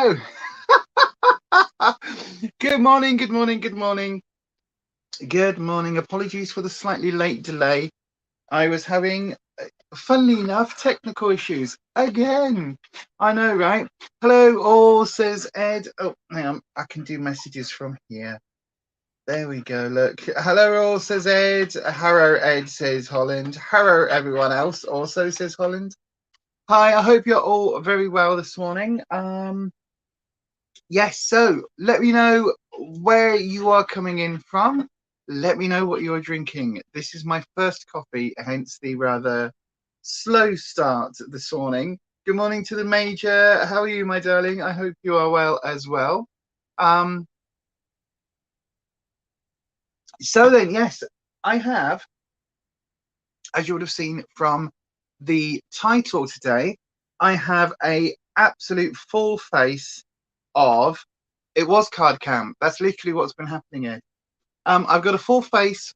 Hello. Good morning, good morning, good morning. Good morning. Apologies for the slightly late delay. I was having, funnily enough, technical issues again. I know, right? Hello, all, says Ed. Oh, hang on. I can do messages from here. There we go. Look. Hello, all, says Ed. Hello, Ed, says Holland. Hello, everyone else, also says Holland. Hi, I hope you're all very well this morning. Yes, so let me know where you are coming in from. Let me know what you're drinking. This is my first coffee, hence the rather slow start this morning. Good morning to the Major. How are you, my darling? I hope you are well as well. So then, yes, I have, as you would have seen from the title today, I have a absolute full face of, it was card cam. That's literally what's been happening, Ed. I've got a full face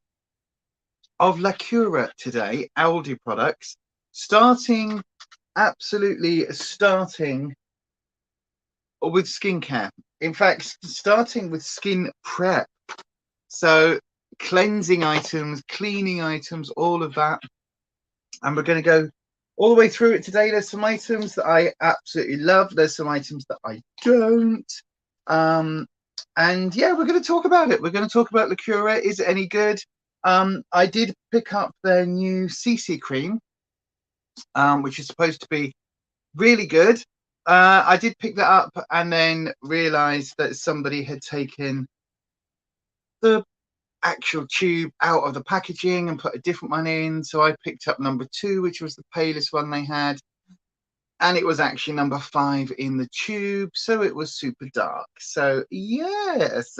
of Lacura today, ALDI products, absolutely starting with skincare. In fact, starting with skin prep. So cleansing items, cleaning items, all of that. And we're going to go all the way through it today. There's some items that I absolutely love. There's some items that I don't. And yeah, we're going to talk about it. We're going to talk about Lacura. Is it any good? I did pick up their new CC cream, which is supposed to be really good. I did pick that up and then realized that somebody had taken the actual tube out of the packaging and put a different one in. So I picked up number 2, which was the palest one they had. And it was actually number 5 in the tube. So it was super dark. So yes.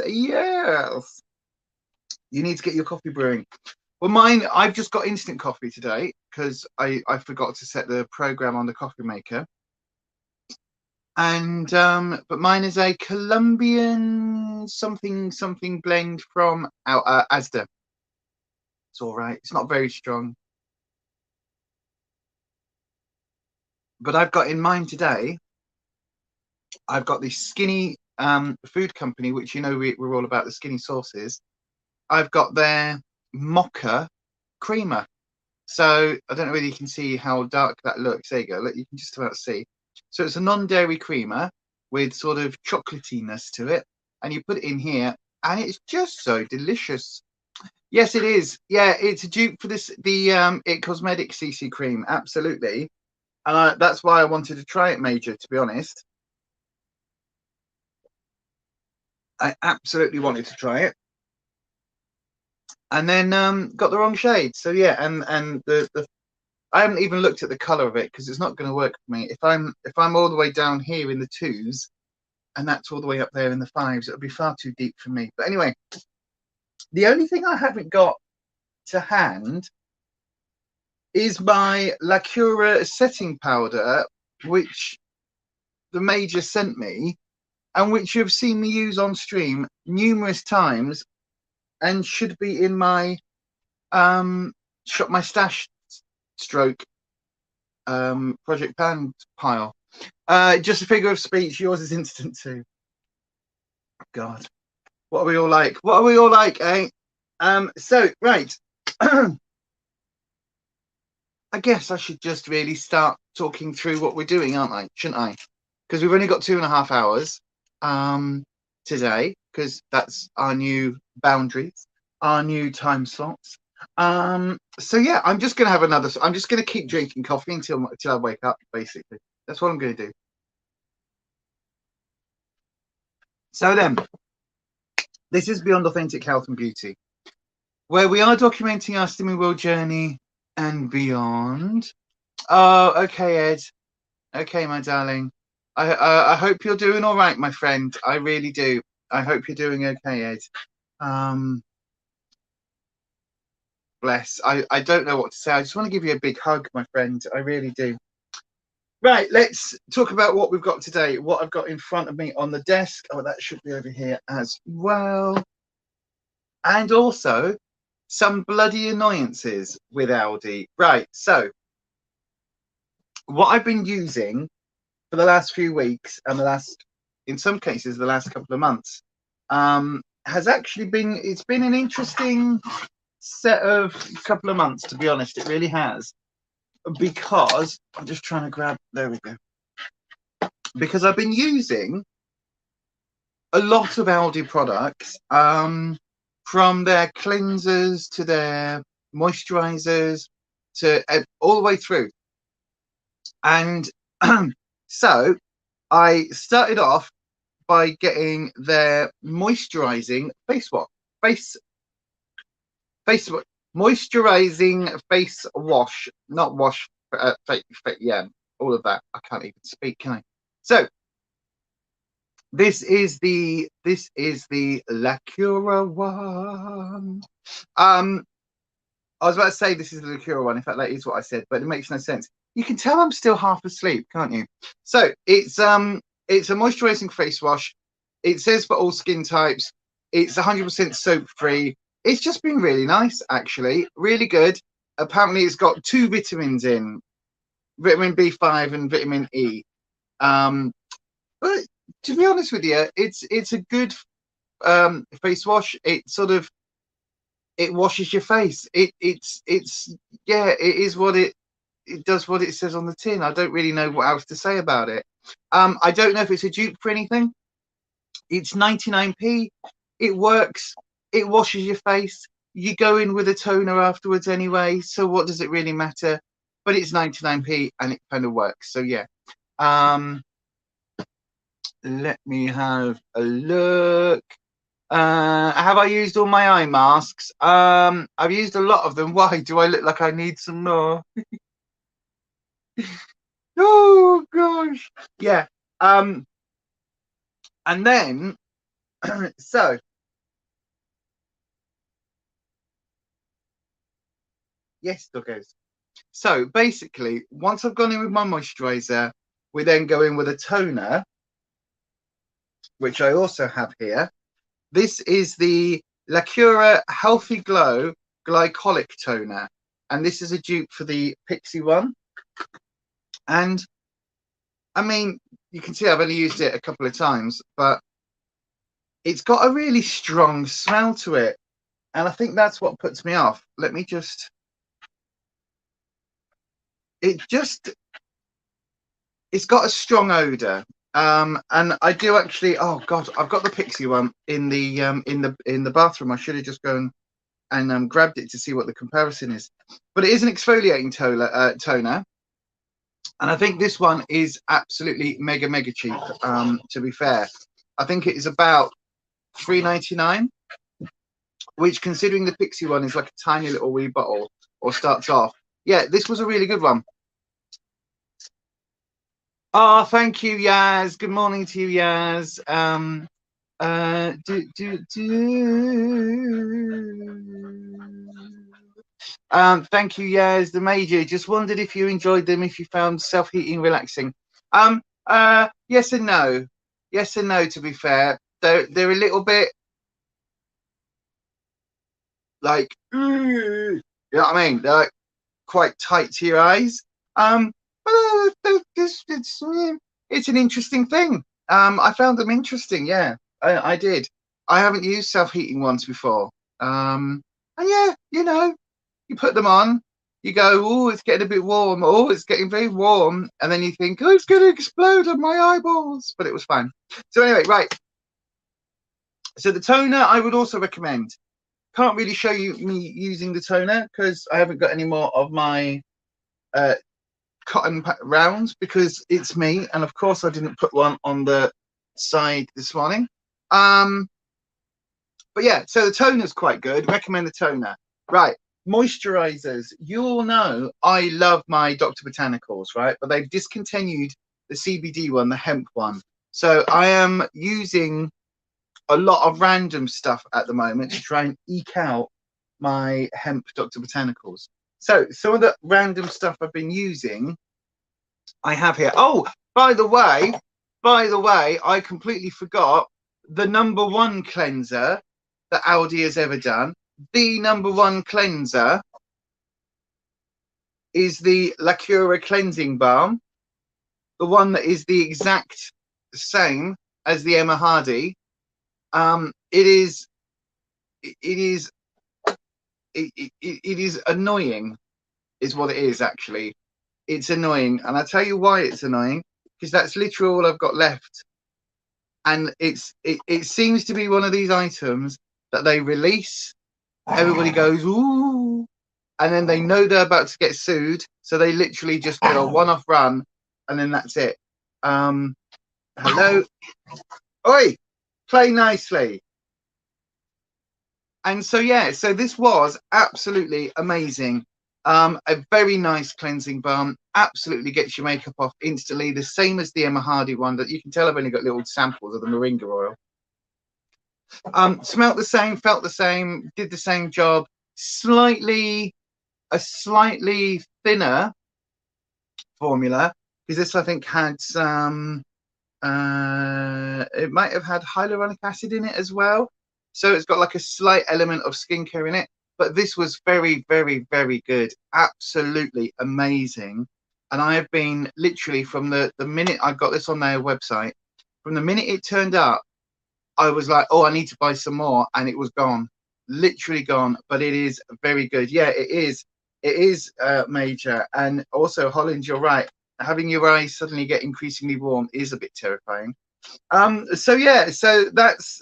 You need to get your coffee brewing. Well, mine, I've just got instant coffee today because I forgot to set the program on the coffee maker. And but mine is a Colombian something blend from Asda. It's all right. It's not very strong. But I've got in mine today, I've got this skinny food company, which you know we're all about the skinny sauces. I've got their mocha creamer. So I don't know whether you can see how dark that looks. There you go. Look, you can just about see. So it's a non-dairy creamer with sort of chocolatiness to it. And you put it in here and it's just so delicious. Yes, it is. Yeah, it's a dupe for the It Cosmetics CC cream. Absolutely. And that's why I wanted to try it, Major, to be honest. I absolutely wanted to try it. And then got the wrong shade. So yeah, and the I haven't even looked at the color of it because it's not going to work for me. If I'm all the way down here in the 2s and that's all the way up there in the 5s, it'll be far too deep for me. But anyway, the only thing I haven't got to hand is my Lacura setting powder, which the Major sent me and which you've seen me use on stream numerous times and should be in my my stash stroke project pan pile. Just a figure of speech. Yours is instant too. God, what are we all like? What are we all like, eh? So right. I guess I should just really start talking through what we're doing, aren't I? Shouldn't I? Because we've only got 2.5 hours today, because that's our new boundaries, our new time slots. So yeah, I'm just gonna have I'm just gonna keep drinking coffee until I wake up, basically. That's what I'm gonna do. So then, this is Beyond Authentic Health and Beauty, where we are documenting our Slimming World journey and beyond. Oh, okay, Ed. Okay, my darling. I hope you're doing all right, my friend. I really do. I hope you're doing okay, Ed. Bless. I don't know what to say. I just want to give you a big hug, my friend. I really do. Right, let's talk about what we've got today. What I've got in front of me on the desk. Oh, that should be over here as well. And also some bloody annoyances with ALDI. Right, so what I've been using for the last few weeks and the last in some cases the last couple of months, has actually been, it's been an interesting set of couple of months, to be honest. It really has, because I'm just trying to grab, there we go, because I've been using a lot of ALDI products, from their cleansers to their moisturizers to all the way through. And so I started off by getting their moisturizing face wash, moisturizing face wash, not wash, yeah, all of that. I can't even speak, can I? So this is the La Cura one. I was about to say this is the La Cura one. In fact, that is what I said, but it makes no sense. You can tell I'm still half asleep, can't you? So it's a moisturizing face wash. It says for all skin types. It's 100% soap free. It's just been really nice, actually. Really good. Apparently, it's got 2 vitamins in, vitamin B5 and vitamin E. But to be honest with you, it's a good face wash. It sort of, it washes your face. It's yeah, it is what it does, what it says on the tin. I don't really know what else to say about it. I don't know if it's a dupe for anything. It's 99p. It works. It washes your face. You go in with a toner afterwards anyway, so what does it really matter? But it's 99p and it kind of works. So yeah. Let me have a look. Have I used all my eye masks? I've used a lot of them. Why? Do I look like I need some more? Oh gosh. Yeah. And then so yes, doggos. So basically, once I've gone in with my moisturizer, we then go in with a toner, which I also have here. This is the La Cura Healthy Glow Glycolic Toner, and this is a dupe for the Pixie one. And I mean, you can see I've only used it a couple of times, but it's got a really strong smell to it, and I think that's what puts me off. Let me just, it's got a strong odor. And I do actually, oh god, I've got the Pixie one in the bathroom. I should have just gone and grabbed it to see what the comparison is. But it is an exfoliating toner, and I think this one is absolutely mega cheap. To be fair, I think it is about $3.99, which, considering the Pixie one is like a tiny little wee bottle, or starts off. Yeah, this was a really good one. Oh, thank you, Yaz. Good morning to you, Yaz. Thank you, Yaz, the Major. Just wondered if you enjoyed them, if you found self-heating relaxing. Yes and no. Yes and no, to be fair. They're a little bit like, you know what I mean? They're like quite tight to your eyes. It's an interesting thing. I found them interesting. Yeah, I did. I haven't used self-heating ones before. And yeah, you know, you put them on, you go, oh, it's getting a bit warm. Oh, it's getting very warm. And then you think, oh, it's going to explode on my eyeballs. But it was fine. So anyway, right. So the toner I would also recommend. Can't really show you me using the toner because I haven't got any more of my cotton rounds, because it's me, and of course I didn't put one on the side this morning. But yeah, so the toner's quite good. Recommend the toner. Right, moisturizers. You all know I love my Dr. Botanicals, right? But they've discontinued the CBD one, the hemp one. So I am using a lot of random stuff at the moment to try and eke out my hemp Dr. Botanicals. So some of the random stuff I've been using, I have here. Oh, by the way, I completely forgot the #1 cleanser that ALDI has ever done. The #1 cleanser is the La Cura cleansing balm, the one that is the exact same as the Emma Hardy. It is annoying, is what it is actually. It's annoying, and I tell you why it's annoying, because that's literally all I've got left. And it seems to be one of these items that they release, everybody goes ooh, and then they know they're about to get sued, so they literally just do a one-off run, and then that's it. Hello, oi, play nicely. And so yeah, so this was absolutely amazing. A very nice cleansing balm, absolutely gets your makeup off instantly, the same as the Emma Hardy one. That you can tell I've only got little samples of the moringa oil. Smelt the same, felt the same, did the same job. A slightly thinner formula, because this I think had some it might have had hyaluronic acid in it as well, so it's got like a slight element of skincare in it. But this was very, very, very good, absolutely amazing. And I have been literally from the minute I got this on their website, from the minute it turned up, I was like, oh, I need to buy some more, and it was gone, literally gone. But it is very good. Yeah, it is major. And also, Holland, you're right, having your eyes suddenly get increasingly warm is a bit terrifying. So yeah, so that's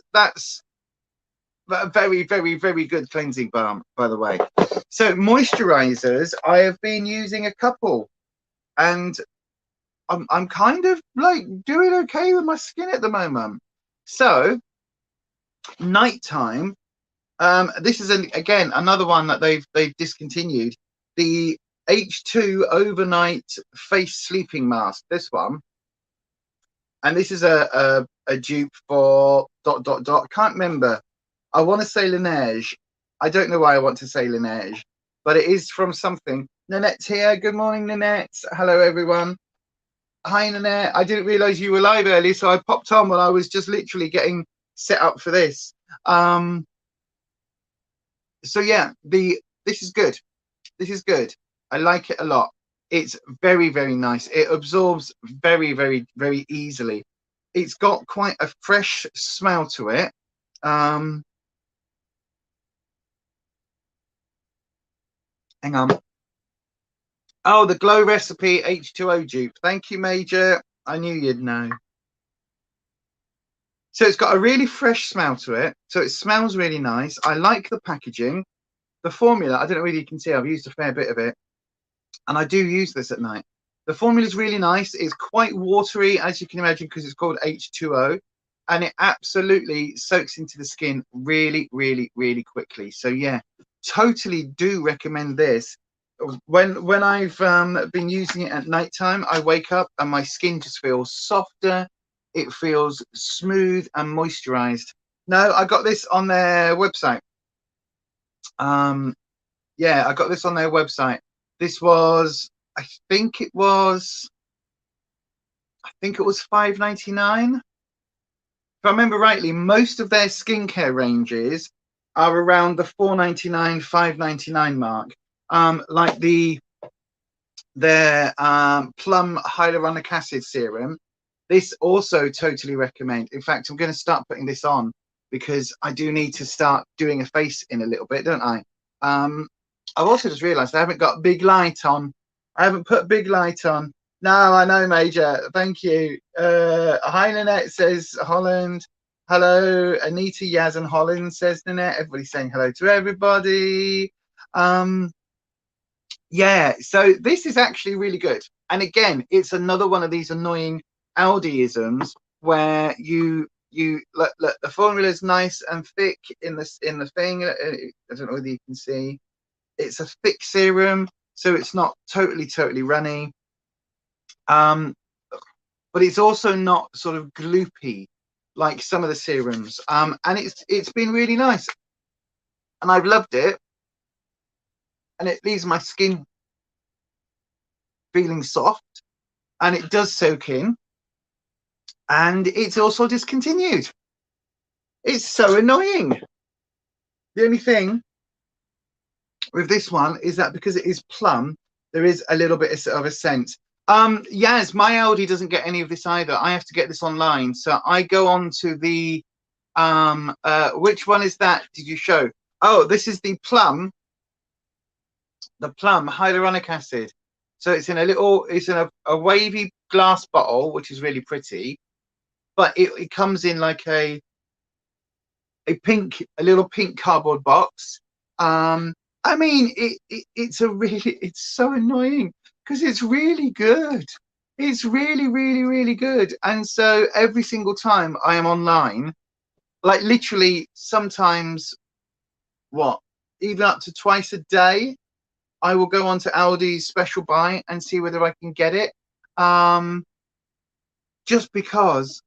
a very, very, very good cleansing balm, by the way. So moisturizers, I have been using a couple, and I'm kind of like doing okay with my skin at the moment. So nighttime, this is again another one that they've discontinued, the H2 overnight face sleeping mask, this one. And this is a dupe for ... Can't remember. I want to say Laneige. I don't know why I want to say Laneige, but it is from something. Nanette's here. Good morning, Nanette. Hello, everyone. Hi, Nanette. I didn't realize you were live early, so I popped on when I was just literally getting set up for this. So yeah, this is good. This is good. I like it a lot. It's very, very nice. It absorbs very, very, very easily. It's got quite a fresh smell to it. Hang on. Oh, the Glow Recipe H2O dupe. Thank you, Major. I knew you'd know. So it's got a really fresh smell to it. So it smells really nice. I like the packaging. The formula, I don't know whether you can see, I've used a fair bit of it. And I do use this at night. The formula is really nice. It's quite watery, as you can imagine, because it's called H2O. And it absolutely soaks into the skin really, really, really quickly. So yeah, totally do recommend this. When I've been using it at nighttime, I wake up and my skin just feels softer. It feels smooth and moisturized. No, I got this on their website. Yeah, I got this on their website. This was, I think it was $5.99. If I remember rightly, most of their skincare ranges are around the $4.99, $5.99 mark. Like their plum hyaluronic acid serum. This also totally recommend. In fact, I'm going to start putting this on because I do need to start doing a face in a little bit, don't I? I've also just realized I haven't got big light on. I haven't put big light on. No, I know, Major. Thank you. Hi, Nanette, says Holland. Hello, Anita, Yaz, and Holland, says Nanette. Everybody's saying hello to everybody. Yeah, so this is actually really good. And again, it's another one of these annoying ALDI-isms where you look, the formula is nice and thick in the thing. I don't know whether you can see. It's a thick serum, so it's not totally runny. But it's also not sort of gloopy like some of the serums. And it's been really nice. And I've loved it. And it leaves my skin feeling soft. And it does soak in. And it's also discontinued. It's so annoying. The only thing with this one is that because it is plum, there is a little bit of a scent. Yes, my Aldi doesn't get any of this either. I have to get this online. So I go on to the which one is that? Did you show? Oh, this is the plum hyaluronic acid. So it's in a little, it's in a wavy glass bottle, which is really pretty, but it comes in like a little pink cardboard box. I mean, it's a really, it's so annoying because it's really good. It's really, really, really good. And so every single time I am online, like literally sometimes what, even up to twice a day, I will go on to Aldi's special buy and see whether I can get it. Just because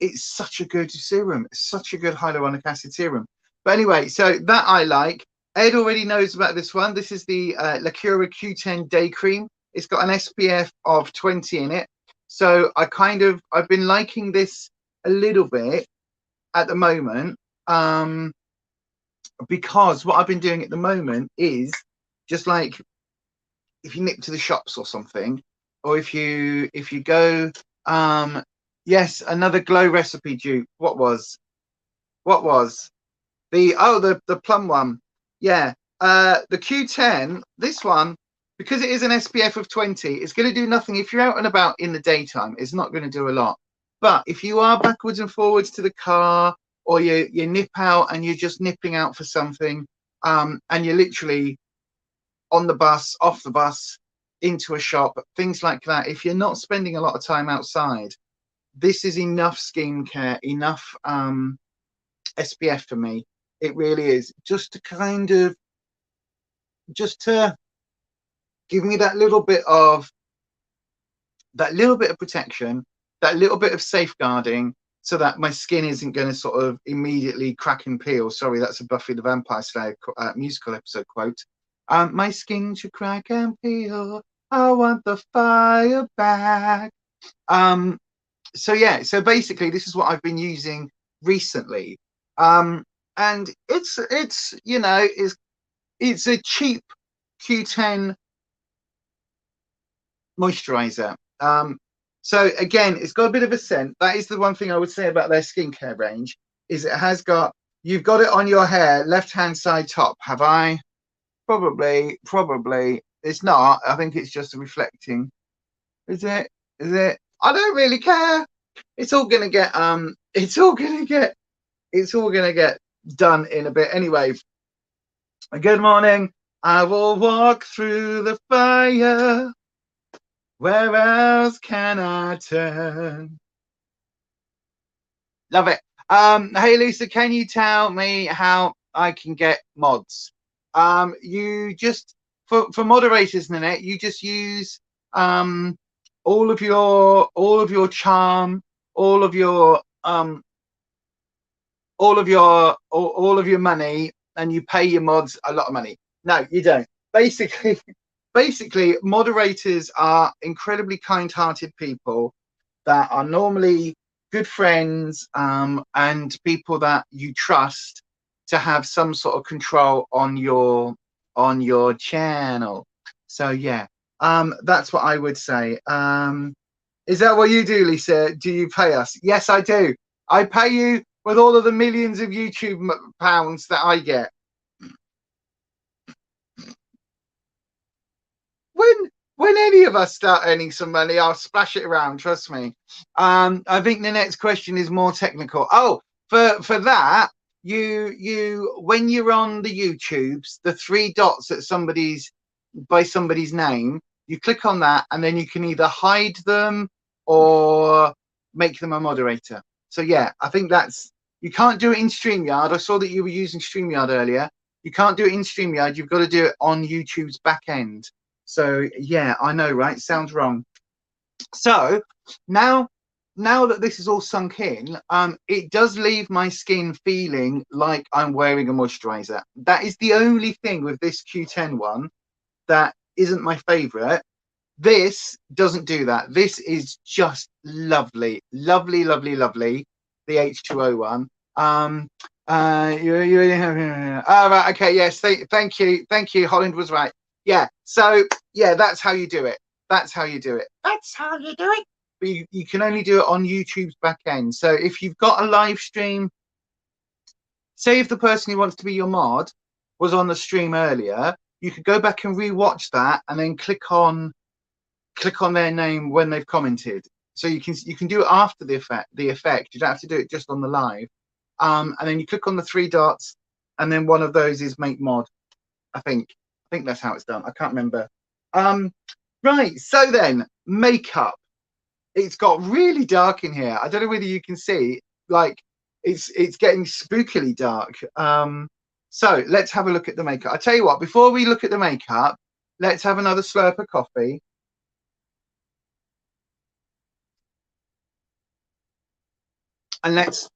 it's such a good serum. It's such a good hyaluronic acid serum. But anyway, so that I like. Ed already knows about this one. This is the Lacura Q10 Day Cream. It's got an SPF of 20 in it. So I've been liking this a little bit at the moment, because what I've been doing at the moment is just like, if you nip to the shops or something, or if you go, yes, another glow recipe dupe. What was the plum one? Yeah, the Q10, this one, because it is an SPF of 20, it's going to do nothing if you're out and about in the daytime. It's not going to do a lot. But if you are backwards and forwards to the car, or you nip out and you're just nipping out for something, and you're literally on the bus, off the bus, into a shop, things like that, if you're not spending a lot of time outside, this is enough skincare, enough SPF for me. It really is, just to give me that little bit of protection, that little bit of safeguarding, so that my skin isn't going to sort of immediately crack and peel. Sorry, that's a Buffy the Vampire Slayer musical episode quote. My skin should crack and peel. I want the fire back. So yeah, so basically this is what I've been using recently. And it's you know, it's a cheap Q10 moisturizer. So again, it's got a bit of a scent. That is the one thing I would say about their skincare range, is it has got, you've got it on your hair, left hand side top. Have I? Probably. It's not. I think it's just reflecting. Is it? I don't really care. It's all gonna get done in a bit anyway. Good morning. I will walk through the fire. Where else can I turn? Love it. Hey Lisa, can you tell me how I can get mods? You just, for moderators, Nanette, you just use all of your charm, all of your money, and you pay your mods a lot of money. No, you don't. Basically, moderators are incredibly kind-hearted people that are normally good friends, and people that you trust to have some sort of control on your channel. So yeah, that's what I would say. Is that what you do, Lisa? Do you pay us? Yes, I do. I pay you with all of the millions of YouTube pounds that I get. When any of us start earning some money, I'll splash it around, trust me. I think the next question is more technical. Oh, for that, you when you're on the YouTubes, the 3 dots at somebody's name, you click on that, and then you can either hide them or make them a moderator. So yeah, I think that's, you can't do it in StreamYard. I saw that you were using StreamYard earlier. You can't do it in StreamYard. You've got to do it on YouTube's back end. So yeah, I know, right? Sounds wrong. So now that this is all sunk in, it does leave my skin feeling like I'm wearing a moisturizer. That is the only thing with this Q10 one that isn't my favorite. This doesn't do that. This is just lovely, lovely, lovely, lovely. The H2O one. Right, okay, yes, thank you. Holland was right. Yeah, so yeah, that's how you do it. That's how you do it. That's how you do it. But you can only do it on YouTube's back end. So if you've got a live stream, say if the person who wants to be your mod was on the stream earlier, you could go back and re-watch that and then click on their name when they've commented. So you can do it after the effect. You don't have to do it just on the live. And then you click on the 3 dots, and then one of those is make mod. I think that's how it's done. I can't remember. Right. So then makeup. It's got really dark in here. I don't know whether you can see. Like it's getting spookily dark. So let's have a look at the makeup. I tell you what. Before we look at the makeup, let's have another slurp of coffee. And let's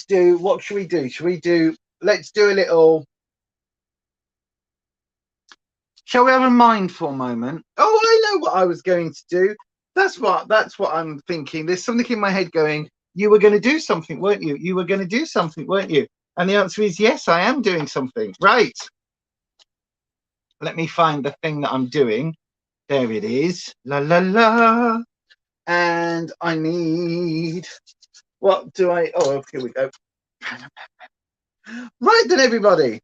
do, what should we do? Let's do a little, shall we have a mindful moment? Oh, I know what I was going to do. That's what I'm thinking. There's something in my head going, you were going to do something, weren't you? You were going to do something, weren't you? And the answer is yes, I am doing something. Right. Let me find the thing that I'm doing. There it is. La, la, la. And I need, what do I, oh, here we go. Right then, everybody.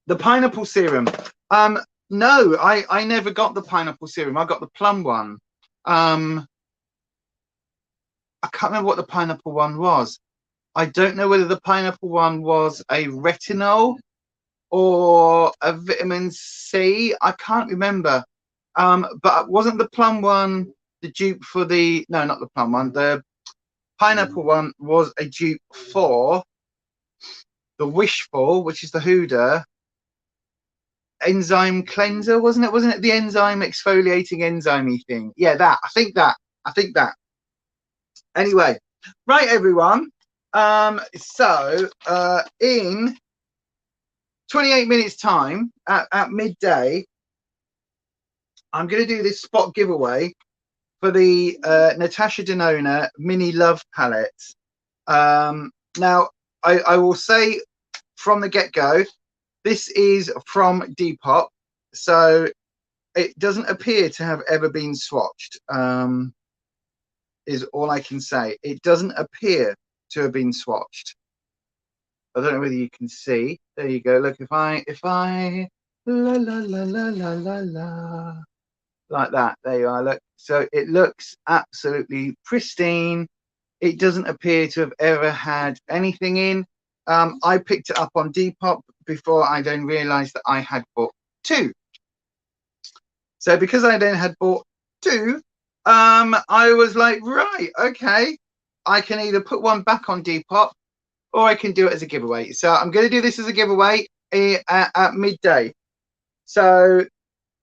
The pineapple serum. No, I never got the pineapple serum. I got the plum one. I can't remember what the pineapple one was. I don't know whether the pineapple one was a retinol or a vitamin C. I can't remember. But wasn't the plum one the dupe for the, no, not the plum one. The pineapple one was a dupe for the Wishful, which is the Huda enzyme cleanser, wasn't it? The enzyme exfoliating enzyme thing. Yeah, that. I think that. Anyway, right, everyone. So in 28 minutes time at midday, I'm going to do this spot giveaway for the Natasha Denona Mini Love palette. Now, I will say from the get-go, this is from Depop, so it doesn't appear to have ever been swatched, is all I can say. It doesn't appear to have been swatched. I don't know whether you can see. There you go. Look, if I la la la la la la la, like that. There you are. Look. So it looks absolutely pristine. It doesn't appear to have ever had anything in. I picked it up on Depop before I then realized that I had bought 2. So because I then had bought 2, I was like, right, okay, I can either put one back on Depop or I can do it as a giveaway. So I'm going to do this as a giveaway at midday. So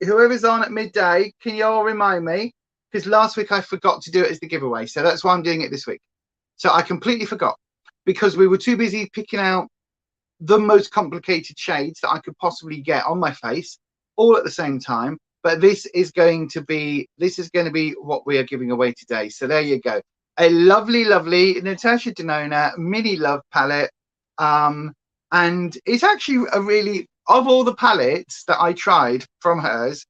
whoever's on at midday, can you all remind me? Because last week I forgot to do it as the giveaway. So that's why I'm doing it this week. So I completely forgot because we were too busy picking out the most complicated shades that I could possibly get on my face all at the same time. But this is going to be what we are giving away today. So there you go. A lovely, lovely Natasha Denona Mini Love palette. And it's actually a really, of all the palettes that I tried from hers,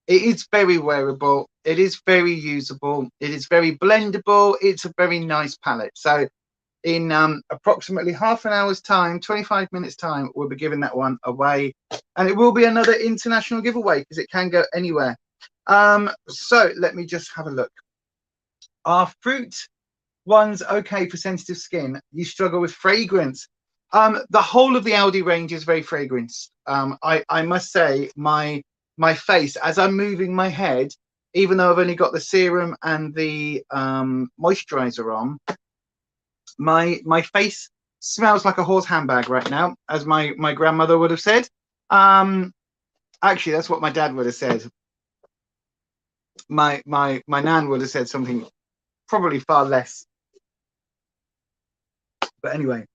it is very wearable. It is very usable. It is very blendable. It's a very nice palette. So in approximately half an hour's time, 25 minutes time, we'll be giving that one away. And it will be another international giveaway because it can go anywhere. So let me just have a look. Are fruit ones okay for sensitive skin? You struggle with fragrance. The whole of the ALDI range is very fragranced. I must say my face, as I'm moving my head, even though I've only got the serum and the moisturizer on, my face smells like a horse handbag right now, as my grandmother would have said. Actually, that's what my dad would have said. My nan would have said something probably far less. But anyway,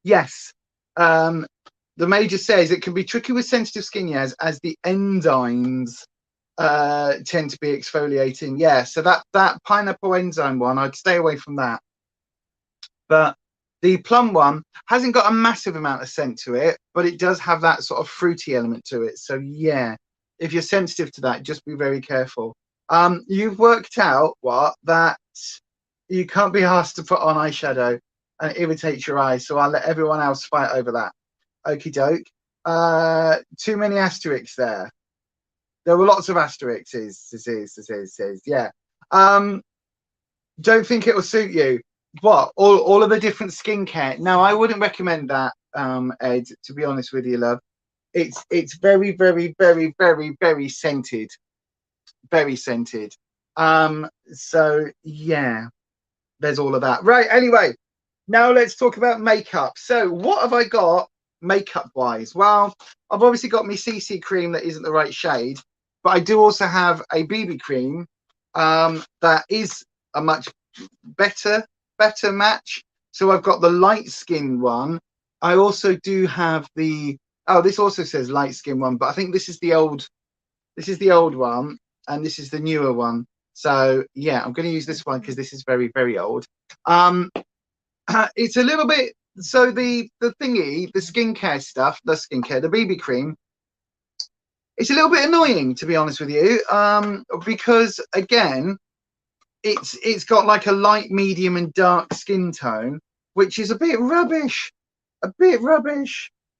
yes. The major says it can be tricky with sensitive skin, yes, as the enzymes tend to be exfoliating. Yeah, so that pineapple enzyme one, I'd stay away from that. But The plum one hasn't got a massive amount of scent to it, but it does have that sort of fruity element to it. So yeah, if you're sensitive to that, just be very careful. You've worked out that you can't be asked to put on eyeshadow and it irritates your eyes. So I'll let everyone else fight over that. Okie doke. Too many asterisks there. There were lots of asterisks. Yeah. Don't think it will suit you. What? All of the different skincare. Now, I wouldn't recommend that, Ed, to be honest with you, love. It's very, very, very, very, very scented. Very scented. So yeah, there's all of that. Right, anyway, now let's talk about makeup. So what have I got makeup wise? Well, I've obviously got my CC cream that isn't the right shade, but I do also have a BB cream that is a much better match. So I've got the light skin one. I also do have the, oh, this also says light skin one, but I think this is the old one and this is the newer one. So yeah, I'm going to use this one because this is very, very old. It's a little bit, so the thingy, the skincare stuff, the BB cream, it's a little bit annoying, to be honest with you, because again, it's got like a light, medium and dark skin tone, which is a bit rubbish.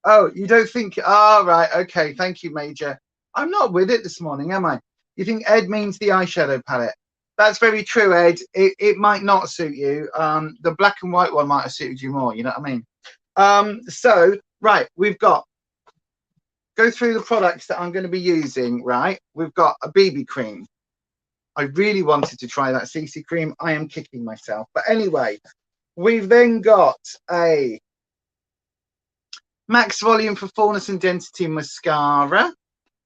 Oh, you don't think, right, okay, thank you, Major. I'm not with it this morning, am I? You think Ed means the eyeshadow palette? That's very true, Ed. It might not suit you. The black and white one might have suited you more, you know what I mean? So, right, we've got, go through the products that I'm going to be using, right? We've got a BB cream. I really wanted to try that CC cream. I am kicking myself. But anyway, we've then got a Max Volume for Fullness and Density mascara.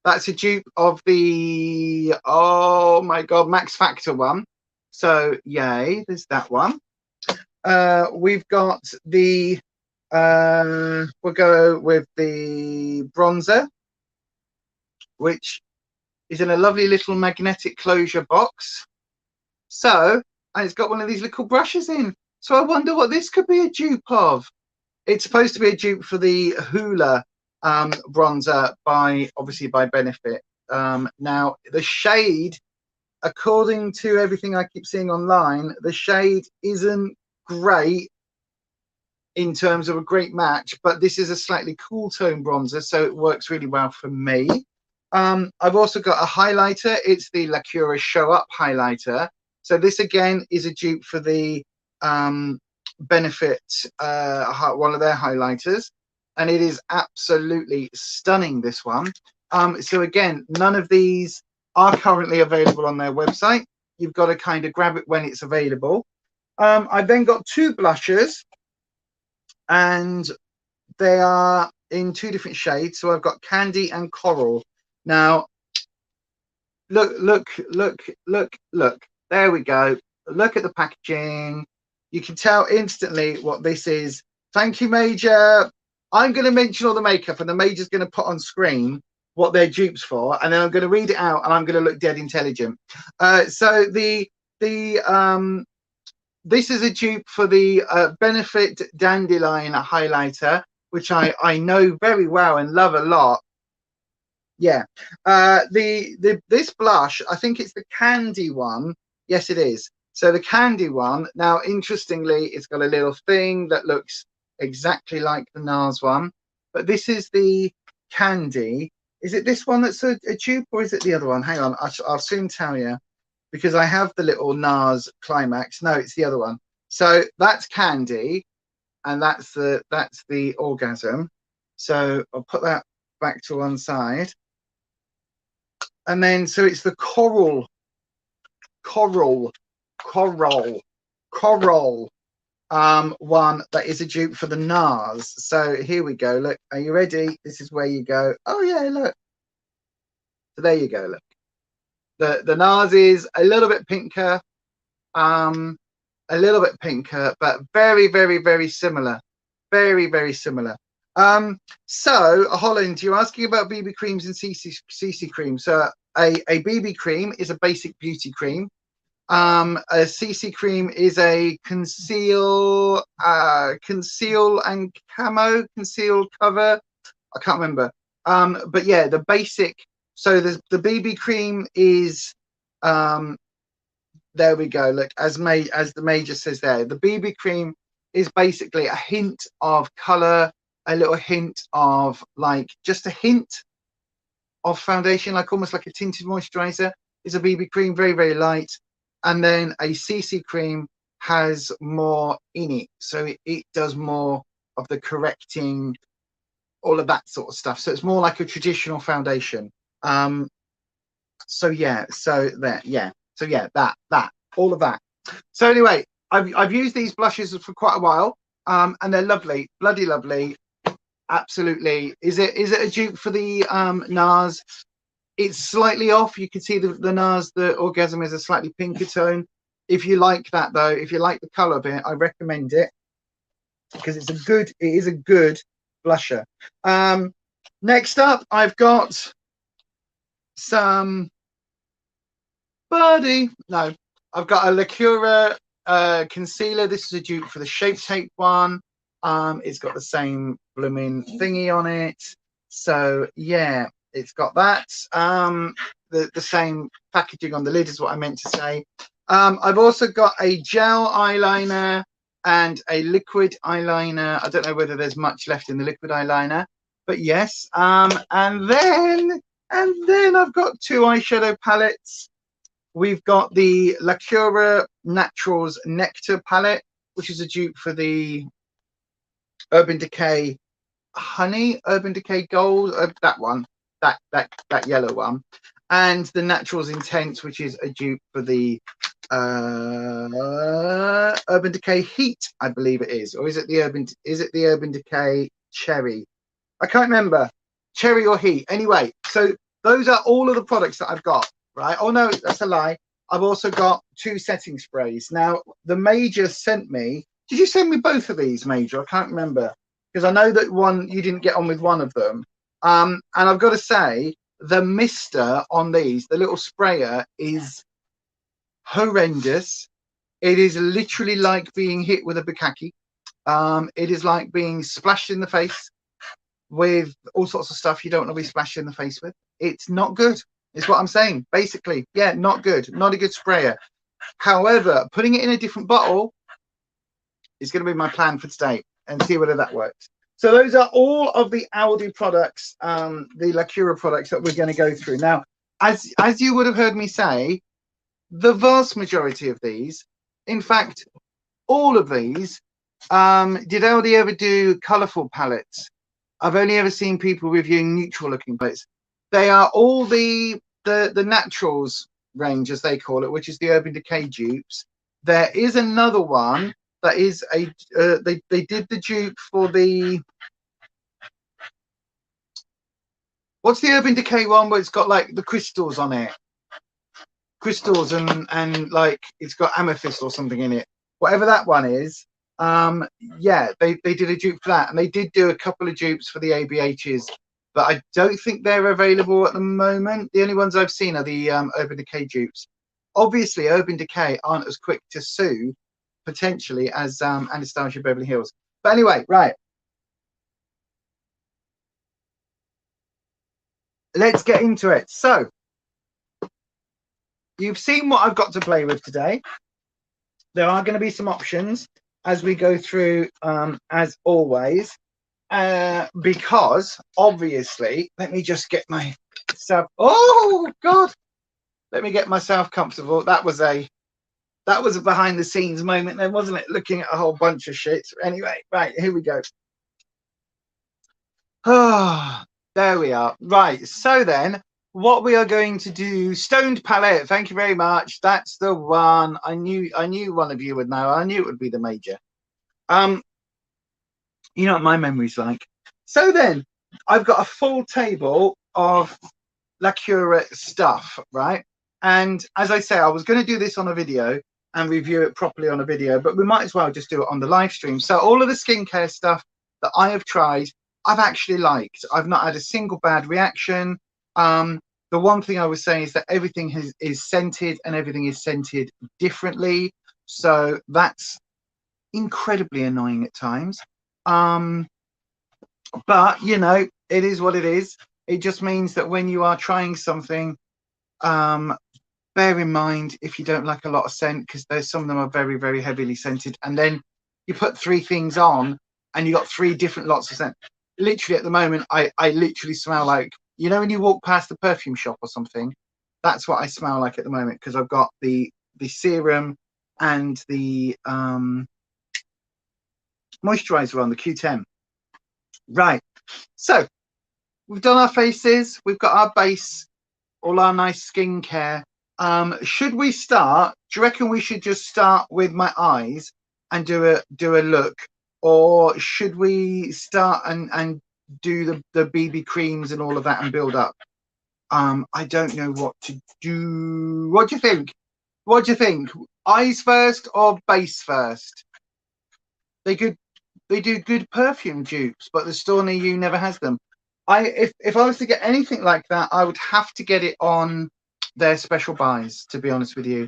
That's a dupe of the, oh my God, Max Factor one. So yay, there's that one. We've got the, we'll go with the bronzer, which is in a lovely little magnetic closure box. So, and it's got one of these little brushes in. So I wonder what this could be a dupe of. It's supposed to be a dupe for the Hoola bronzer obviously by Benefit. Now the shade, according to everything I keep seeing online, the shade isn't great in terms of a great match, but this is a slightly cool tone bronzer, so it works really well for me. I've also got a highlighter. It's the Lacura Show Up highlighter. So this again is a dupe for the Benefit, one of their highlighters, and it is absolutely stunning, this one. So again, none of these are currently available on their website. You've got to kind of grab it when it's available. I've then got two blushes, and they are in two different shades. So I've got Candy and Coral. Now, look. There we go. Look at the packaging. You can tell instantly what this is. Thank you, Major. I'm going to mention all the makeup, and the Major's going to put on screen what they're dupes for, and then I'm going to read it out, and I'm going to look dead intelligent. So this is a dupe for the Benefit Dandelion highlighter, which I know very well and love a lot. Yeah, this blush, I think it's the Candy one. Yes, it is. So the Candy one, now interestingly, it's got a little thing that looks exactly like the NARS one, but this is the Candy. Is it this one that's a dupe, or is it the other one? Hang on, I'll soon tell you, because I have the little NARS Climax. No, it's the other one. So that's Candy, and that's the Orgasm. So I'll put that back to one side. And then, so it's the Coral one that is a dupe for the NARS. So here we go. Look, are you ready? This is where you go. Oh yeah, look. So there you go. Look, the NARS is a little bit pinker, but very, very, very similar. Very, very similar. So Holland, you're asking about BB creams and CC cream. So a BB cream is a basic beauty cream. A CC cream is a conceal and camo, conceal cover. I can't remember. But yeah, the basic. So the BB cream is there we go. Look, as the major says there, the BB cream is basically a hint of color, a little hint of like just a hint of foundation, like almost like a tinted moisturizer. Is a BB cream, very, very light. And then a CC cream has more in it, so it does more of the correcting, all of that sort of stuff. So it's more like a traditional foundation. So yeah, so that, yeah, so yeah, that all of that. So anyway, I've used these blushes for quite a while, and they're lovely, bloody lovely. Absolutely. Is it a dupe for the NARS? It's slightly off. You can see the NARS, the Orgasm is a slightly pinker tone. If you like that though, if you like the color of it, I recommend it because it is a good blusher. Next up, I've got some I've got a Lacura concealer. This is a dupe for the Shape Tape one. It's got the same blooming thingy on it. So yeah, it's got that. The same packaging on the lid is what I meant to say. I've also got a gel eyeliner and a liquid eyeliner. I don't know whether there's much left in the liquid eyeliner, but yes. And then I've got two eyeshadow palettes. We've got the Lacura Naturals Nectar palette, which is a dupe for the Urban Decay Honey, Urban Decay Gold, that one, that yellow one, and the Naturals Intense, which is a dupe for the Urban Decay Heat, I believe it is, or is it the Urban Decay Cherry? I can't remember, Cherry or Heat. Anyway, so those are all of the products that I've got, right? Oh no, that's a lie. I've also got two setting sprays. Now, the Major sent me. Did you send me both of these, Major? I can't remember, because I know that one you didn't get on with one of them. And I've got to say, the mister on these, the little sprayer, is horrendous. It is literally like being hit with a bukkake. It is like being splashed in the face with all sorts of stuff you don't want to be splashed in the face with. It's not good, is what I'm saying. Basically, yeah, not good. Not a good sprayer. However, putting it in a different bottle is going to be my plan for today, and see whether that works. So those are all of the ALDI products, the Lacura products that we're going to go through. Now, as you would have heard me say, the vast majority of these, in fact, all of these, did ALDI ever do colourful palettes? I've only ever seen people reviewing neutral looking palettes. They are all the Naturals range, as they call it, which is the Urban Decay dupes. There is another one that is a they did the dupe for the, what's the Urban Decay one where it's got like the crystals on it, crystals and like it's got amethyst or something in it, whatever that one is. Yeah, they did a dupe for that, and they did do a couple of dupes for the ABHs, but I don't think they're available at the moment. The only ones I've seen are the Urban Decay dupes. Obviously, Urban Decay aren't as quick to sue potentially as Anastasia Beverly Hills. But anyway, right. Let's get into it. So, you've seen what I've got to play with today. There are going to be some options as we go through, as always, because obviously, let me just get myself, oh God, let me get myself comfortable. That was a behind the scenes moment then, wasn't it? Looking at a whole bunch of shit. Anyway, right, here we go. Oh, there we are. Right, so then what we are going to do, Stoned Palette, thank you very much. That's the one. I knew one of you would know. I knew it would be the Major. You know what my memory's like. So then I've got a full table of Lacura stuff, right? And as I say, I was going to do this on a video and review it properly on a video, but we might as well just do it on the live stream. So all of the skincare stuff that I have tried, I've actually liked. I've not had a single bad reaction. The one thing I was saying is that everything is scented, and everything is scented differently. So that's incredibly annoying at times. But you know, it is what it is. It just means that when you are trying something, bear in mind if you don't like a lot of scent, because there's some of them are very, very heavily scented, and then you put 3 things on and you got 3 different lots of scent. Literally at the moment, I literally smell like, you know, when you walk past the perfume shop or something, that's what I smell like at the moment, because I've got the serum and the moisturizer on, the Q10. Right, so we've done our faces, we've got our base, all our nice skincare. Should we start? Do you reckon we should just start with my eyes and do a look, or should we start and do the BB creams and all of that and build up? I don't know what to do. What do you think? What do you think? Eyes first or base first? They do good perfume dupes, but the store near you never has them. If I was to get anything like that, I would have to get it on their special buys, to be honest with you.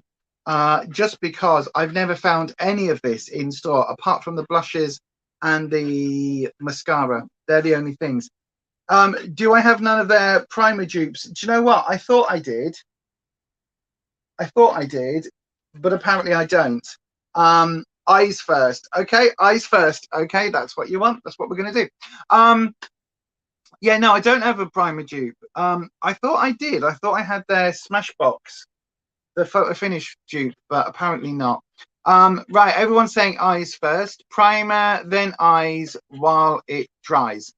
Just because I've never found any of this in store apart from the blushes and the mascara. They're the only things. Do I have none of their primer dupes? Do you know what? I thought I did, but apparently I don't. Eyes first. Okay, eyes first. Okay, that's what you want. That's what we're going to do. Yeah, no, I don't have a primer dupe. I thought I did. I thought I had their Smashbox, the photo finish dupe, but apparently not. Right, everyone's saying eyes first. Primer, then eyes while it dries.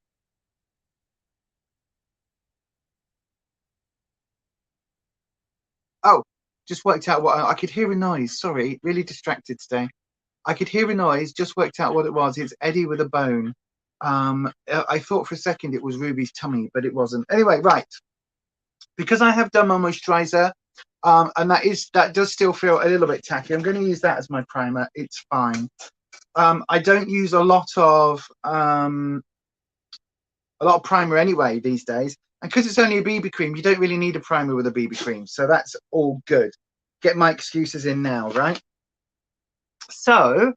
Oh, just worked out what I could hear a noise. Sorry, really distracted today. I could hear a noise, just worked out what it was. It's Eddie with a bone. I thought for a second it was Ruby's tummy, but it wasn't. Anyway, right. Because I have done my moisturizer, and that does still feel a little bit tacky. I'm going to use that as my primer. It's fine. I don't use a lot of primer anyway these days, and because it's only a BB cream, you don't really need a primer with a BB cream, so that's all good. Get my excuses in now, right? So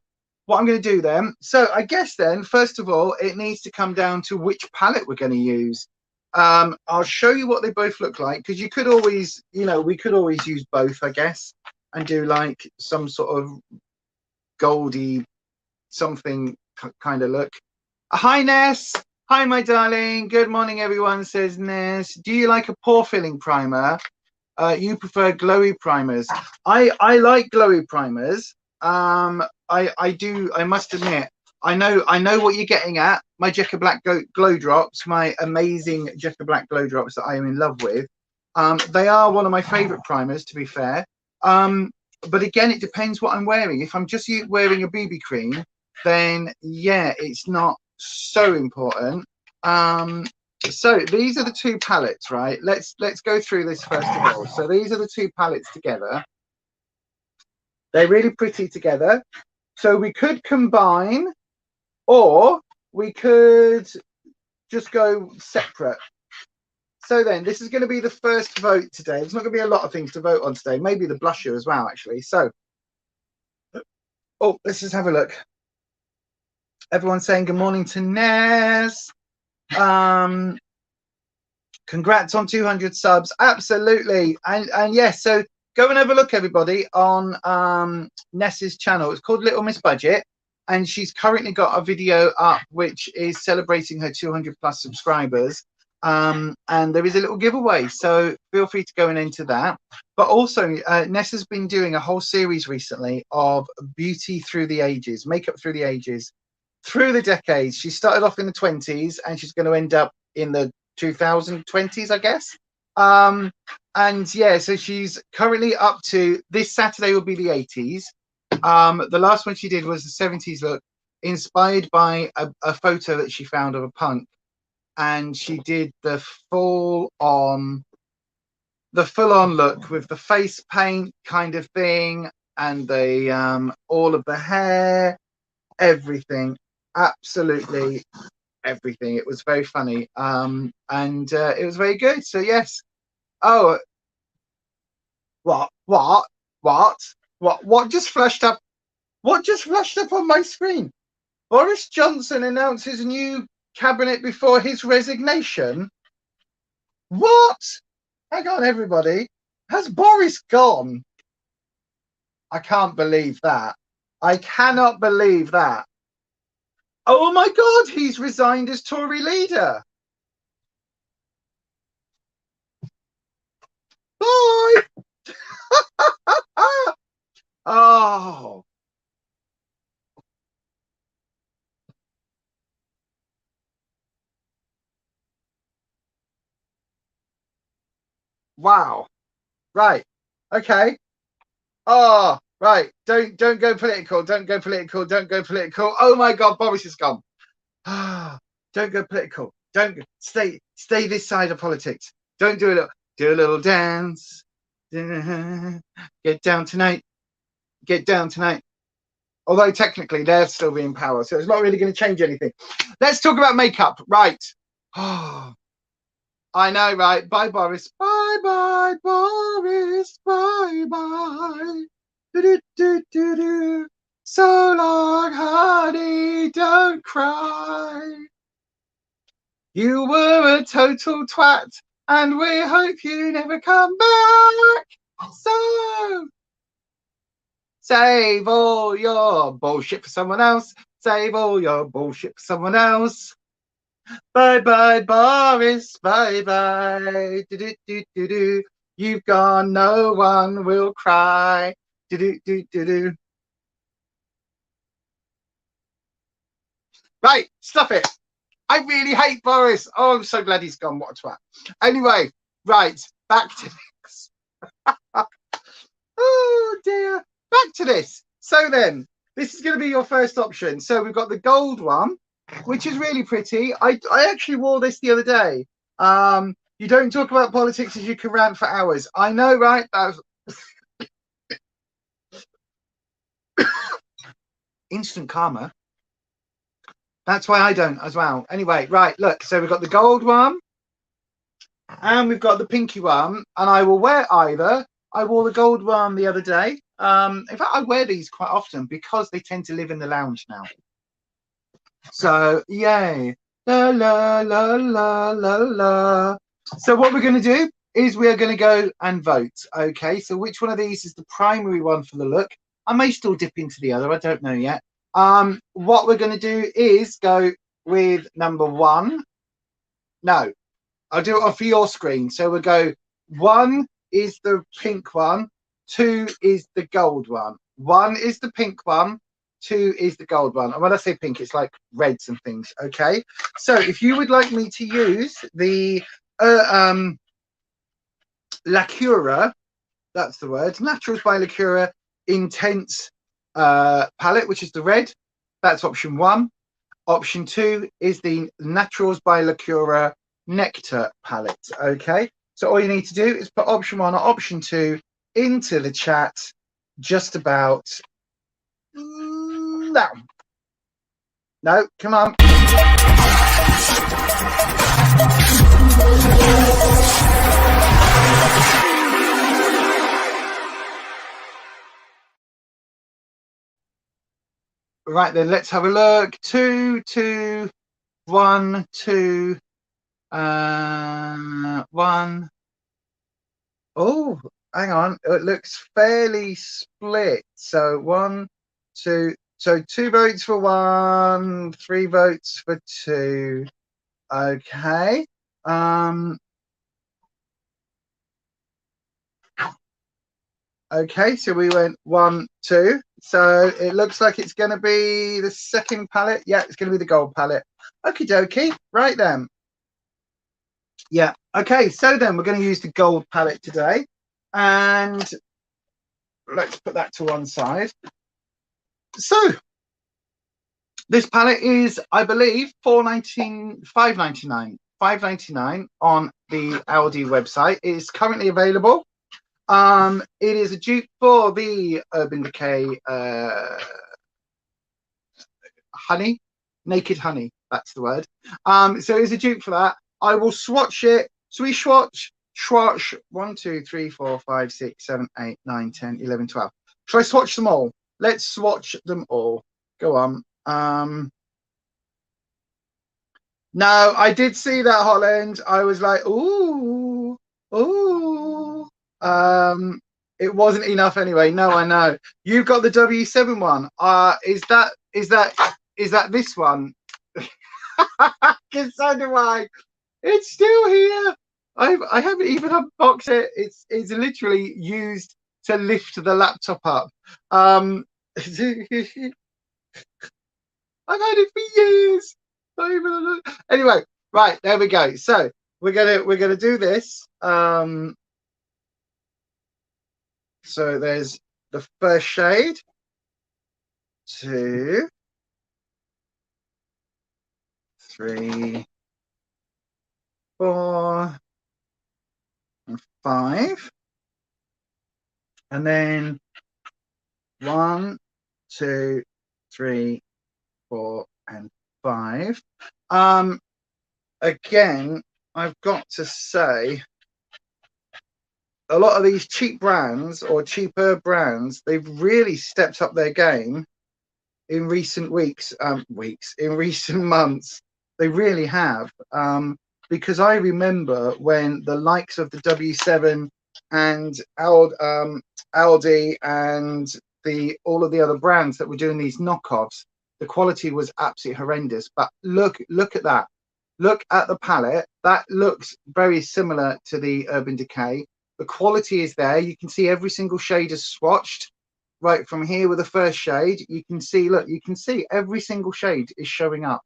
what I'm going to do then, so I guess then, first of all, it needs to come down to which palette we're going to use. I'll show you what they both look like, because you could always, you know, we could always use both, I guess, and do like some sort of goldy something kind of look. Hi, Ness. Hi, my darling. Good morning, everyone, says Ness. Do you like a pore filling primer? You prefer glowy primers. I like glowy primers. I do. I must admit, I know what you're getting at. My Jekka Black glow drops, my amazing Jekka Black glow drops that I am in love with. They are one of my favorite primers, to be fair. But again, it depends what I'm wearing. If I'm just wearing a BB cream, then yeah, it's not so important. So these are the 2 palettes, right? Let's go through this first of all. So these are the 2 palettes together. They're really pretty together. So we could combine, or we could just go separate. So then this is going to be the first vote today. There's not going to be a lot of things to vote on today. Maybe the blusher as well, actually. So, oh, let's just have a look. Everyone's saying good morning to Ness. Congrats on 200 subs. Absolutely. And yes, so go and have a look, everybody, on Ness's channel. It's called Little Miss Budget, and she's currently got a video up which is celebrating her 200 plus subscribers. And there is a little giveaway, so feel free to go and enter that. But also, Ness has been doing a whole series recently of beauty through the ages, makeup through the ages, through the decades. She started off in the 20s, and she's going to end up in the 2020s, I guess. And yeah, so she's currently up to, this Saturday will be the 80s. The last one she did was the 70s look, inspired by a photo that she found of a punk, and she did the full on look with the face paint kind of thing, and the all of the hair, everything, absolutely everything. It was very funny, and it was very good. So yes, Oh, what just flashed up? What just flashed up on my screen? Boris Johnson announces a new cabinet before his resignation. What? Hang on, everybody. Has Boris gone? I can't believe that. I cannot believe that. Oh my God, he's resigned as Tory leader. Bye. Oh. Wow. Right. Okay. Oh, right. Don't go political. Don't go political. Don't go political. Oh my God, Boris is gone. Ah, don't go political. Don't stay this side of politics. Don't do it. Do a little dance. Get down tonight. Get down tonight. Although technically they're still in power, so it's not really going to change anything. Let's talk about makeup. Right. Oh, I know, right? Bye, Boris. Bye, bye, Boris. Bye, bye. Do, do, do, do, do. So long, honey. Don't cry. You were a total twat, and we hope you never come back. So save all your bullshit for someone else. Save all your bullshit for someone else. Bye bye, Boris. Bye bye. Do, do, do, do, do. You've gone, no one will cry. Do, do, do, do, do. Right, stop it. I really hate Boris. Oh, I'm so glad he's gone. What a twat. Anyway, right, back to this. Oh dear. Back to this. So then, this is going to be your first option. So we've got the gold one, which is really pretty. I actually wore this the other day. You don't talk about politics as you can rant for hours. I know, right? Instant karma. That's why I don't as well. Anyway, right, look. So we've got the gold one and we've got the pinky one. And I will wear either. I wore the gold one the other day. In fact, I wear these quite often because they tend to live in the lounge now. So, yay. La, la, la, la, la, la. So what we're going to do is we're going to go and vote. Okay, so which one of these is the primary one for the look? I may still dip into the other. I don't know yet. What we're going to do is go with number one. No, I'll do it off your screen. So we'll go, one is the pink one. Two is the gold one. One is the pink one. Two is the gold one. And when I say pink, it's like reds and things. Okay. So if you would like me to use the Lacura, that's the word, Naturals by Lacura Intense palette, which is the red. That's option one. Option two is the Naturals by Lacura Nectar palette. Okay. So all you need to do is put option one or option two into the chat just about now. No, come on. Right then, let's have a look. 2, 2, 1, 2, 1. Oh, hang on. It looks fairly split. So 1, 2. So 2 votes for 1, 3 votes for 2. Okay. Okay, so we went 1, 2. So it looks like it's going to be the second palette. Yeah, it's going to be the gold palette. Okie dokie. Right then. Yeah. Okay, so then we're going to use the gold palette today. And let's put that to one side. So this palette is, I believe, $5.99 on the ALDI website. It is currently available. It is a dupe for the Urban Decay honey, naked honey. That's the word. So it's a dupe for that. I will swatch it. Should we swatch swatch 1, 2, 3, 4, 5, 6, 7, 8, 9, 10, 11, 12. Shall I swatch them all? Let's swatch them all. Go on. No, I did see that, Holland. I was like, ooh, ooh. It wasn't enough anyway. No, I know. You've got the W7 one. Is that this one? Because so do I. It's still here. I haven't even unboxed it. It's literally used to lift the laptop up. I've had it for years. Anyway, right, there we go. So we're gonna do this. So there's the first shade, 2, 3, 4, and 5, and then 1, 2, 3, 4, and 5. Again, I've got to say, a lot of these cheap brands or cheaper brands, they've really stepped up their game in recent in recent months. They really have. Because I remember when the likes of the W7 and ALDI and all of the other brands that were doing these knockoffs, the quality was absolutely horrendous. But look at that. Look at the palette. That looks very similar to the Urban Decay. The quality is there. You can see every single shade is swatched. Right from here with the first shade, you can see, look, you can see every single shade is showing up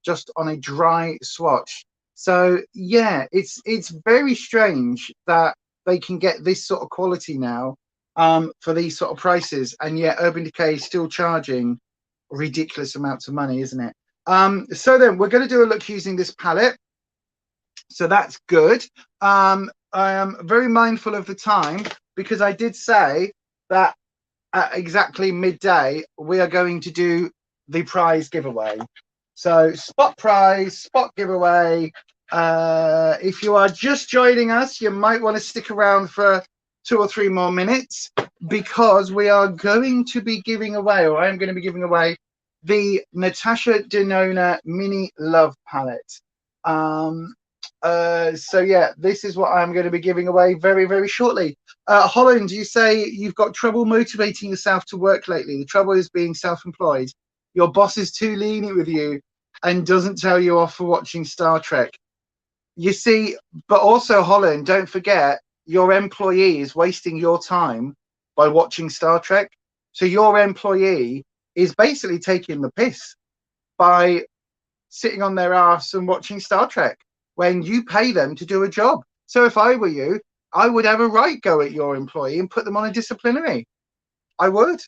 just on a dry swatch. So yeah, it's very strange that they can get this sort of quality now for these sort of prices, and yet Urban Decay is still charging ridiculous amounts of money, isn't it? So then we're going to do a look using this palette. So that's good. I am very mindful of the time because I did say that at exactly midday we are going to do the prize giveaway. So spot prize, spot giveaway. If you are just joining us, you might want to stick around for 2 or 3 more minutes because we are going to be giving away, or I am going to be giving away, the Natasha Denona Mini Love Palette. So yeah, this is what I'm going to be giving away very, very shortly. Holland, you say you've got trouble motivating yourself to work lately. The trouble is being self-employed. Your boss is too lenient with you and doesn't tell you off for watching Star Trek. You see, but also, Holland, don't forget, your employee is wasting your time by watching Star Trek. So your employee is basically taking the piss by sitting on their ass and watching Star Trek when you pay them to do a job. So if I were you, I would have a right go at your employee and put them on a disciplinary. I would.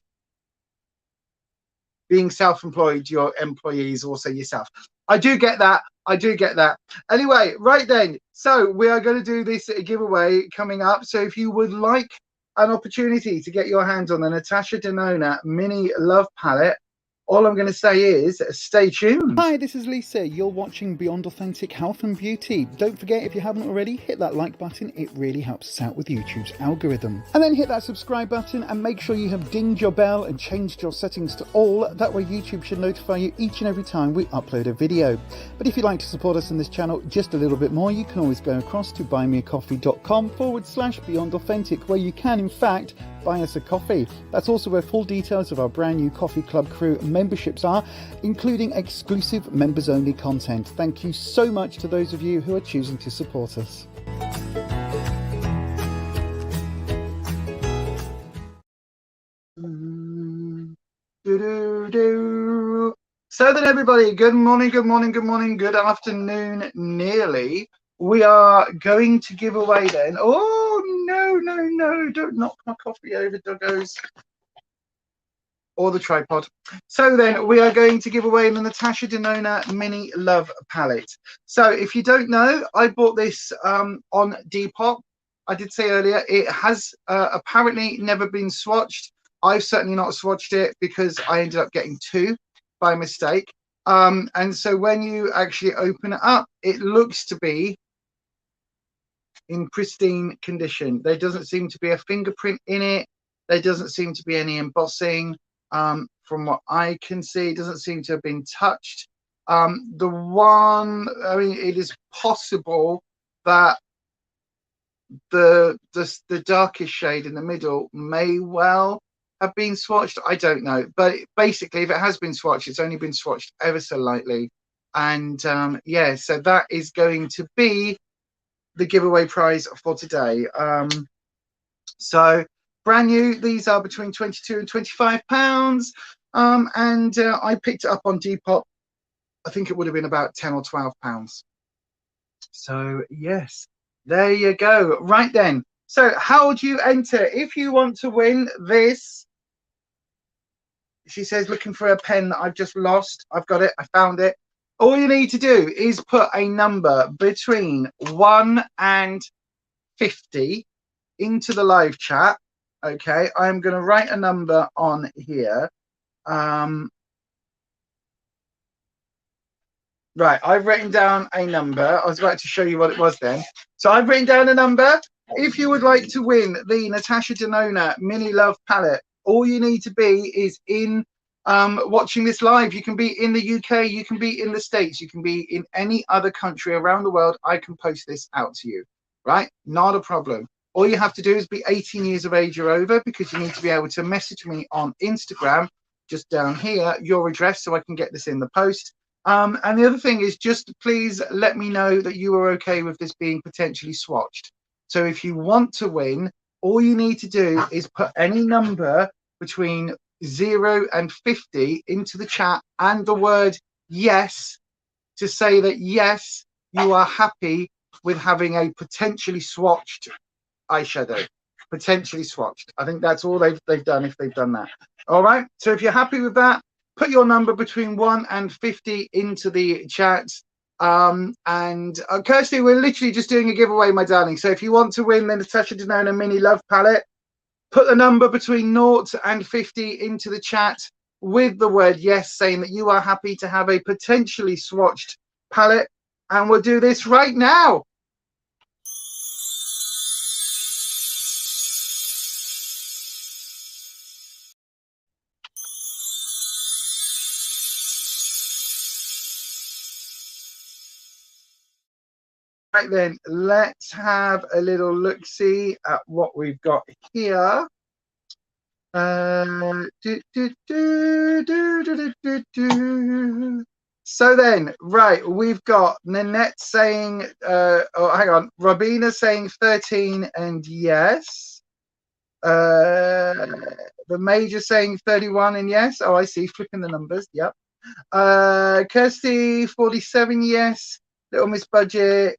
Being self-employed, your employee is also yourself. I do get that. I do get that. Anyway, right then. So we are going to do this giveaway coming up. So if you would like an opportunity to get your hands on the Natasha Denona Mini Love Palette, all I'm going to say is stay tuned. Hi, this is Lisa. You're watching Beyond Authentic Health and Beauty. Don't forget, if you haven't already, hit that like button. It really helps us out with YouTube's algorithm. And then hit that subscribe button and make sure you have dinged your bell and changed your settings to all. That way YouTube should notify you each and every time we upload a video. But if you'd like to support us in this channel just a little bit more, you can always go across to buymeacoffee.com/Beyond Authentic, where you can, in fact, buy us a coffee. That's also where full details of our brand new Coffee Club Crew memberships are, including exclusive members only content. Thank you so much to those of you who are choosing to support us. So then everybody, good morning, good morning, good morning, good afternoon nearly. We are going to give away then. Oh, no, don't knock my coffee over, doggos. Or the tripod. So then we are going to give away the Natasha Denona Mini Love Palette. So if you don't know, I bought this on Depop. I did say earlier, it has apparently never been swatched. I've certainly not swatched it because I ended up getting 2 by mistake. And so when you actually open it up, it looks to be in pristine condition. There doesn't seem to be a fingerprint in it. There doesn't seem to be any embossing. From what I can see, it doesn't seem to have been touched. The one, I mean, it is possible that the darkest shade in the middle may well have been swatched. I don't know, but basically, if it has been swatched, it's only been swatched ever so lightly. And yeah, so that is going to be the giveaway prize for today. So brand new, these are between 22 and 25 pounds. And I picked it up on Depop. I think it would have been about 10 or 12 pounds. So yes, there you go. Right then, so how do you enter if you want to win this? She says, looking for a pen that I've just lost. I've got it, I found it. All you need to do is put a number between 1 and 50 into the live chat. Okay, I'm going to write a number on here. Right, I've written down a number. I was about to show you what it was then. So I've written down a number. If you would like to win the Natasha Denona Mini Love Palette, all you need to be is in watching this live. You can be in the UK, you can be in the States, you can be in any other country around the world. I can post this out to you, right? Not a problem. All you have to do is be 18 years of age or over, because you need to be able to message me on Instagram, just down here, your address, so I can get this in the post. And the other thing is, just please let me know that you are okay with this being potentially swatched. So if you want to win, all you need to do is put any number between 0 and 50 into the chat and the word yes, to say that yes, you are happy with having a potentially swatched eyeshadow. Potentially swatched. I think that's all they've done if they've done that. All right. So if you're happy with that, put your number between 1 and 50 into the chat. And Kirsty, we're literally just doing a giveaway, my darling. So if you want to win the Natasha Denona Mini Love Palette, put the number between 0 and 50 into the chat with the word yes, saying that you are happy to have a potentially swatched palette. And we'll do this right now. Right then, let's have a little look-see at what we've got here. So then, right, we've got Nanette saying, oh, hang on, Robina saying 13 and yes. The Major saying 31 and yes. Oh, I see, flipping the numbers, yep. Kirsty, 47 yes. Little Miss Budget,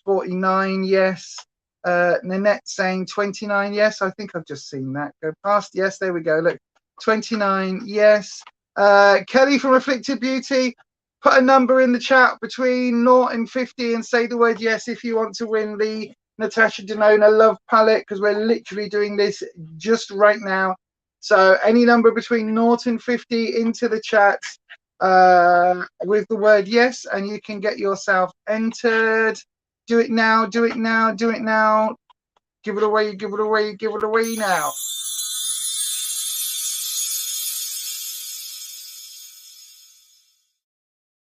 49 yes. Nanette saying 29 yes. I think I've just seen that go past. Yes, there we go. Look, 29 yes. Kelly from Afflicted Beauty, put a number in the chat between 0 and 50 and say the word yes if you want to win the Natasha Denona Love Palette, because we're literally doing this just right now. So any number between 0 and 50 into the chat with the word yes, and you can get yourself entered. Do it now, do it now, do it now. Give it away, give it away, give it away now.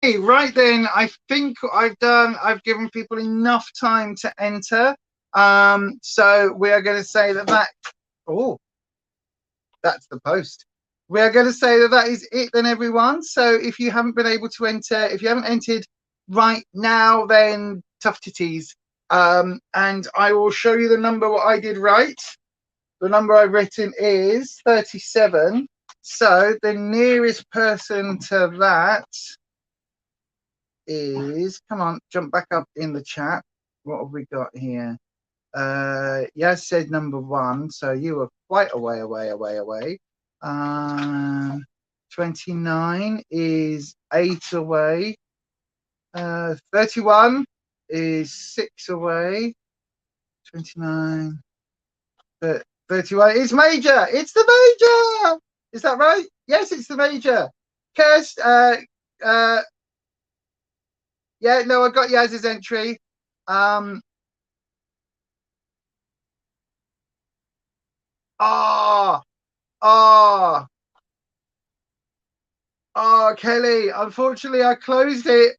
Okay, right then, I think I've given people enough time to enter. So we are going to say that oh, that's the post. We are going to say that is it then, everyone. So if you haven't been able to enter, if you haven't entered right now, then tough titties. And I will show you the number what I did right. The number I've written is 37. So the nearest person to that is, come on, jump back up in the chat. What have we got here? Yes, said number 1. So you were quite away. 29 is 8 away. 31 is 6 away. 29. 31 is Major. It's the Major. Is that right? Yes, it's the Major. Kirst, yeah, no, I got Yaz's entry. Oh, oh, oh, Kelly. Unfortunately, I closed it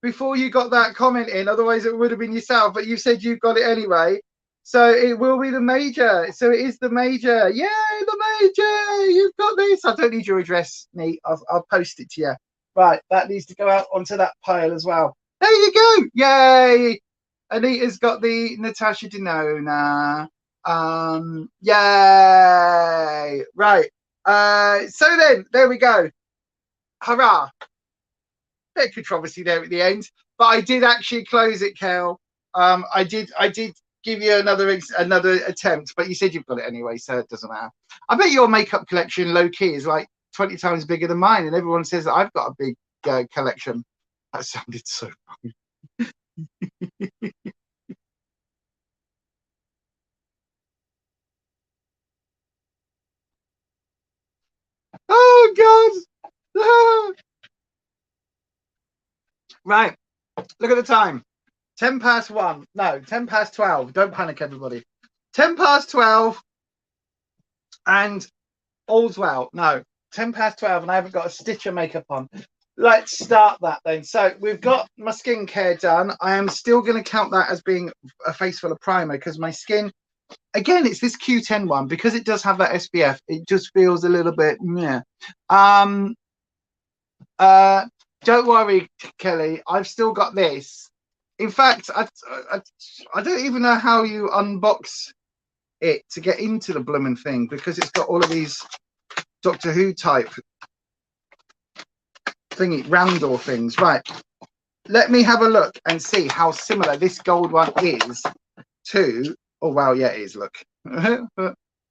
before you got that comment in. Otherwise, it would have been yourself. But you said you've got it anyway. So it will be the major. So it is the major. Yay, the major. You've got this. I don't need your address, Neat. I'll post it to you. Right. That needs to go out onto that pile as well. There you go. Yay. Anita's got the Natasha Denona. Yay. Right. So then, there we go. Hurrah. Bit of controversy there at the end, but I did actually close it, Kel. I did give you another attempt, but you said you've got it anyway, so it doesn't matter. I bet your makeup collection, low key, is like 20 times bigger than mine, and everyone says that I've got a big collection. That sounded so funny. Oh God! Right, look at the time. 10 past 1. No, 10 past 12. Don't panic, everybody. 10 past 12, and all's well. No, 10 past 12, and I haven't got a stitch of makeup on. Let's start that then. So we've got my skincare done. I am still going to count that as being a face full of primer because my skin, again, it's this Q10 one, because it does have that SPF. It just feels a little bit meh. Don't worry, Kelly. I've still got this. In fact, I don't even know how you unbox it to get into the blooming thing, because it's got all of these Doctor Who type thingy, round door things. Right, let me have a look and see how similar this gold one is to, oh wow, yeah, it is, look.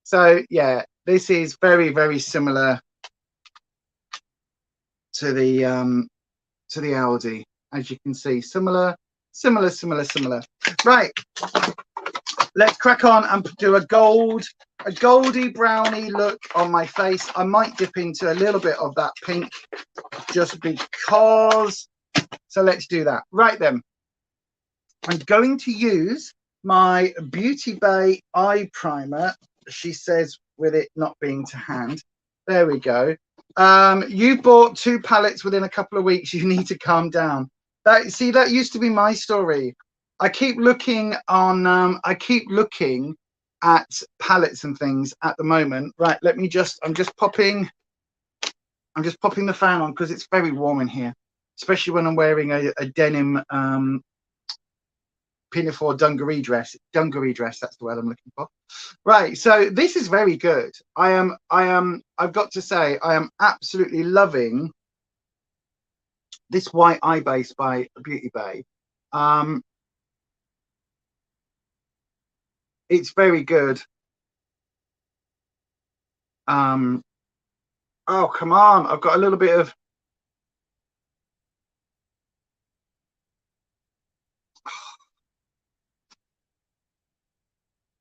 So yeah, this is very, very similar to the ALDI, as you can see. Similar. Right, let's crack on and do a goldy brownie look on my face. I might dip into a little bit of that pink just because. So let's do that. Right then, I'm going to use my Beauty Bay eye primer. She says with it not being to hand. There we go. You bought 2 palettes within a couple of weeks. You need to calm down. That used to be my story. I keep looking on. I keep looking at palettes and things at the moment. Right. Let me just. I'm just popping the fan on because it's very warm in here, especially when I'm wearing a denim pinafore dungaree dress. That's the word I'm looking for. Right. So this is very good. I've got to say, I am absolutely loving this white eye base by Beauty Bay. It's very good. Oh, come on. I've got a little bit of.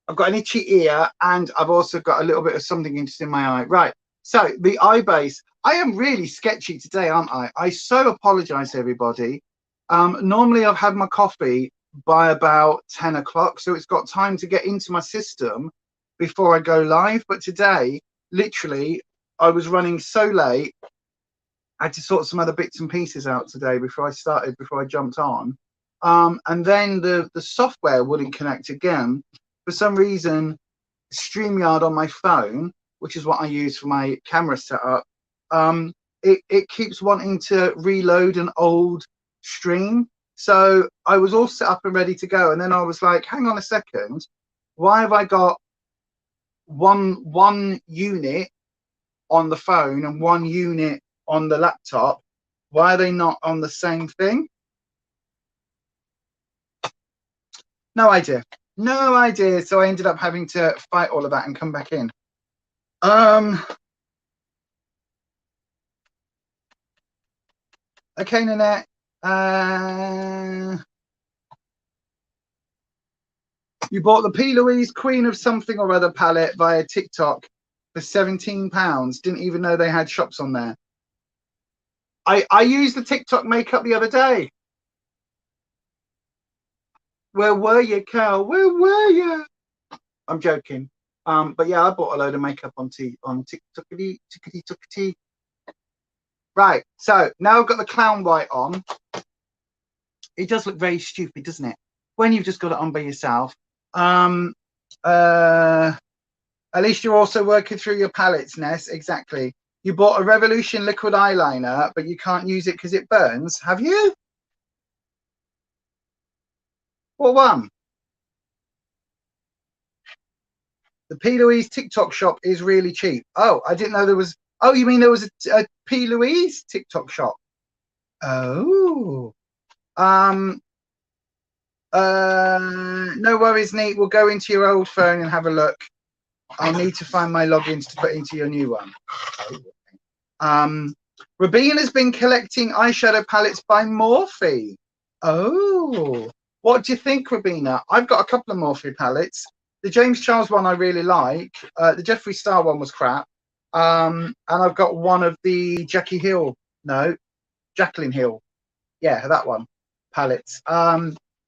I've got an itchy ear, and I've also got a little bit of something interesting in my eye. Right. So the eye base. I am really sketchy today, aren't I? I so apologize, everybody. Normally I've had my coffee by about 10 o'clock, so it's got time to get into my system before I go live. But today, literally, I was running so late. I had to sort some other bits and pieces out today before I jumped on. And then the software wouldn't connect again. For some reason, StreamYard on my phone, which is what I use for my camera setup, it keeps wanting to reload an old stream. So I was all set up and ready to go, and then I was like, hang on a second, why have I got one unit on the phone and 1 unit on the laptop? Why are they not on the same thing? No idea. So I ended up having to fight all of that and come back in. Okay, Nanette. You bought the P. Louise Queen of something or other palette via TikTok for £17. Didn't even know they had shops on there. I used the TikTok makeup the other day. Where were you, Cal? Where were you? I'm joking. But yeah, I bought a load of makeup on TikTok. Right, so now I've got the clown white on. It does look very stupid, doesn't it? When you've just got it on by yourself. At least you're also working through your palettes, Ness. Exactly. You bought a Revolution liquid eyeliner, but you can't use it because it burns. Have you? What one? The P. Louise TikTok shop is really cheap. Oh, I didn't know there was. Oh, you mean there was a P. Louise TikTok shop? Oh. No worries, Neat. We'll go into your old phone and have a look. I'll need to find my logins to put into your new one. Rabina has been collecting eyeshadow palettes by Morphe. Oh, what do you think, Rabina? I've got a couple of Morphe palettes. The James Charles one I really like. The Jeffree Star one was crap. And I've got one of the Jacqueline Hill. Yeah, that one. Palettes.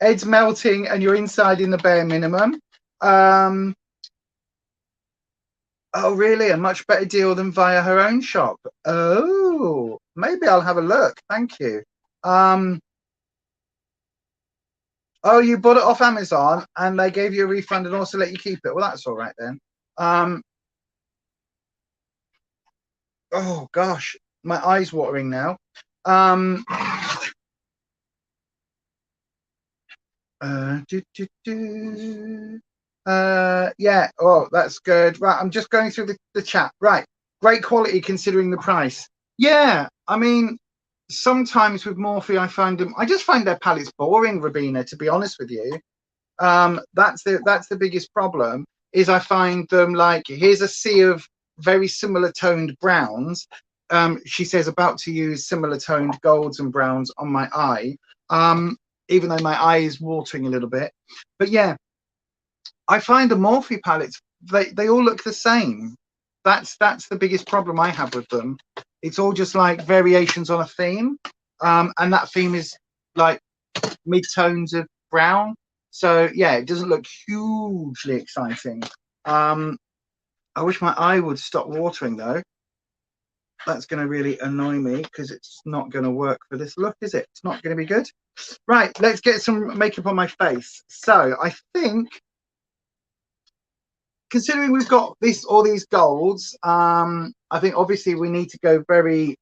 Ed's melting and you're inside in the bare minimum. Oh, really? A much better deal than via her own shop. Oh, maybe I'll have a look. Thank you. Oh, you bought it off Amazon and they gave you a refund and also let you keep it. Well, that's all right then. Oh, gosh, my eye's watering now. Yeah, oh, that's good. Right, I'm just going through the chat. Right, great quality considering the price. Yeah, I mean, sometimes with Morphe I just find their palettes boring, Rabina, to be honest with you. That's the biggest problem, is I find them like, here's a sea of very similar toned browns. She says about to use similar toned golds and browns on my eye, even though my eye is watering a little bit. But yeah, I find the Morphe palettes, they all look the same. That's the biggest problem I have with them. It's all just like variations on a theme, and that theme is like mid-tones of brown. So yeah, it doesn't look hugely exciting. I wish my eye would stop watering though. That's going to really annoy me because it's not going to work for this look, is it? It's not going to be good. Right, let's get some makeup on my face. So I think, considering we've got all these golds, I think obviously we need to go very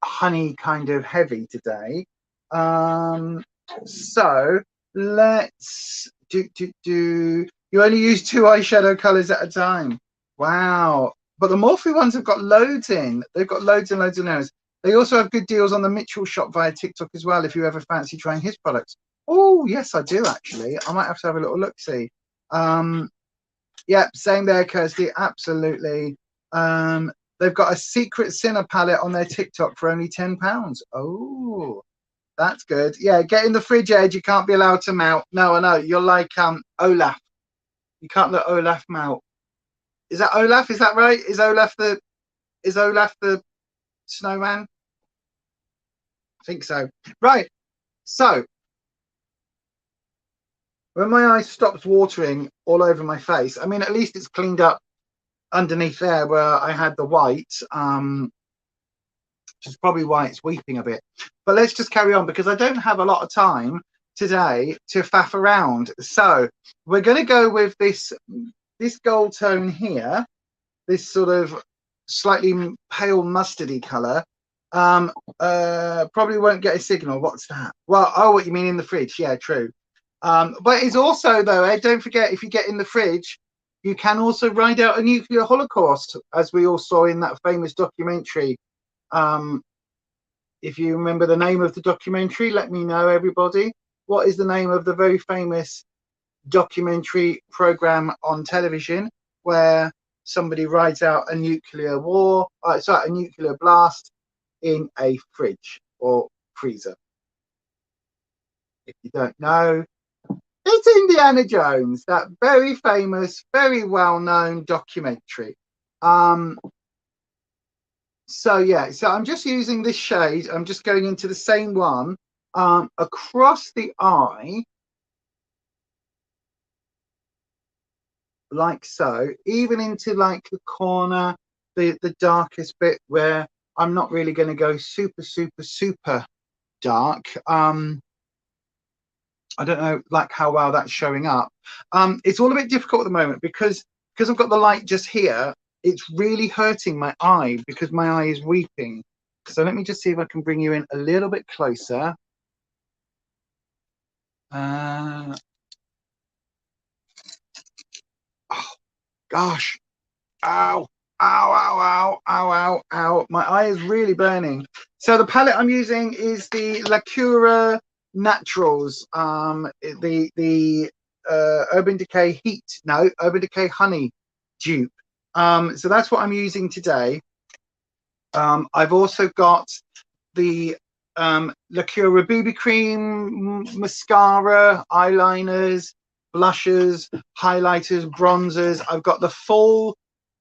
honey kind of heavy today. So let's do. You only use 2 eyeshadow colors at a time. Wow. But the Morphe ones have got loads in. They've got loads and loads of nails. They also have good deals on the Mitchell shop via TikTok as well, if you ever fancy trying his products. Oh, yes, I do, actually. I might have to have a little look-see. Yeah, same there, Kirsty. Absolutely. They've got a secret Sinner palette on their TikTok for only £10. Oh, that's good. Yeah, get in the fridge, Ed. You can't be allowed to melt. No, I know. You're like Olaf. You can't let Olaf melt. Is that Olaf? Is that right? Is Olaf the snowman? I think so. Right. So when my eye stops watering all over my face, I mean, at least it's cleaned up underneath there where I had the white, which is probably why it's weeping a bit. But let's just carry on because I don't have a lot of time today to faff around. So we're going to go with this gold tone here, this sort of slightly pale mustardy color. Probably won't get a signal. What's that? Well, oh, what you mean in the fridge? Yeah, true. But it's also, though, Ed, don't forget, if you get in the fridge, you can also ride out a nuclear holocaust, as we all saw in that famous documentary. If you remember the name of the documentary, let me know, everybody. What is the name of the very famous documentary program on television where somebody rides out a nuclear a nuclear blast in a fridge or freezer? If you don't know, it's Indiana Jones, that very famous, very well-known documentary. So yeah, so I'm just using this shade. I'm just going into the same one across the eye. like so, even into like the corner, the darkest bit where I'm not really going to go super dark. I don't know like how well that's showing up. It's all a bit difficult at the moment because I've got the light just here. It's really hurting my eye because my eye is weeping. So let me just see if I can bring you in a little bit closer. Oh gosh. Ow, ow, ow, ow, ow, ow, ow. My eye is really burning. So the palette I'm using is the Lacura Naturals, the Urban Decay Urban Decay Honey dupe. So that's what I'm using today. I've also got the Lacura BB cream, mascara, eyeliners, blushes, highlighters, bronzers. I've got the full,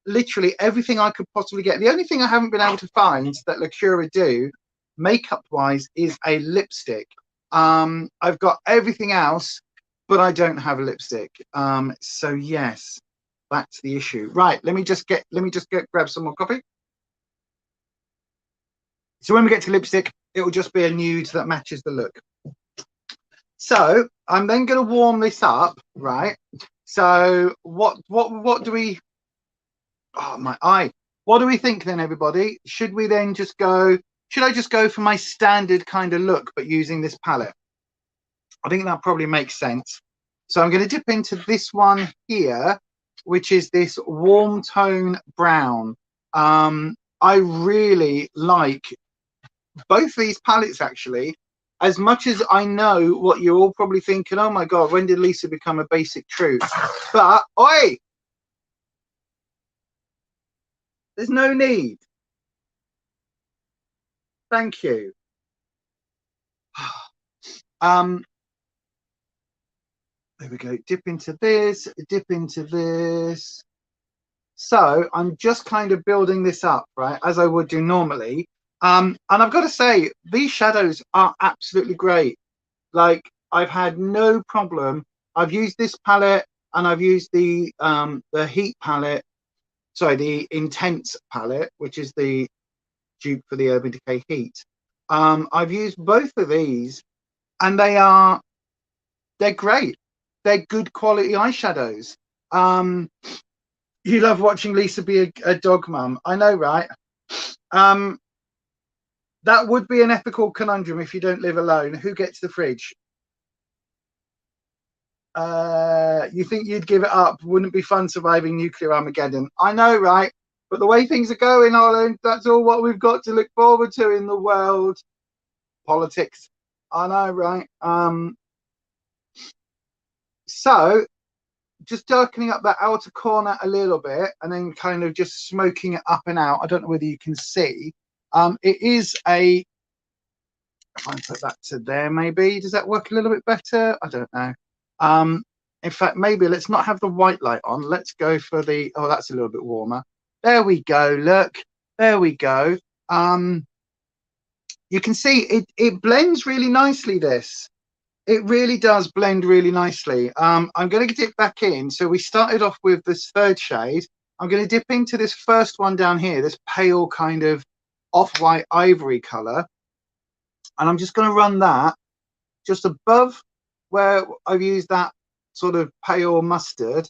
literally everything I could possibly get. The only thing I haven't been able to find that Lacura do makeup wise is a lipstick. I've got everything else, but I don't have a lipstick. So yes, that's the issue. Right, let me just grab some more coffee. So when we get to lipstick, it will just be a nude that matches the look. So I'm then going to warm this up, right? So what do we? Oh, my eye. What do we think then, everybody? Should we then just go? Should I just go for my standard kind of look, but using this palette? I think that probably makes sense. So I'm going to dip into this one here, which is this warm tone brown. I really like both these palettes actually. As much as I know what you're all probably thinking, oh my god, when did Lisa become a basic truth? But oi, there's no need. Thank you. There we go. Dip into this, dip into this. So I'm just kind of building this up, right, as I would do normally. And I've got to say, these shadows are absolutely great. Like, I've had no problem. I've used this palette and I've used the heat palette, sorry, the intense palette, which is the dupe for the Urban Decay Heat. I've used both of these and they're great. They're good quality eyeshadows. You love watching Lisa be a dog mum. I know, right? That would be an ethical conundrum if you don't live alone. Who gets the fridge? You think you'd give it up? Wouldn't it be fun surviving nuclear Armageddon? I know, right? But the way things are going, Holland, that's all what we've got to look forward to in the world. Politics. I know, right? So just darkening up that outer corner a little bit and then kind of just smoking it up and out. I don't know whether you can see. It is a, if I put that to there, maybe, does that work a little bit better? I don't know. In fact, maybe let's not have the white light on. Let's go for the, oh, that's a little bit warmer. There we go. Look, there we go. You can see it blends really nicely, this. It really does blend really nicely. I'm going to dip back in. So we started off with this third shade. I'm going to dip into this first one down here, this pale kind of off-white ivory color. And I'm just going to run that just above where I've used that sort of pale mustard.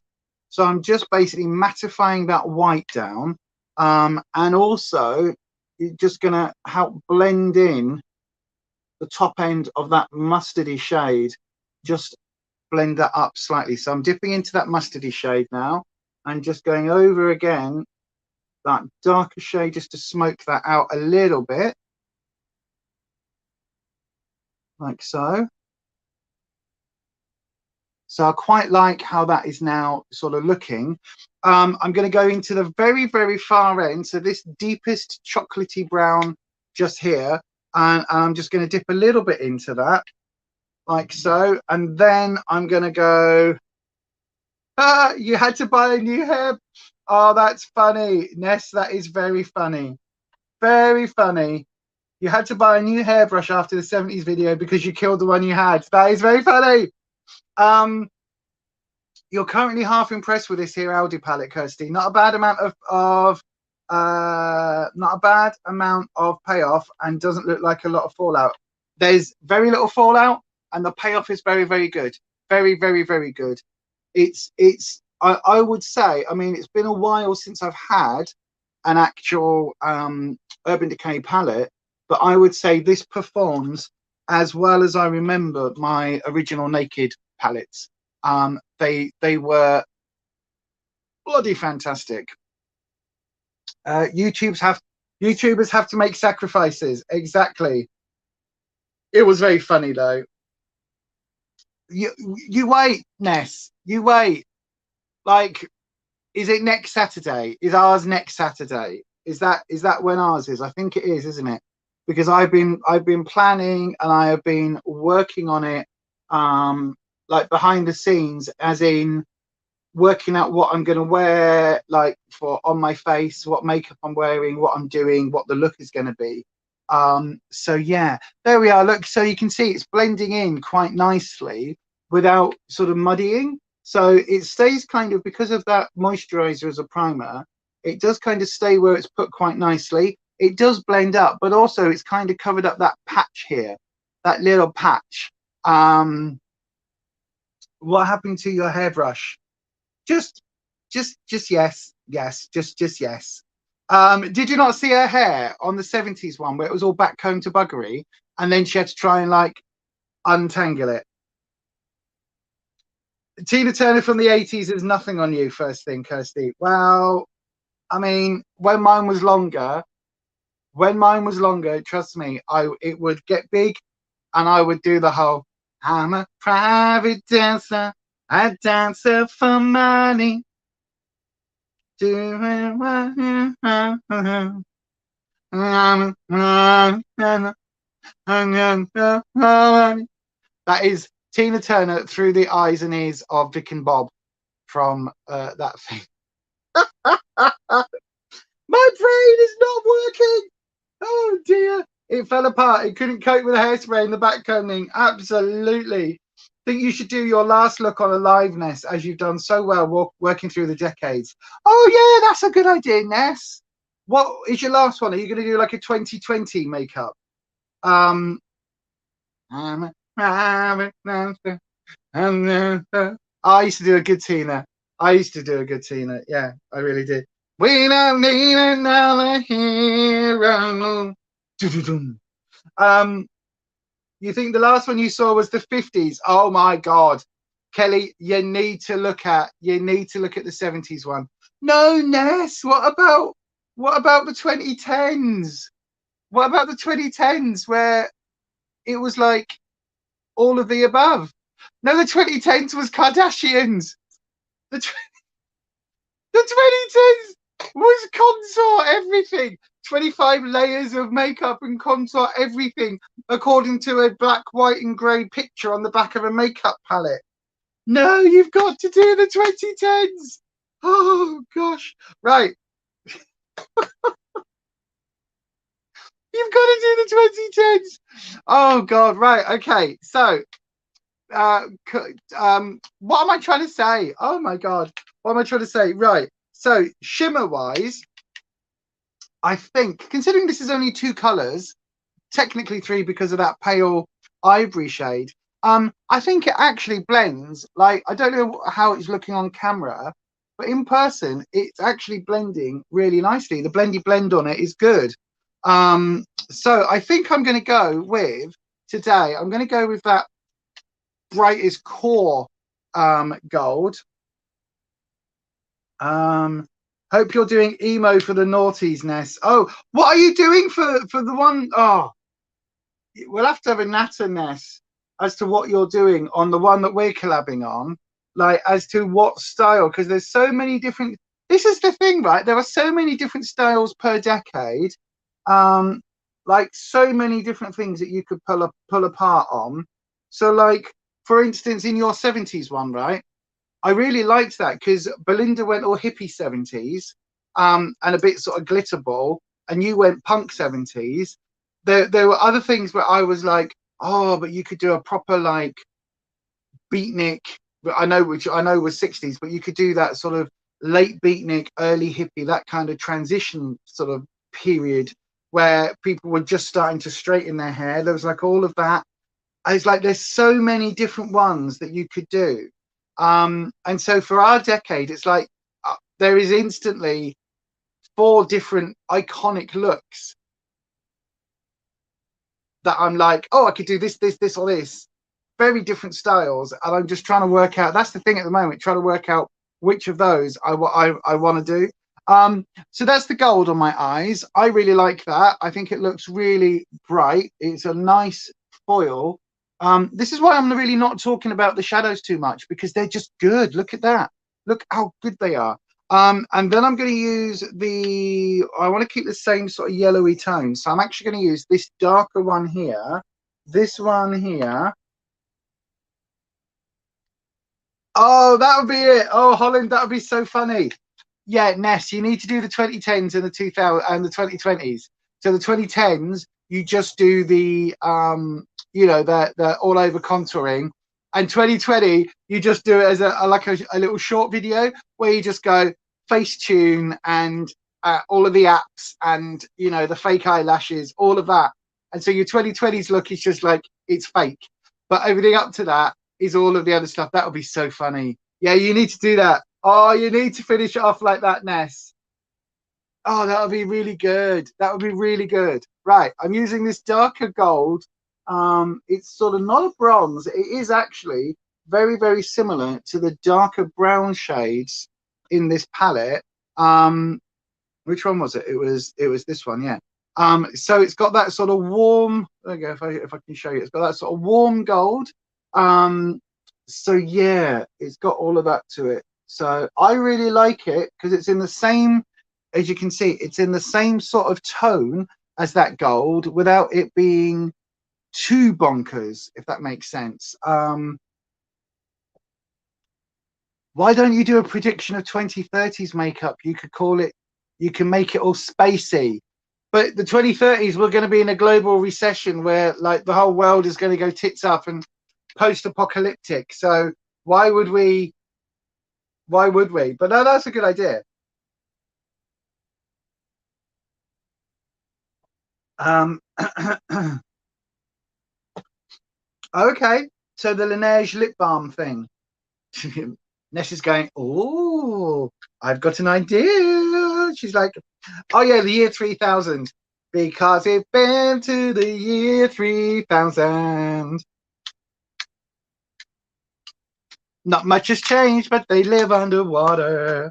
So I'm just basically mattifying that white down. And also just going to help blend in the top end of that mustardy shade, just blend that up slightly. So I'm dipping into that mustardy shade now and just going over again that darker shade just to smoke that out a little bit, like so. So I quite like how that is now sort of looking. I'm going to go into the very, very far end. So this deepest chocolatey brown just here. And I'm just going to dip a little bit into that, like so. And then I'm going to go, you had to buy a new hair. Oh, that's funny. Ness, that is very funny. Very funny. You had to buy a new hairbrush after the 70s video because you killed the one you had. That is very funny. you're currently half impressed with this here ALDI palette, Kirsty. Not a bad amount of not a bad amount of payoff, and doesn't look like a lot of fallout. There's very little fallout, and the payoff is very, very good. Very, very, very good. I would say, I mean, it's been a while since I've had an actual Urban Decay palette, but I would say this performs as well as I remember my original Naked palettes. They were bloody fantastic. YouTubers have to make sacrifices. Exactly. It was very funny though. You wait, Ness. You wait. Like, is it next Saturday? Is ours next Saturday? Is that when ours is? I think it is, isn't it? Because I've been planning and I have been working on it, like behind the scenes, as in working out what I'm going to wear, like for on my face, what makeup I'm wearing, what I'm doing, what the look is going to be. So yeah, there we are. Look, so you can see it's blending in quite nicely without sort of muddying. So it stays kind of, because of that moisturizer as a primer, it does kind of stay where it's put quite nicely. It does blend up, but also it's kind of covered up that patch here, that little patch. What happened to your hairbrush? Just yes, just yes. Did you not see her hair on the 70s one where it was all backcombed to buggery, and then she had to try and like untangle it? Tina Turner from the 80s is nothing on you, first thing, Kirsty. Well, I mean, when mine was longer, trust me, it would get big, and I would do the whole, I'm a private dancer, I dance for money. That is Tina Turner through the eyes and ears of Vic and Bob from that thing. My brain is not working. Oh dear. It fell apart. It couldn't cope with the hairspray and the backcombing. Absolutely. Think you should do your last look on Alive, Ness, as you've done so well working through the decades. Oh yeah, that's a good idea, Ness. What is your last one? Are you going to do like a 2020 makeup? I used to do a good Tina. Yeah, I really did. We don't need another hero. You think the last one you saw was the 50s? Oh my God, Kelly, you need to look at the 70s one. No, Ness, what about the 2010s? What about the 2010s where it was like all of the above? No, the 2010s was Kardashians. The 2010s was contour everything. 25 layers of makeup and contour everything, according to a black, white, and grey picture on the back of a makeup palette. No, you've got to do the 2010s. Oh gosh, right. You've got to do the 2010s. Oh God, right, okay. So, what am I trying to say? Oh my God, what am I trying to say? Right. So shimmer-wise, I think, considering this is only 2 colors, technically 3 because of that pale ivory shade, I think it actually blends. Like, I don't know how it's looking on camera, but in person, it's actually blending really nicely. The blendy blend on it is good. So I think I'm going to go with, today, I'm going to go with that brightest core gold. Hope you're doing emo for the noughties, Ness. Oh, what are you doing for the one? Oh, we'll have to have a natter, Ness, as to what you're doing on the one that we're collabing on, like as to what style, because there's so many different. This is the thing, right? There are so many different styles per decade, like so many different things that you could pull apart on. So, like for instance, in your 70s one, right? I really liked that because Belinda went all hippie 70s, and a bit sort of glitter ball, and you went punk 70s. There were other things where I was like, oh, but you could do a proper like beatnik I know, which I know was 60s, but you could do that sort of late beatnik, early hippie, that kind of transition sort of period where people were just starting to straighten their hair. There was like all of that. It's like there's so many different ones that you could do. And so for our decade, it's like there is instantly 4 different iconic looks that I'm like, oh, I could do this, this, this, or this. Very different styles, and I'm just trying to work out. That's the thing at the moment, trying to work out which of those I want to do. So that's the gold on my eyes. I really like that. I think it looks really bright. It's a nice foil. This is why I'm really not talking about the shadows too much, because they're just good. Look at that. Look how good they are. And then I'm going to use I want to keep the same sort of yellowy tone. So I'm actually going to use this darker one here, this one here. Oh, that would be it. Oh, Holland, that would be so funny. Yeah, Ness, you need to do the 2010s and the 2000 and the 2020s. So the 2010s, you just do the the all over contouring, and 2020, you just do it as a little short video where you just go Facetune and all of the apps and the fake eyelashes, all of that. And so your 2020s look is just like it's fake, but everything up to that is all of the other stuff. That would be so funny. Yeah, you need to do that. Oh, you need to finish it off like that, Ness. Oh, that would be really good. That would be really good. Right, I'm using this darker gold. It's sort of not a bronze. It is actually very, very similar to the darker brown shades in this palette. Which one was it? It was this one, yeah. So it's got that sort of warm. There you go. If I can show you, it's got that sort of warm gold. So yeah, it's got all of that to it. So I really like it because it's in the same, as you can see, it's in the same sort of tone as that gold without it being too bonkers, if that makes sense. Why don't you do a prediction of 2030s makeup? You could call it, you can make it all spacey. But the 2030s, we're going to be in a global recession where like the whole world is going to go tits up and post-apocalyptic. So why would we? But no, that's a good idea. Okay, so the Laneige lip balm thing. Ness is going, oh, I've got an idea. She's like, oh yeah, the year 3000, because it's been to the year 3000. Not much has changed, but they live underwater.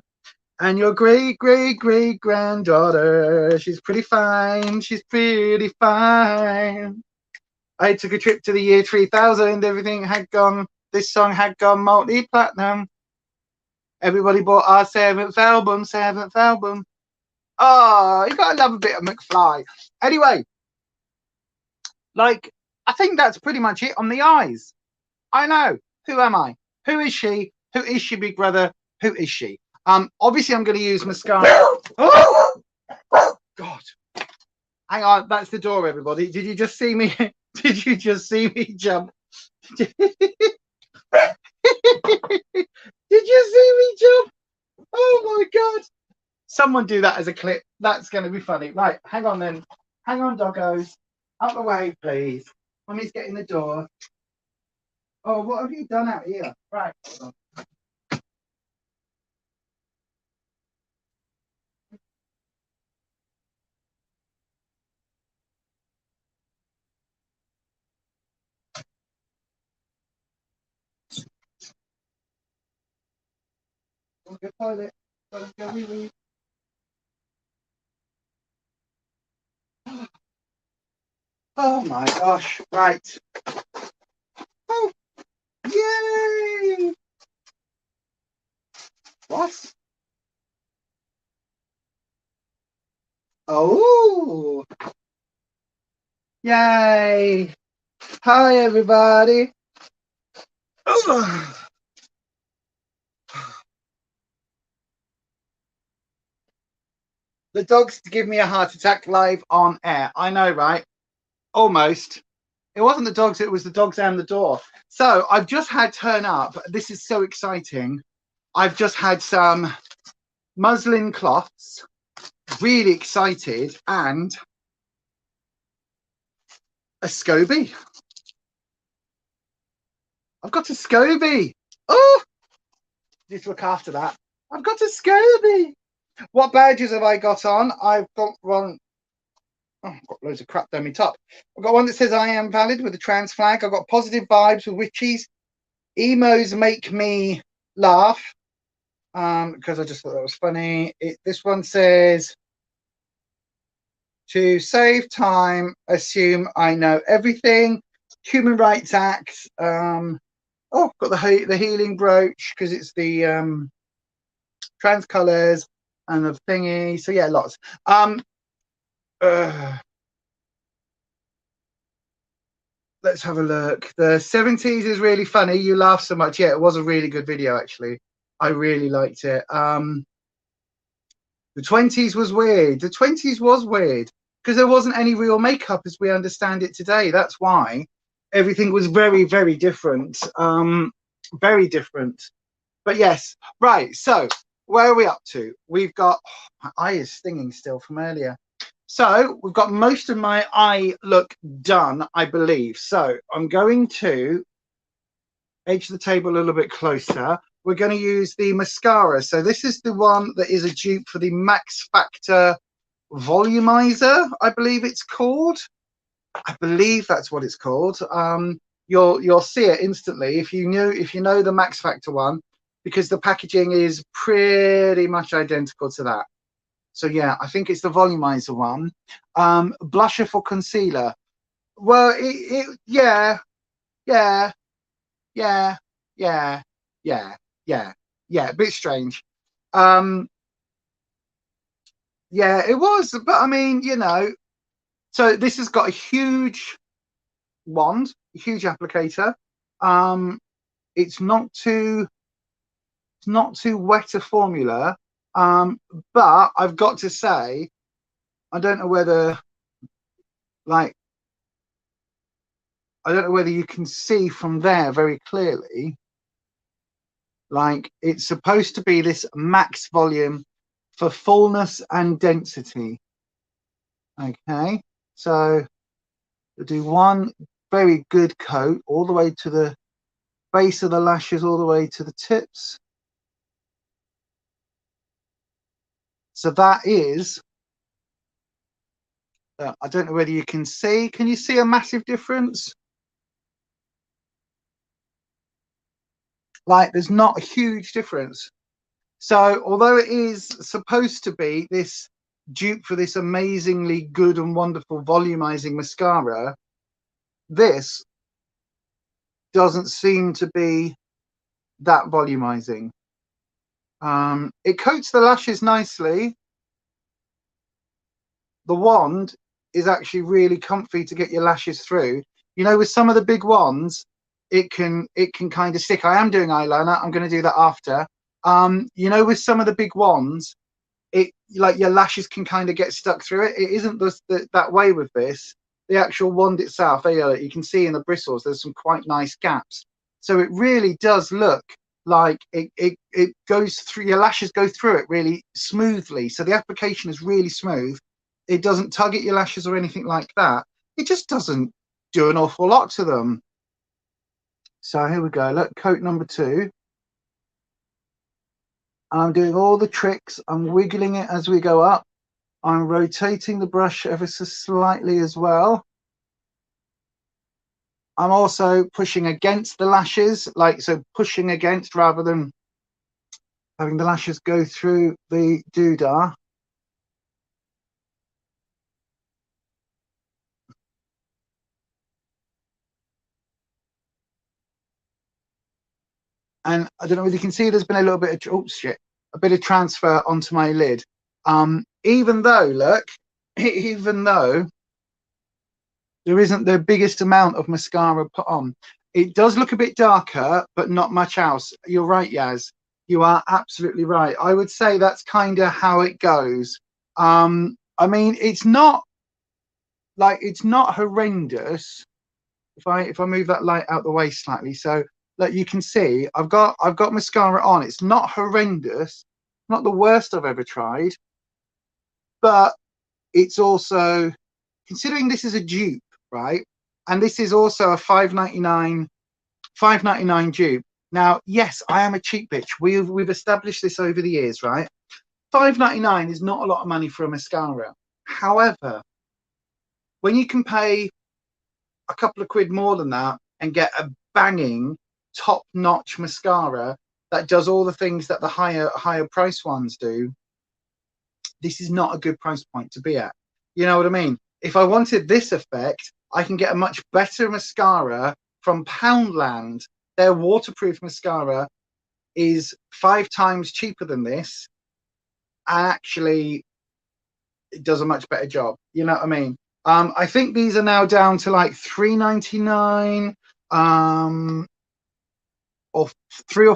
And your great, great, great granddaughter, she's pretty fine. She's pretty fine. I took a trip to the year 3000. Everything had gone, this song had gone multi-platinum. Everybody bought our 7th album, 7th album. Oh, you gotta love a bit of McFly. Anyway, like, I think that's pretty much it on the eyes. I know. Who am I? Who is she? Who is she, big brother? Who is she? Obviously I'm going to use mascara. Oh, God. Hang on, that's the door, everybody. Did you just see me? Did you just see me jump? Did you see me jump? Oh my God. Someone do that as a clip. That's going to be funny. Right, hang on then. Hang on, doggos. Out the way, please. Mummy's getting the door. Oh, what have you done out here? Right, hold on. Go toilet. Go wee. Oh my gosh. Right. Oh, yay! What? Oh, yay! Hi, everybody. Ugh. The dogs give me a heart attack live on air. I know, right? Almost. It wasn't the dogs, it was the dogs and the door. So I've just had turn up. This is so exciting. I've just had some muslin cloths, really excited, and a SCOBY. I've got a SCOBY. Oh, just look after that. I've got a SCOBY. What badges have I got on? I've got one. Oh, I've got loads of crap down my top. I've got one that says I am valid with the trans flag. I've got positive vibes with witches. Emos make me laugh. Because I just thought that was funny. This one says, to save time, assume I know everything. Human Rights Act. Oh, got the healing brooch because it's the trans colours and the thingy. So yeah, lots. Let's have a look. The 70s is really funny. You laugh so much. Yeah, it was a really good video, actually. I really liked it. The 20s was weird. The 20s was weird because there wasn't any real makeup as we understand it today. That's why everything was very, very different. Very different. But yes, right. So where are we up to? We've got, my eye is stinging still from earlier. So we've got most of my eye look done, I believe. So I'm going to edge the table a little bit closer. We're going to use the mascara. So this is the one that is a dupe for the Max Factor Volumizer, I believe it's called. I believe that's what it's called. You'll see it instantly if you know the Max Factor one, because the packaging is pretty much identical to that. So yeah, I think it's the Volumizer one. Blusher for concealer. Well, yeah, a bit strange. Yeah, it was, but I mean, you know, so this has got a huge wand, a huge applicator. It's not too wet a formula. But I've got to say, I don't know whether you can see from there very clearly, like it's supposed to be this max volume for fullness and density. Okay, so we'll do one very good coat all the way to the base of the lashes, all the way to the tips. So that is, I don't know whether you can see. Can you see a massive difference? Like, there's not a huge difference. So although it is supposed to be this dupe for this amazingly good and wonderful volumizing mascara, this doesn't seem to be that volumizing. It coats the lashes nicely. The wand is actually really comfy to get your lashes through. You know, with some of the big wands, it can kind of stick. I am doing eyeliner. I'm going to do that after. You know, with some of the big wands, it, like, your lashes can kind of get stuck through it. It isn't that way with this. The actual wand itself, you can see in the bristles, there's some quite nice gaps. So it really does look like it goes through, your lashes go through it really smoothly. So the application is really smooth. It doesn't tug at your lashes or anything like that. It just doesn't do an awful lot to them. So here we go. Look, coat number 2. I'm doing all the tricks. I'm wiggling it as we go up. I'm rotating the brush ever so slightly as well. I'm also pushing against the lashes, like so, pushing against rather than having the lashes go through the doodah. And I don't know whether you can see, there's been a little bit of, a bit of transfer onto my lid. Even though, look, even though there isn't the biggest amount of mascara put on, it does look a bit darker, but not much else. You're right, Yaz. You are absolutely right. I would say that's kind of how it goes. I mean, it's not horrendous. if I move that light out the way slightly, so that you can see I've got mascara on. It's not horrendous, not the worst I've ever tried, but it's also, considering this is a dupe, right? And this is also a $5.99 dupe. Now, yes, I am a cheap bitch. We've established this over the years, right? $5.99 is not a lot of money for a mascara. However, when you can pay a couple of quid more than that and get a banging top-notch mascara that does all the things that the higher price ones do, this is not a good price point to be at. You know what I mean? If I wanted this effect, I can get a much better mascara from Poundland. Their waterproof mascara is 5 times cheaper than this, and actually it does a much better job. You know what I mean? I think these are now down to like $3.99, or $3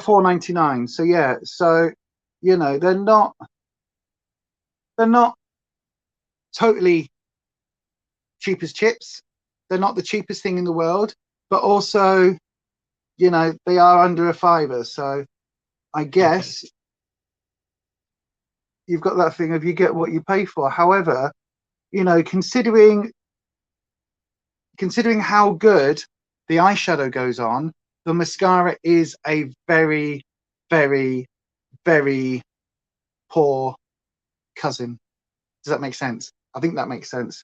or $4.99. So yeah, so you know, they're not totally cheap as chips. They're not the cheapest thing in the world, but also, you know, they are under a fiver. So I guess you've got that thing of you get what you pay for. However, you know, considering how good the eyeshadow goes on, the mascara is a very, very, very poor cousin. Does that make sense? I think that makes sense.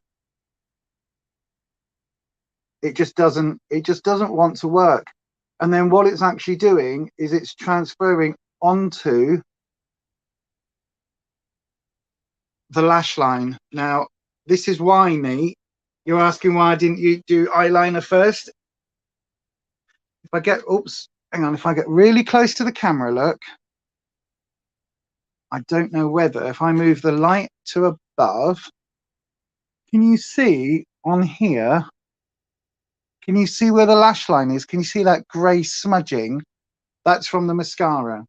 It just doesn't want to work. And then what it's actually doing is it's transferring onto the lash line. Now, this is why, Nate, you're asking why didn't you do eyeliner first? If I get, if I get really close to the camera, look, I don't know whether, if I move the light to above, can you see on here, can you see where the lash line is? Can you see that grey smudging? That's from the mascara.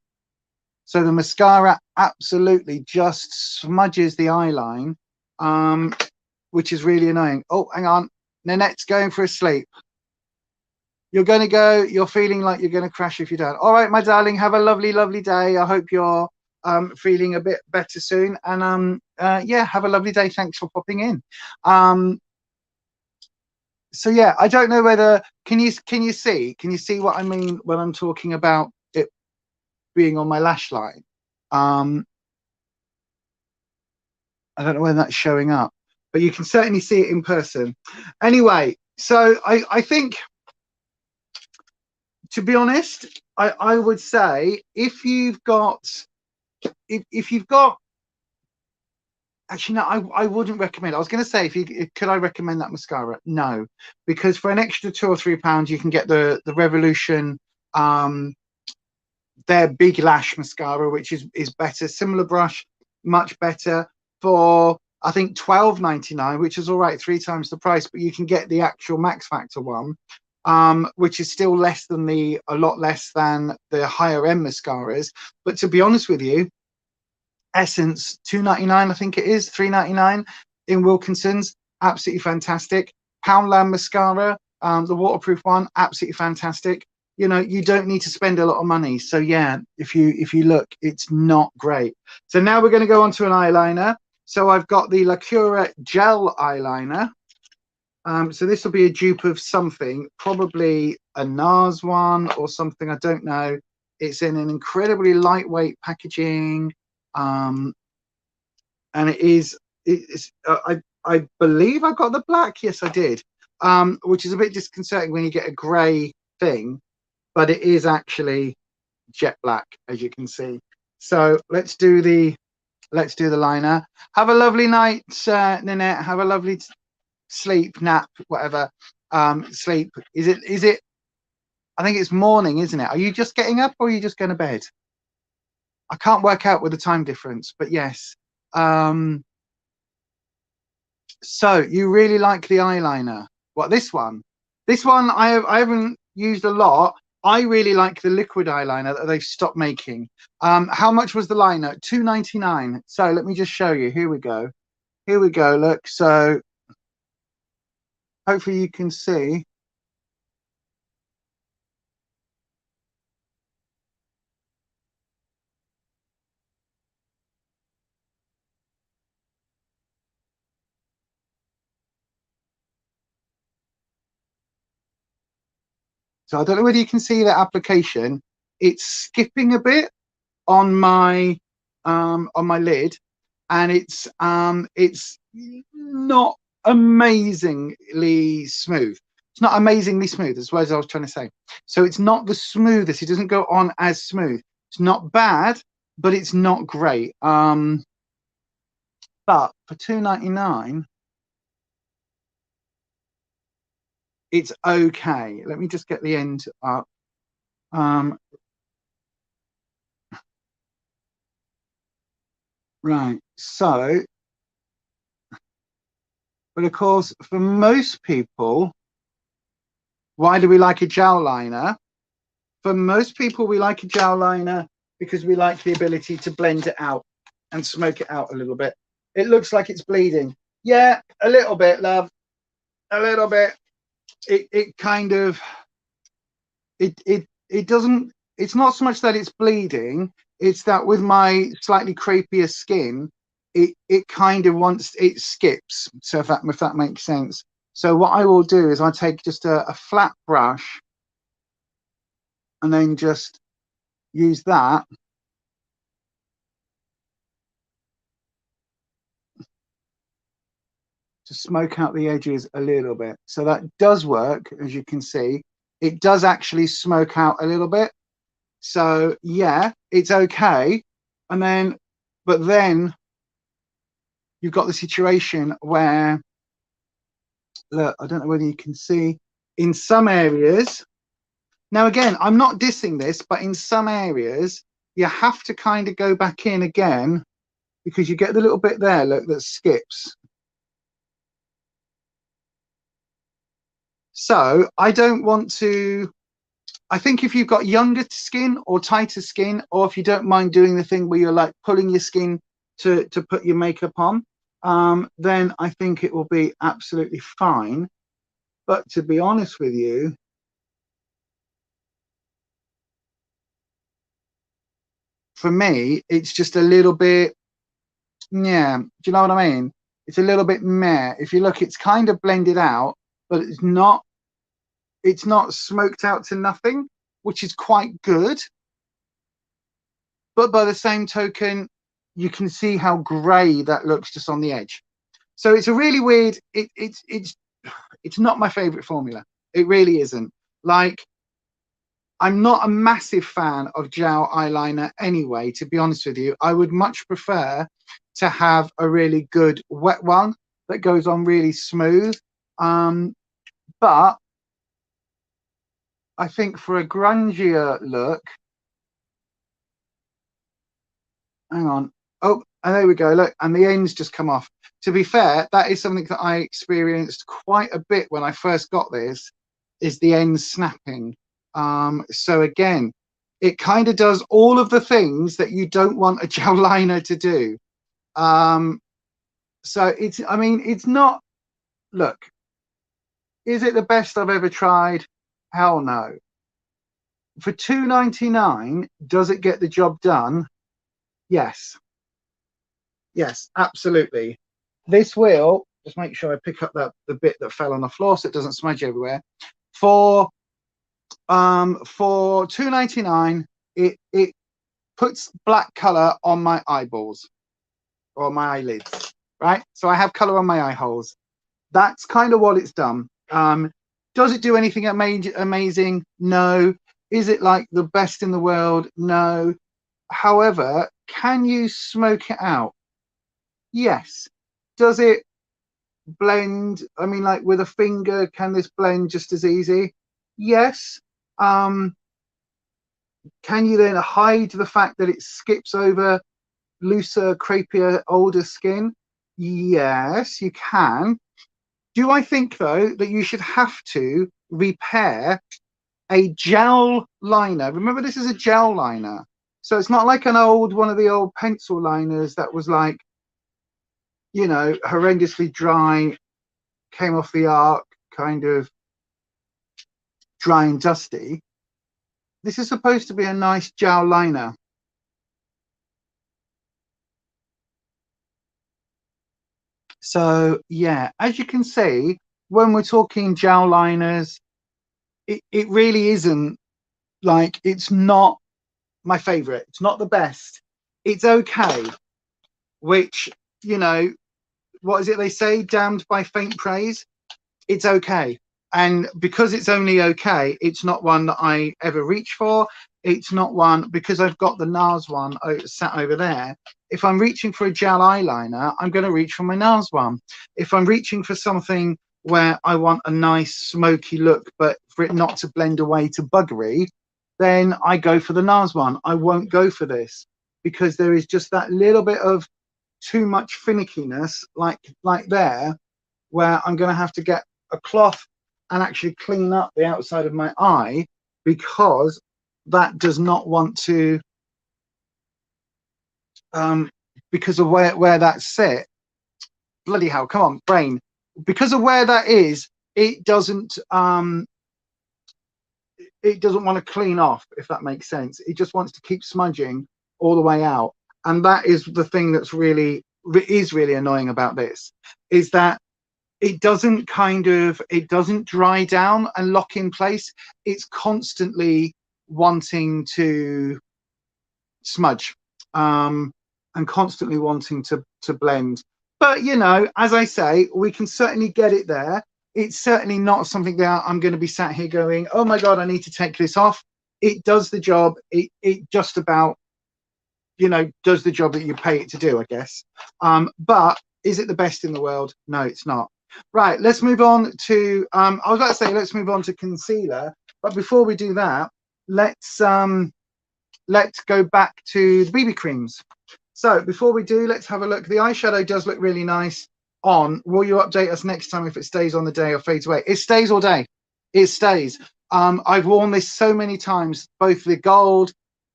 So the mascara absolutely just smudges the eyeline, which is really annoying. Oh, hang on. Nanette's going for a sleep. You're going to go. You're feeling like you're going to crash if you don't. All right, my darling. Have a lovely, lovely day. I hope you're feeling a bit better soon. And yeah, have a lovely day. Thanks for popping in. So yeah, I don't know whether can you see what I mean when I'm talking about it being on my lash line? I don't know whether that's showing up, but you can certainly see it in person. Anyway, so I think, to be honest, I would say if you've got actually, no, I wouldn't recommend. I was going to say, could I recommend that mascara? No, because for an extra £2 or £3, you can get the Revolution, their big lash mascara, which is better. Similar brush, much better, for I think $12.99, which is all right, 3 times the price. But you can get the actual Max Factor one, which is still a lot less than the higher end mascaras. But to be honest with you, Essence $2.99, I think it is $3.99 in Wilkinson's, absolutely fantastic. Poundland mascara, the waterproof one, absolutely fantastic. You know, you don't need to spend a lot of money. So yeah, if you look, it's not great. So now we're going to go on to an eyeliner. So I've got the Lacura gel eyeliner. So this will be a dupe of something, probably a NARS one or something, I don't know. It's in an incredibly lightweight packaging. And it's I believe I got the black. Yes, I did. Which is a bit disconcerting when you get a grey thing, but it is actually jet black, as you can see. So let's do the liner. Have a lovely night, Nanette. Have a lovely sleep, nap, whatever. Sleep. Is it? I think it's morning, isn't it? Are you just getting up, or are you just going to bed? I can't work out with the time difference, but yes. So you really like the eyeliner? What, this one? This one I haven't used a lot. I really like the liquid eyeliner that they've stopped making. How much was the liner? $2.99. So let me just show you. Here we go. Here we go. Look. So hopefully you can see. So I don't know whether you can see that application. It's skipping a bit on my lid, and it's not amazingly smooth. It's not amazingly smooth, as well as I was trying to say. So it's not the smoothest. It doesn't go on as smooth. It's not bad, but it's not great. But for $2.99, it's okay. Let me just get the end up. Right. So, but of course, for most people, why do we like a gel liner? For most people, we like a gel liner because we like the ability to blend it out and smoke it out a little bit. It looks like it's bleeding. Yeah, a little bit, love. A little bit. It kind of, it doesn't, it's not so much that it's bleeding, it's that with my slightly crepier skin, it kind of wants, it skips. So if that makes sense. So what I will do is I take just a flat brush and then just use that to smoke out the edges a little bit. So that does work, as you can see. It does actually smoke out a little bit. So yeah, it's okay. And then, but then you've got the situation where, look, I don't know whether you can see, in some areas, now again, I'm not dissing this, but in some areas, you have to kind of go back in again because you get the little bit there, look, that skips. So I don't want to, I think if you've got younger skin or tighter skin, or if you don't mind doing the thing where you're like pulling your skin to put your makeup on, then I think it will be absolutely fine. But to be honest with you, for me, it's just a little bit, yeah, do you know what I mean? It's a little bit meh. If you look, it's kind of blended out, but it's not smoked out to nothing, which is quite good. But by the same token, you can see how grey that looks just on the edge. So it's a really weird, it's not my favorite formula. It really isn't. Like, I'm not a massive fan of gel eyeliner anyway, to be honest with you. I would much prefer to have a really good wet one that goes on really smooth. But I think for a grungier look, hang on. Oh, and there we go. Look, and the ends just come off. To be fair, that is something that I experienced quite a bit when I first got this, is the ends snapping. So again, it kind of does all of the things that you don't want a gel liner to do. So it's, I mean, it's not, look, is it the best I've ever tried? Hell no. For $2.99, does it get the job done? Yes. Yes, absolutely. This will, just make sure I pick up the bit that fell on the floor so it doesn't smudge everywhere. For $2.99, it puts black color on my eyeballs or my eyelids, right? So I have color on my eye holes. That's kind of what it's done. Does it do anything amazing? No. Is it like the best in the world? No. However, can you smoke it out? Yes. Does it blend? I mean, like with a finger, can this blend just as easy? Yes. Can you then hide the fact that it skips over looser, crepier, older skin? Yes, you can. Do I think, though, that you should have to repair a gel liner? Remember, this is a gel liner. So it's not like one of the old pencil liners that was like, you know, horrendously dry, came off the arc, kind of dry and dusty. This is supposed to be a nice gel liner. So yeah, as you can see, when we're talking gel liners, it really isn't, like, it's not my favorite. It's not the best. It's okay, which, you know, what is it they say, damned by faint praise? It's okay. And because it's only okay, it's not one that I ever reach for. It's not one, because I've got the NARS one sat over there. If I'm reaching for a gel eyeliner, I'm going to reach for my NARS one. If I'm reaching for something where I want a nice smoky look, but for it not to blend away to buggery, then I go for the NARS one. I won't go for this because there is just that little bit of too much finickiness, like there, where I'm going to have to get a cloth and actually clean up the outside of my eye, because that does not want to, because of where that's set. Bloody hell, come on, brain. Because of where that is, it doesn't want to clean off, if that makes sense. It just wants to keep smudging all the way out. And that is the thing that's really annoying about this, is that it doesn't dry down and lock in place. It's constantly wanting to smudge, and constantly wanting to blend. But, you know, as I say, we can certainly get it there. It's certainly not something that I'm going to be sat here going, oh my God, I need to take this off. It does the job. It just about, you know, does the job that you pay it to do, I guess. But is it the best in the world? No, it's not. Right, let's move on to, I was about to say, let's move on to concealer. But before we do that, let's go back to the BB creams. So before we do, let's have a look. The eyeshadow does look really nice on. Will you update us next time if it stays on the day or fades away? It stays all day. It stays. I've worn this so many times, both the gold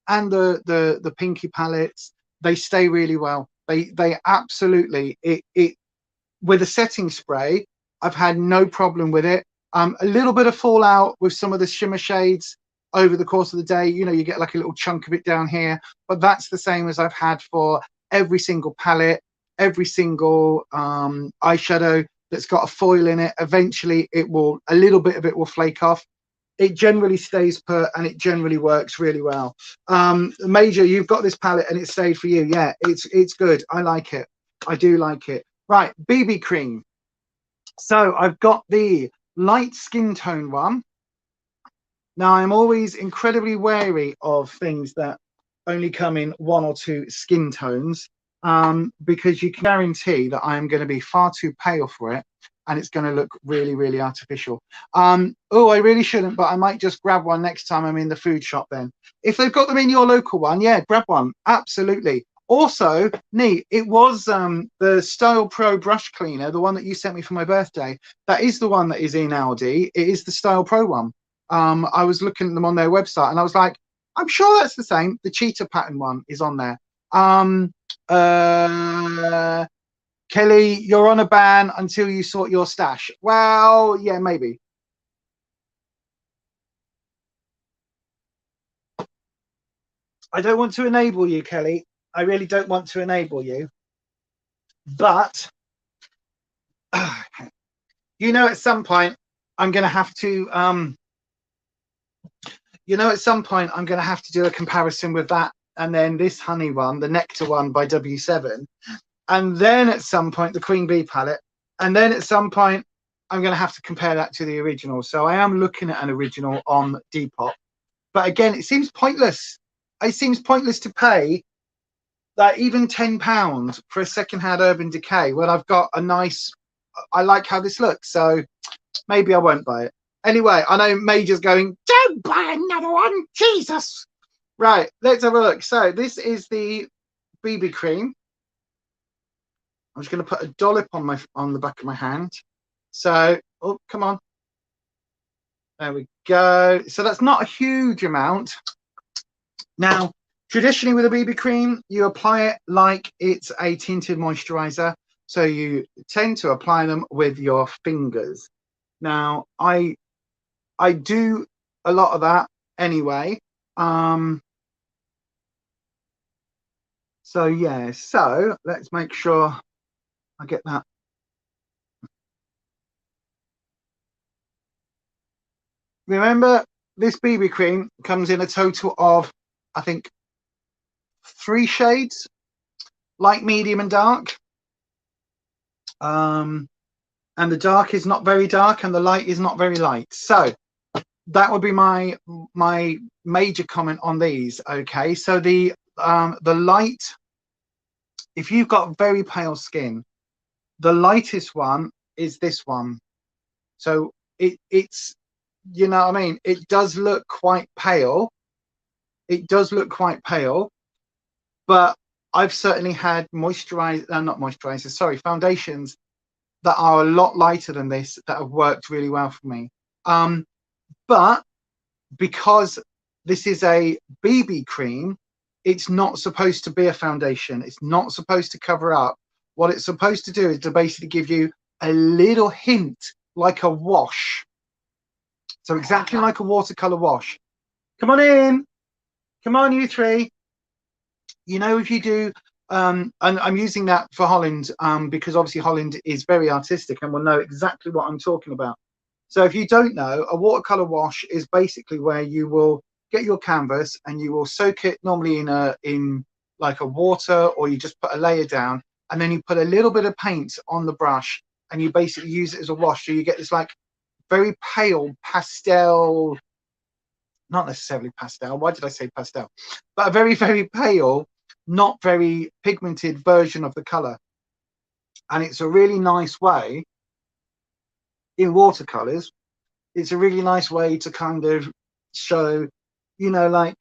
and the pinky palettes. They stay really well. They absolutely, it with a setting spray, I've had no problem with it. A little bit of fallout with some of the shimmer shades over the course of the day. You know, you get like a little chunk of it down here, but that's the same as I've had for every single palette, every single eyeshadow that's got a foil in it. Eventually a little bit of it will flake off. It generally stays put and it generally works really well. Major, you've got this palette and it stayed for you. Yeah, it's good. I like it. I do like it. Right, BB cream. So I've got the light skin tone one. Now, I'm always incredibly wary of things that only come in one or two skin tones, because you can guarantee that I am going to be far too pale for it and it's going to look really, really artificial. Oh, I really shouldn't, but I might just grab one next time I'm in the food shop then. If they've got them in your local one, yeah, grab one. Absolutely. Also, neat, it was the Style Pro brush cleaner, the one that you sent me for my birthday. That is the one that is in ALDI. It is the Style Pro one. I was looking at them on their website and I was like, I'm sure that's the same. The cheetah pattern one is on there. Kelly, you're on a ban until you sort your stash. Well, yeah, maybe. I don't want to enable you, Kelly. I really don't want to enable you. But, you know, at some point, I'm going to have to, do a comparison with that. And then this honey one, the nectar one by W7. And then at some point, the Queen Bee palette. And then at some point, I'm going to have to compare that to the original. So I am looking at an original on Depop. But again, it seems pointless. It seems pointless to pay that even £10 for a secondhand Urban Decay when I've got a nice, I like how this looks. So maybe I won't buy it. Anyway, I know Major's going, don't buy another one, Jesus. Right, let's have a look. So this is the BB cream. I'm just going to put a dollop on the back of my hand. So, oh, come on. There we go. So that's not a huge amount. Now, traditionally with a BB cream, you apply it like it's a tinted moisturizer. So you tend to apply them with your fingers. Now, I do a lot of that anyway. So yeah, so let's make sure I get that. remember this BB cream comes in a total of, I think, 3 shades, light, medium and dark. And the dark is not very dark and the light is not very light. So that would be my major comment on these. Okay, so the light, if you've got very pale skin, the lightest one is this one. So it's, you know what I mean, it does look quite pale. It does look quite pale, but I've certainly had foundations that are a lot lighter than this that have worked really well for me. But because this is a BB cream, it's not supposed to be a foundation. It's not supposed to cover up. What it's supposed to do is to basically give you a little hint, like a wash. So exactly like a watercolor wash. Come on in. Come on, you three. You know, if you do, and I'm using that for Holland because obviously Holland is very artistic and will know exactly what I'm talking about. So if you don't know, a watercolor wash is basically where you will get your canvas and you will soak it normally in like a water, or you just put a layer down and then you put a little bit of paint on the brush and you basically use it as a wash. So you get this like very pale pastel, not necessarily pastel, why did I say pastel, but a very, very pale, not very pigmented version of the color. And it's a really nice way in watercolors, it's a really nice way to kind of show, you know, like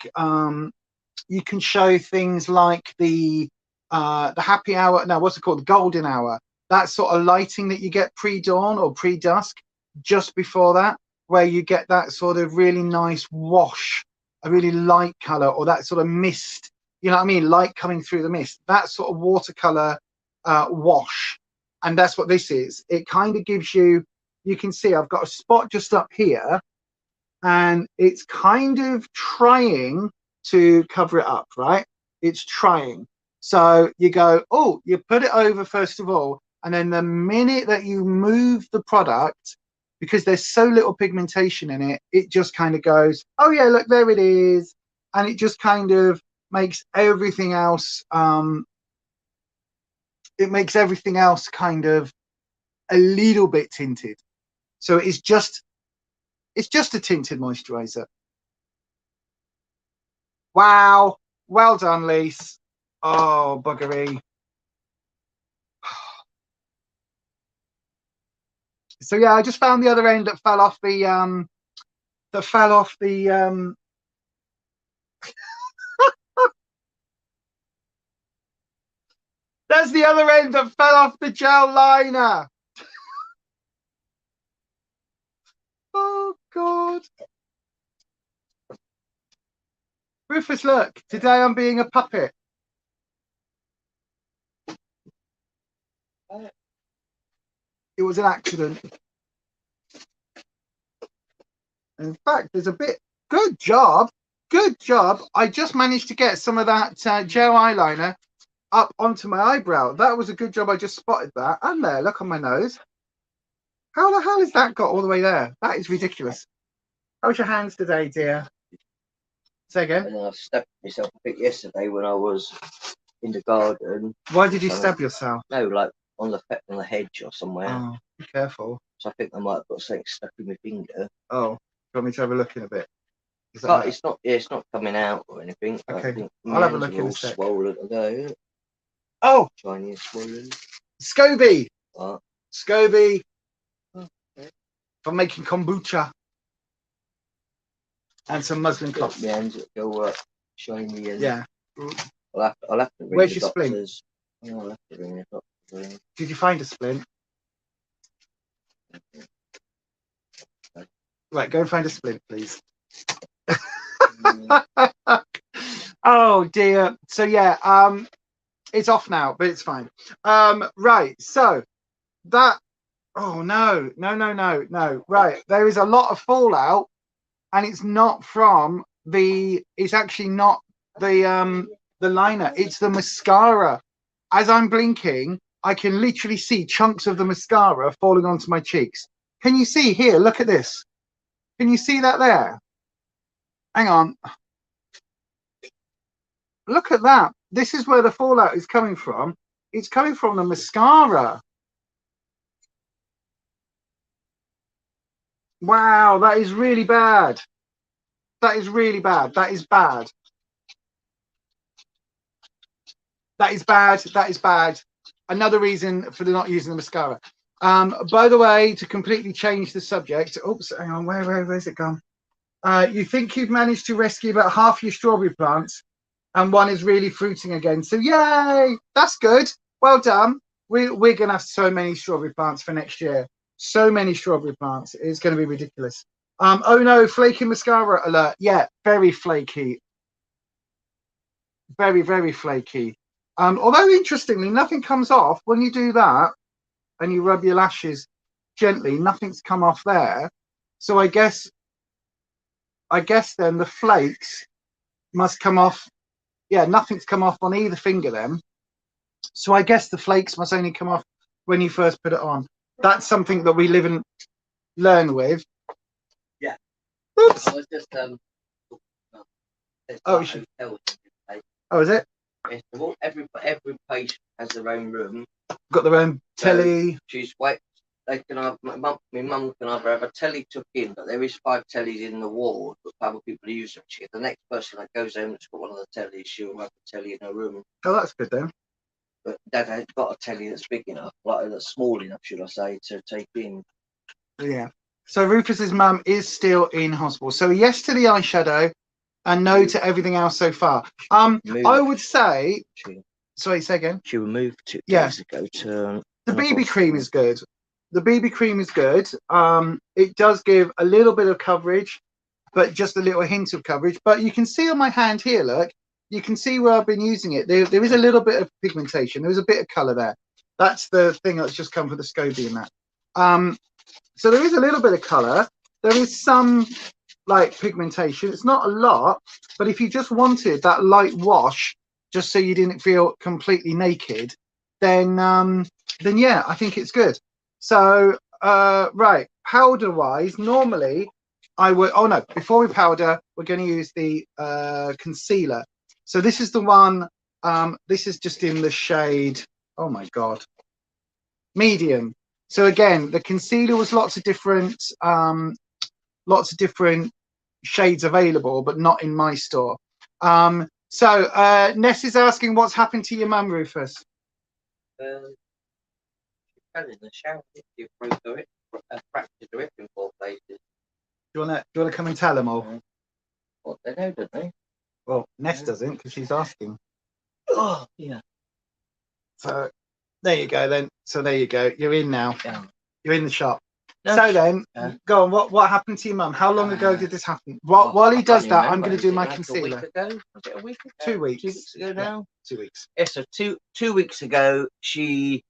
you can show things like the happy hour, no, what's it called, the golden hour, that sort of lighting that you get pre-dawn or pre-dusk, just before that, where you get that sort of really nice wash, a really light color, or that sort of mist, you know what I mean, light coming through the mist, that sort of watercolor wash. And that's what this is. It kind of gives you, you can see I've got a spot just up here and it's kind of trying to cover it up, right? It's trying. So you go, oh, you put it over first of all, and then the minute that you move the product, because there's so little pigmentation in it, it just kind of goes, oh yeah, look, there it is. And it just kind of makes everything else, it makes everything else kind of a little bit tinted. So it's just a tinted moisturizer. Wow, well done, Lise. Oh, buggery. So yeah, I just found the other end that fell off the that's the other end that fell off the gel liner. Oh God. Rufus, look, today I'm being a puppet. It was an accident. In fact, there's a bit, good job. Good job. I just managed to get some of that gel eyeliner up onto my eyebrow. That was a good job. I just spotted that. And there, look on my nose. How the hell has that got all the way there? That is ridiculous. How's your hands today, dear? Say again. And I stabbed myself a bit yesterday when I was in the garden. Why did you stab yourself? No, like on the hedge or somewhere. Oh, be careful. So I think I might have got something stuck in my finger. Oh, do you want me to have a look in a bit? But it's not. Yeah, it's not coming out or anything. Okay, I'll have a look in a sec. Swollen today. Oh, Chinese swollen. SCOBY. What? SCOBY. Oh, okay. For making kombucha. And some muslin cloth. My hands go shiny. And yeah. I'll have to ring Where's the your doctors. splint? Oh, I'll have to ring the doctors. Did you find a splint? Right, go and find a splint, please. Oh dear. So yeah, it's off now, but it's fine. Right, so that, oh no. Right, there is a lot of fallout, and it's not from it's actually not the liner, it's the mascara. As I'm blinking, I can literally see chunks of the mascara falling onto my cheeks. Can you see here? Look at this. Can you see that there? Hang on. Look at that. This is where the fallout is coming from. It's coming from the mascara. Wow, that is really bad. That is really bad. That is bad. That is bad. That is bad. Another reason for not using the mascara. By the way, to completely change the subject. Oops, hang on. Where's it gone? You think you've managed to rescue about half your strawberry plants, and one is really fruiting again. So yay! That's good. Well done. We're gonna have so many strawberry plants for next year. So many strawberry plants. It's going to be ridiculous. Oh no, flaky mascara alert. Yeah, very flaky. Very, very flaky. Although interestingly, nothing comes off when you do that and you rub your lashes gently. Nothing's come off there. So I guess then the flakes must come off. Yeah, nothing's come off on either finger then. So I guess the flakes must only come off when you first put it on. That's something that we live and learn with. Yeah. Oops. I was just Oh, is it? Yes, well, every patient has their own room. Got their own telly. So she's wait. They can have my mum can either have a telly took in, but there is 5 tellies in the ward, but other people use them. The next person that goes home that's got one of the tellies, she'll have a telly in her room. Oh, that's good then. But Dad has got a telly that's big enough, like that's small enough, should I say, to take in. Yeah. So Rufus's mum is still in hospital. So yes to the eyeshadow, and no to everything else so far. I would say. Sorry, say again. She was moved 2 days ago to. The BB cream is good. The BB cream is good. It does give a little bit of coverage, but just a little hint of coverage. But you can see on my hand here, look. You can see where I've been using it. There is a little bit of pigmentation. There is a bit of colour there. That's the thing that's just come for the SCOBY and that. So there is a little bit of colour. There is some like pigmentation. It's not a lot, but if you just wanted that light wash, just so you didn't feel completely naked, then yeah, I think it's good. So right, powder wise, normally I would. Oh no, before we powder, we're going to use the concealer. So this is the one. This is just in the shade. Oh my god, medium. So again, the concealer was lots of different shades available, but not in my store. So Ness is asking what's happened to your mum, Rufus. She fell in the shower. She broke her hip, fractured her hip in 4 places. Do you wanna come and tell them all? What they know, don't they? Well, Ness doesn't because she's asking. Oh yeah. So there you go then. So there you go. You're in now. Yeah. You're in the shop. No, so then, go on. What happened to your mum? How long ago did this happen? While he does that, I'm going to do my concealer. A week ago? Was it a week ago? 2 weeks. 2 weeks ago now. 2 weeks. Yeah. So two weeks ago, she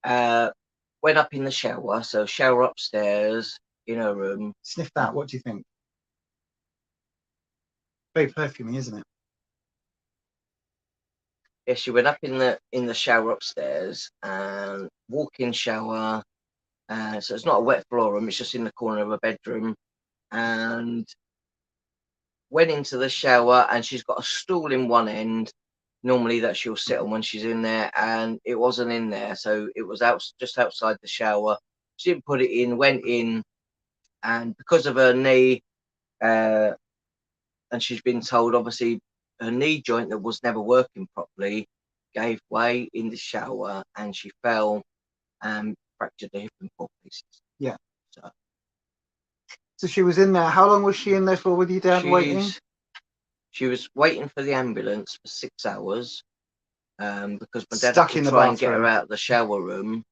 went up in the shower. So shower upstairs in her room. Sniff that. What do you think? Very perfumey, isn't it? Yeah, she went up in the shower upstairs and walk-in shower. So it's not a wet floor room, it's just in the corner of a bedroom. And went into the shower, and she's got a stool in one end, normally that she'll sit on when she's in there, and it wasn't in there. So it was just outside the shower. She didn't put it in, went in, and because of her knee, and she's been told, obviously, her knee joint that was never working properly gave way in the shower, and she fell and fractured the hip in 4 pieces. Yeah. So she was in there. How long was she in there for with your dad waiting? She was waiting for the ambulance for 6 hours because my dad Stuck had in to the try and get her bathroom. out of the shower room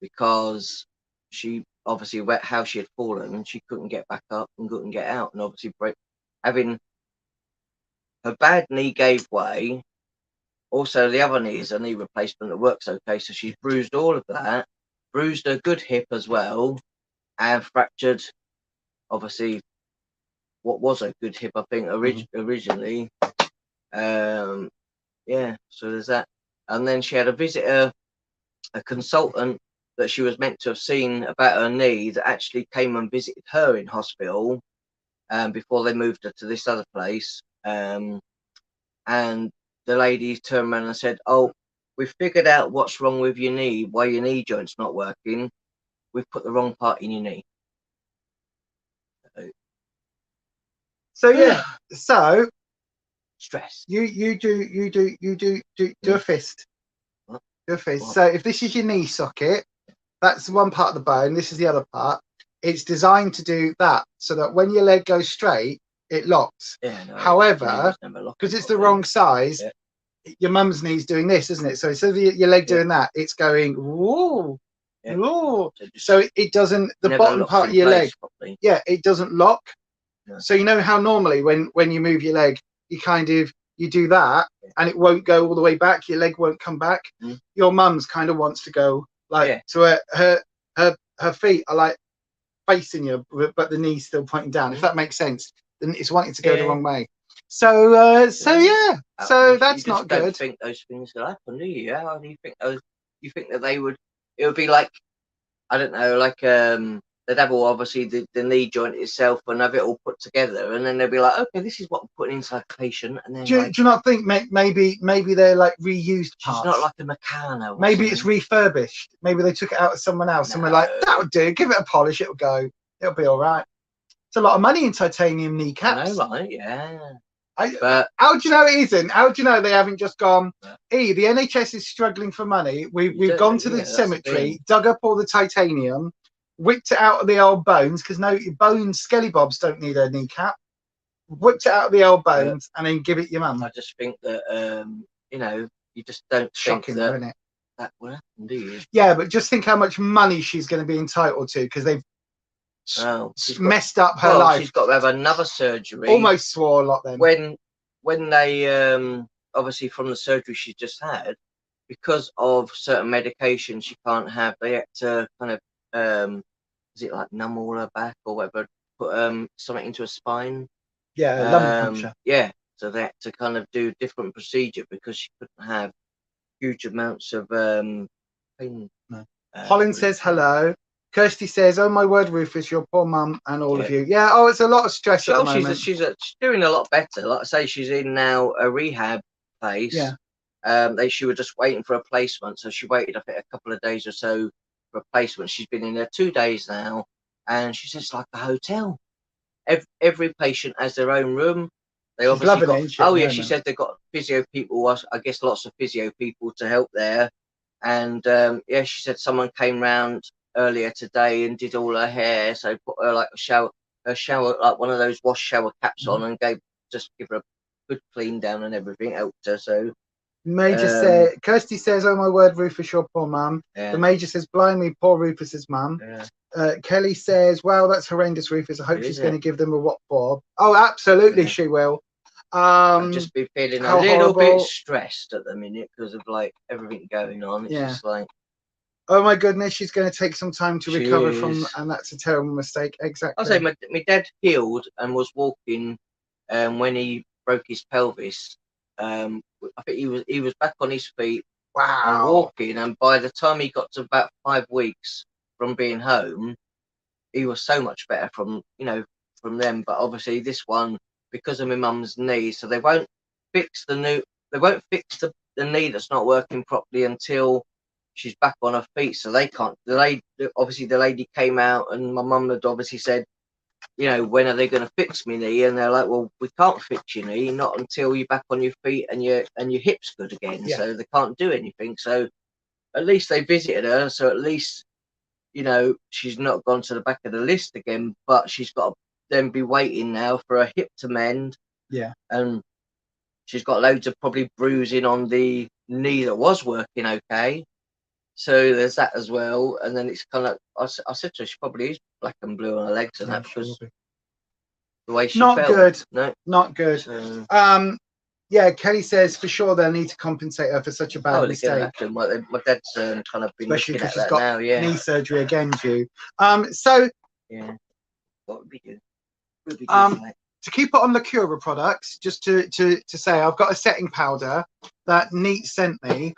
because she obviously, how she had fallen, she couldn't get back up and couldn't get out, and obviously having her bad knee gave way. Also, the other knee is a knee replacement that works okay, so she's bruised all of that, bruised her good hip as well, and fractured, obviously, what was a good hip, I think, originally. Yeah, so there's that. And then she had a visitor, a consultant that she was meant to have seen about her knee that actually came and visited her in hospital before they moved her to this other place. And the lady turned around and said, "Oh, we've figured out what's wrong with your knee, why your knee joint's not working. We've put the wrong part in your knee." So yeah, so stress. You do a fist. What? Do a fist. What? So if this is your knee socket, that's one part of the bone. This is the other part. It's designed to do that so that when your leg goes straight, it locks. Yeah, no, however, because it's the wrong size, your mum's knee's doing this, isn't it? So instead of your leg doing that, it's going woo, woo. So it doesn't. The bottom part of your leg, it doesn't lock. Yeah. So you know how normally when you move your leg, you do that and it won't go all the way back. Your leg won't come back. Your mum's kind of wants to go like to her feet are like facing you, but the knee's still pointing down. If that makes sense, then it's wanting to go the wrong way. So yeah. So that's not good. You don't think those things will happen, do you? How do you think those? You think that they would? It would be like, I don't know, like they'd have all obviously the knee joint itself and have it all put together, and then they'll be like, okay, this is what we're putting inside the patient. And then do you not think maybe they're like reused parts? It's not like a Meccano. Maybe it's refurbished. Maybe they took it out of someone else and we're like, that would do. Give it a polish, it'll go. It'll be all right. It's a lot of money in titanium kneecaps. I know, right? Yeah. But how do you know it isn't? How do you know they haven't just gone, the NHS is struggling for money. We've gone to the cemetery, dug up all the titanium, whipped it out of the old bones, because no bones, skelly bobs don't need a kneecap. Whipped it out of the old bones and then give it your mum. I just think that you just don't think that that will happen, do you? Yeah, but just think how much money she's going to be entitled to, because they've messed up her life. She's got to have another surgery. Almost swore a lot then. When they obviously from the surgery she just had, because of certain medications she can't have, they had to kind of is it like numb all her back or whatever, put something into her spine. Yeah, lumbar puncture. Yeah, so they had to kind of do a different procedure because she couldn't have huge amounts of pain. No. Colin says hello. Kirsty says, "Oh my word, Rufus, your poor mum and all of you." Yeah. Oh, it's a lot of stress at the moment. She's doing a lot better. Like I say, she's in now a rehab place. Yeah. She were just waiting for a placement, so she waited, I think, a couple of days or so for a placement. She's been in there 2 days now, and she says it's like a hotel. Every patient has their own room. They obviously got. She said they've got physio people. I guess lots of physio people to help there, and she said someone came round earlier today and did all her hair, so put her like a shower like one of those wash shower caps on and give her a good clean down and everything, helped her. So Major said, Kirsty says, "Oh my word, Rufus, your poor mum." The Major says, "Blimey, poor Rufus's mum." Kelly says, "Wow, that's horrendous, Rufus. I hope she's going to give them a what for." Oh, absolutely, she will. I've just been feeling a little bit stressed at the minute because of like everything going on. It's just like, oh my goodness, she's going to take some time to recover from, and that's a terrible mistake. Exactly. I'll say my dad healed and was walking when he broke his pelvis. I think he was back on his feet. Wow. And walking, and by the time he got to about 5 weeks from being home, he was so much better from them. But obviously this one, because of my mum's knee, so they won't fix the knee that's not working properly until she's back on her feet. So they can't. Obviously the lady came out, and my mum had obviously said, when are they going to fix me knee? And they're like, well, we can't fix your knee not until you're back on your feet and your hips good again. So they can't do anything. So at least they visited her. So at least she's not gone to the back of the list again. But she's got to then be waiting now for a hip to mend. Yeah. And she's got loads of probably bruising on the knee that was working okay. So there's that as well. And then it's kind of, I said to her, she probably is black and blue on her legs and that, because the way she felt. Not good. No, not good. So, yeah, Kelly says for sure they'll need to compensate her for such a bad mistake. My dad's kind of been looking at that now. Yeah, knee surgery again due. So yeah, what would be good? To keep it on the Cura products, just to say, I've got a setting powder that Neat sent me,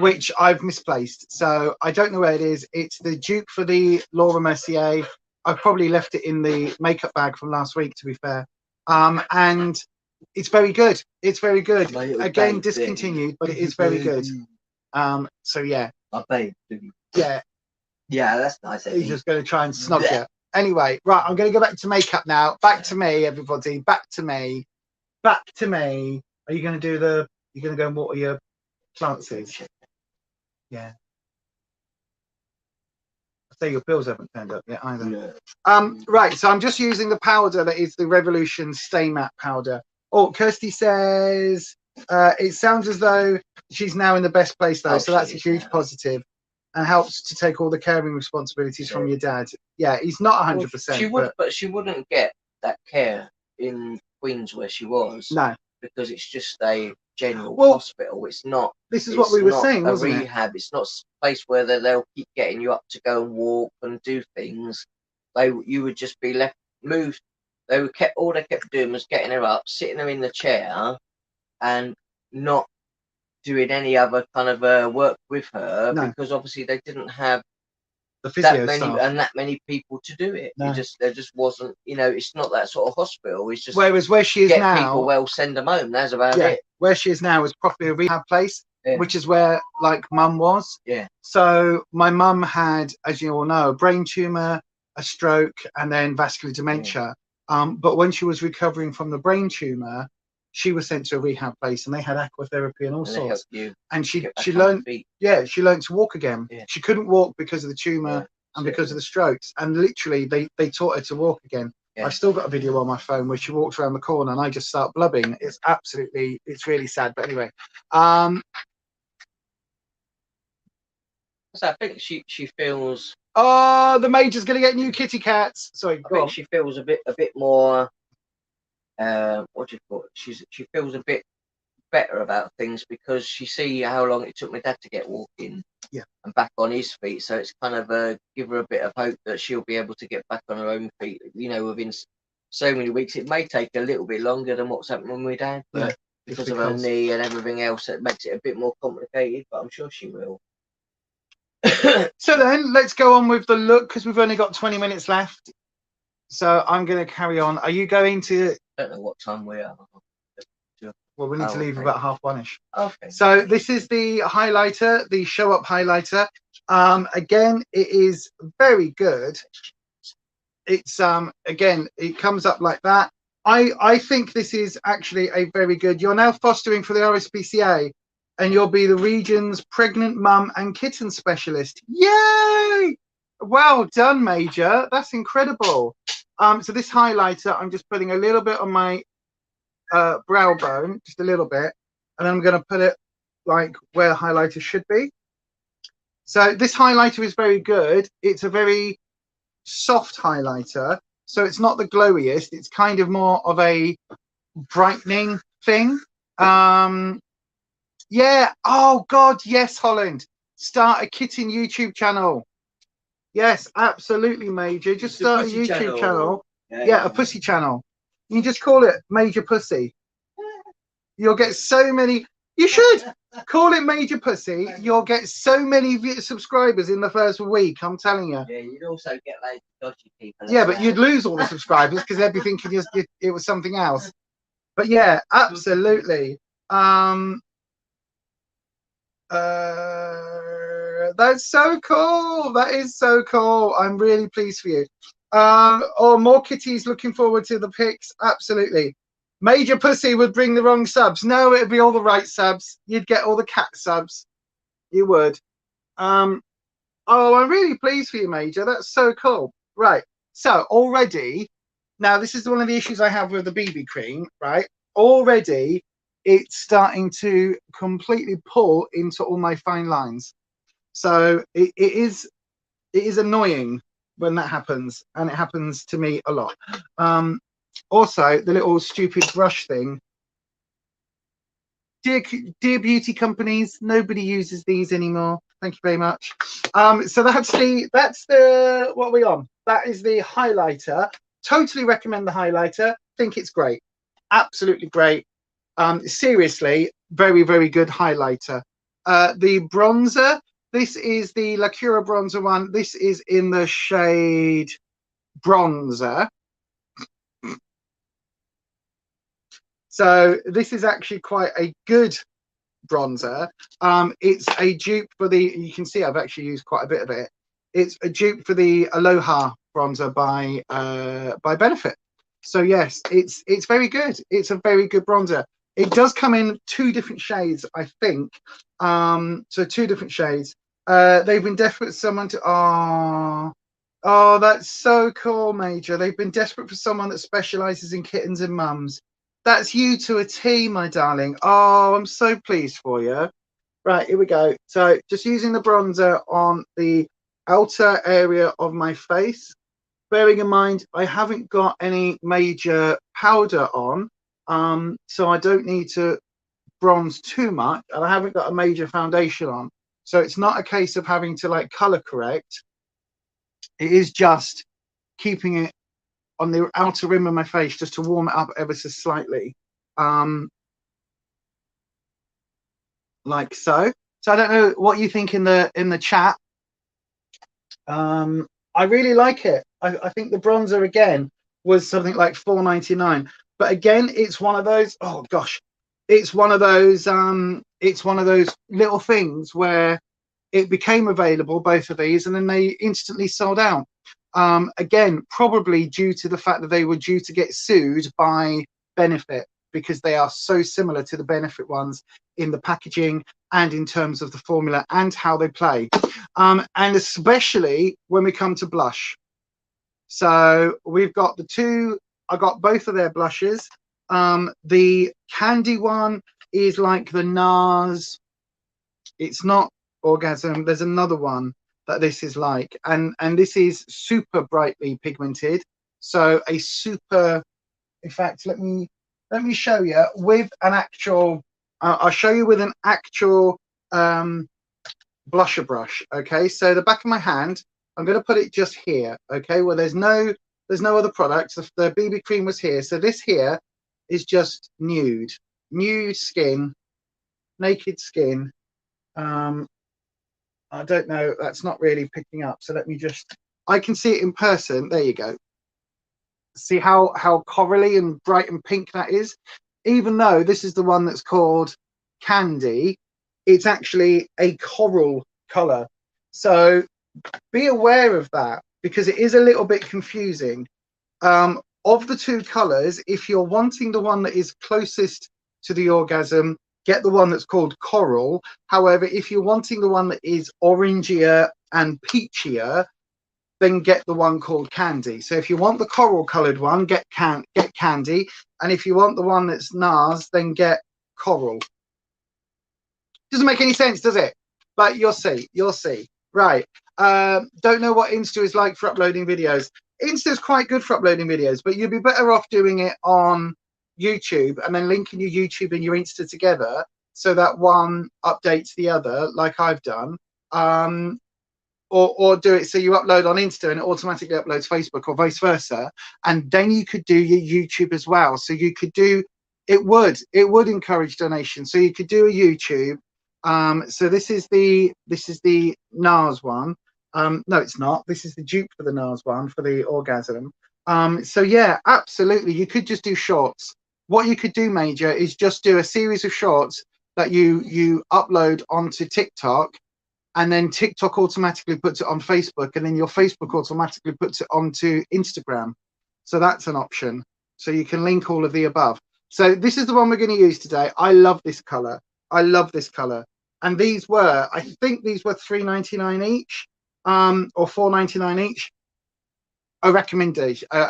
which I've misplaced. So I don't know where it is. It's the dupe for the Laura Mercier I've probably left it in the makeup bag from last week, to be fair. And it's very good. It's very good. Again, discontinued, but it is very good. So yeah. Yeah. Yeah, that's nice. He's just going to try and snog you. Anyway, right, I'm going to go back to makeup now. Back to me, everybody. Back to me. Back to me. Are you going to do the... You're going to go and water your plants? Yeah. I say your bills haven't turned up yet either. Yeah. Right, so I'm just using the powder that is the Revolution Stay Matte powder. Oh, Kirsty says it sounds as though she's now in the best place though, so that's a huge positive. And helps to take all the caring responsibilities from your dad. Yeah, he's not 100%. She would, but she wouldn't get that care in Queens where she was. No, because it's just a general hospital. It's not. This is what we were saying, wasn't it? Rehab. It's not a place where they'll keep getting you up to go and walk and do things. You would just be left moved. All they kept doing was getting her up, sitting her in the chair, and not doing any other kind of work with her because obviously they didn't have the physio staff and that many people to do it. No. There just wasn't. It's not that sort of hospital. It's just whereas where she is now, people well, send them home. That's about it. Where she is now is probably a rehab place, which is where like Mum was. Yeah. So my mum had, as you all know, a brain tumor, a stroke, and then vascular dementia. But when she was recovering from the brain tumor, she was sent to a rehab place, and they had aquatherapy and all sorts. And she learned, she learned to walk again. Yeah. She couldn't walk because of the tumor and because of the strokes. And literally, they taught her to walk again. Yeah. I've still got a video on my phone where she walks around the corner, and I just start blubbing. It's really sad. But anyway, so I think she feels. Oh, the Major's gonna get new kitty cats. Sorry, I think she feels a bit more. What do you call it? She feels a bit better about things because she see how long it took my dad to get walking and back on his feet. So it's kind of give her a bit of hope that she'll be able to get back on her own feet. Within so many weeks. It may take a little bit longer than what's happened with my dad, but because of her knee and everything else, it makes it a bit more complicated. But I'm sure she will. So then let's go on with the look because we've only got 20 minutes left. So I'm going to carry on. Are you going to? I don't know what time we are. Well, we need to leave about 1:30. Okay. So this is the highlighter, the Show Up highlighter. Again, it is very good. It's again, it comes up like that. I think this is actually a very good. You're now fostering for the RSPCA, and you'll be the region's pregnant mum and kitten specialist. Yay! Well done, Major. That's incredible. So this highlighter, I'm just putting a little bit on my brow bone, just a little bit, and I'm going to put it like where highlighter should be. So this highlighter is very good. It's a very soft highlighter, so it's not the glowiest. It's kind of more of a brightening thing. Yeah. Oh God, yes, Holland. Start a kitten YouTube channel. Yes, absolutely, Major. Just start a YouTube channel. Yeah, a pussy channel. You can just call it Major Pussy. You'll get so many. You should call it Major Pussy. You'll get so many subscribers in the first week. I'm telling you. Yeah, you'd also get like dodgy people. Yeah, but you'd lose all the subscribers because they'd be thinking it was something else. But yeah, absolutely. That's so cool. That is so cool. I'm really pleased for you. Or more kitties. Looking forward to the pics. Absolutely. Major Pussy would bring the wrong subs. No, it'd be all the right subs. You'd get all the cat subs. You would. Oh, I'm really pleased for you, Major. That's so cool. Right. So already, now this is one of the issues I have with the BB cream, right? Already, it's starting to completely pull into all my fine lines. So it is annoying when that happens, and it happens to me a lot. Also, the little stupid brush thing. Dear beauty companies, nobody uses these anymore. Thank you very much. So that's the what are we on? That is the highlighter. Totally recommend the highlighter. Think it's great. Absolutely great. Seriously, very, very good highlighter. The bronzer. This is the Lacura bronzer one. This is in the shade bronzer. So this is actually quite a good bronzer. It's a dupe for the, you can see I've actually used quite a bit of it. It's a dupe for the Aloha bronzer by Benefit. So yes, it's very good. It's a very good bronzer. It does come in 2 different shades, I think. So 2 different shades. They've been desperate for someone to, oh, that's so cool, Major. They've been desperate for someone that specializes in kittens and mums. That's you to a T, my darling. Oh, I'm so pleased for you. Right, here we go. So just using the bronzer on the outer area of my face. Bearing in mind, I haven't got any major powder on, so I don't need to bronze too much, and I haven't got a major foundation on. So it's not a case of having to like color correct. It is just keeping it on the outer rim of my face just to warm it up ever so slightly, like so. So I don't know what you think in the chat. I really like it. I think the bronzer again was something like $4.99, but again, it's one of those, oh gosh, it's one of those little things where it became available, both of these, and then they instantly sold out. Again, probably due to the fact that they were due to get sued by Benefit, because they are so similar to the Benefit ones in the packaging and in terms of the formula and how they play. And especially when we come to blush. So we've got the 2, I got both of their blushes. The candy one is like the NARS. It's not Orgasm. There's another one that this is like, and this is super brightly pigmented. So a super, in fact, let me show you with an actual, I'll show you with an actual blusher brush. Okay, so the back of my hand, I'm going to put it just here. Okay, well there's no other products. The BB cream was here, so this here is just nude skin, naked skin. I don't know, that's not really picking up, so let me just, I can see it in person. There you go. See how corally and bright and pink that is? Even though this is the one that's called Candy, it's actually a coral color. So be aware of that, because it is a little bit confusing. Of the 2 colors, if you're wanting the one that is closest to the orgasm, get the one that's called Coral. However, if you're wanting the one that is orangier and peachier, then get the one called Candy. So if you want the coral colored one, get Candy. And if you want the one that's NARS, then get Coral. Doesn't make any sense, does it? But you'll see. Right. Don't know what Insta is like for uploading videos. Insta is quite good for uploading videos, but you'd be better off doing it on YouTube and then linking your YouTube and your Insta together so that one updates the other, like I've done. Or do it so you upload on Insta and it automatically uploads Facebook, or vice versa, and then you could do your YouTube as well. So you could do, it would encourage donations. So you could do a YouTube. So this is the NARS one. No, it's not. This is the dupe for the NARS one for the orgasm. So yeah, absolutely, you could just do shorts. What you could do, Major, is just do a series of shorts that you upload onto TikTok, and then TikTok automatically puts it on Facebook, and then your Facebook automatically puts it onto Instagram. So that's an option. So you can link all of the above. So this is the one we're going to use today. I love this color. And these were, I think these were $3.99 each, or $4.99 each. A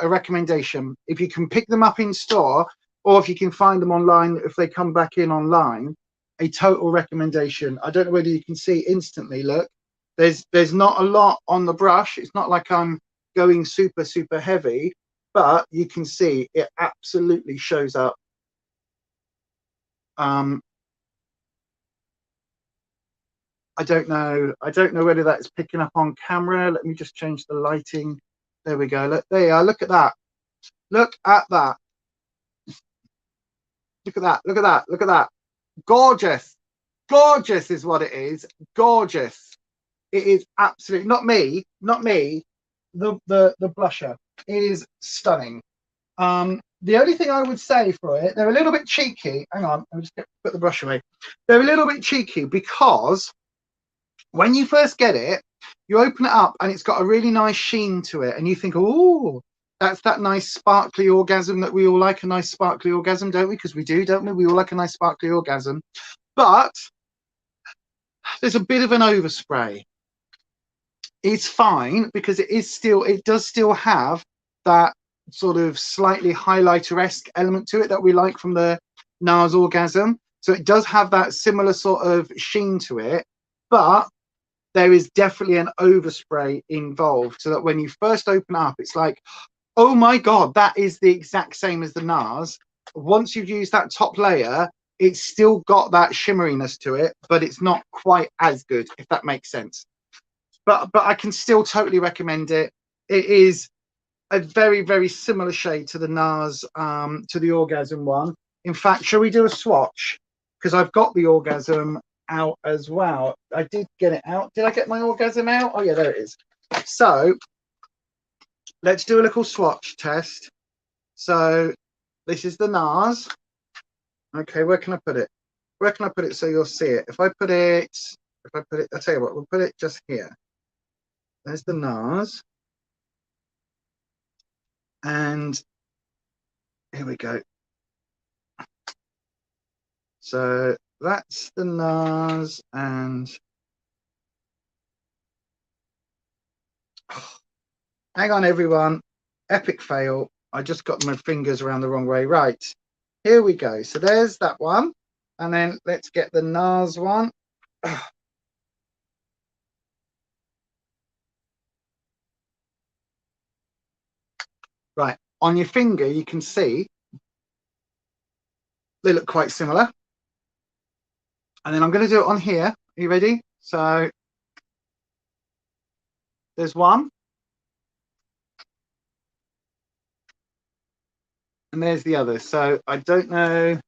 recommendation. If you can pick them up in store, or if you can find them online, if they come back in online, a total recommendation. I don't know whether you can see instantly. Look, there's not a lot on the brush. It's not like I'm going super heavy, but you can see it absolutely shows up. I don't know whether that's picking up on camera. Let me just change the lighting. There we go. Look, there you are. Look at that. Look at that. Look at that. Look at that. Look at that. Gorgeous. Gorgeous is what it is. Gorgeous. It is absolutely not me. The blusher. is stunning. The only thing I would say for it, they're a little bit cheeky. Hang on, I'll just put the brush away. They're a little bit cheeky because when you first get it, you open it up and it's got a really nice sheen to it, and you think, oh, that's that nice sparkly orgasm that we all like. A nice sparkly orgasm, don't we? Because we do, don't we? We all like a nice sparkly orgasm. But there's a bit of an overspray. It's fine because it does still have that sort of slightly highlighter-esque element to it that we like from the NARS Orgasm. So it does have that similar sort of sheen to it, but there is definitely an overspray involved, so that when you first open up, it's like, oh my God, that is the exact same as the NARS. Once you've used that top layer, it's still got that shimmeriness to it, but it's not quite as good, if that makes sense. But I can still totally recommend it. It is a very, very similar shade to the NARS, to the Orgasm one. In fact, shall we do a swatch? Because I've got the Orgasm out as well. I did get it out. Did I get my Orgasm out? Oh yeah, there it is. So let's do a little swatch test. So this is the NARS. Okay, where can I put it? Where can I put it so you'll see it? If I put it, I'll tell you what, we'll put it just here. There's the NARS. And here we go. So that's the NARS, and hang on everyone, epic fail. I just got my fingers around the wrong way. Right, here we go. So there's that one, and then let's get the NARS one. Right, on your finger you can see they look quite similar. And then I'm going to do it on here. Are you ready? So there's one. And there's the other. So I don't know.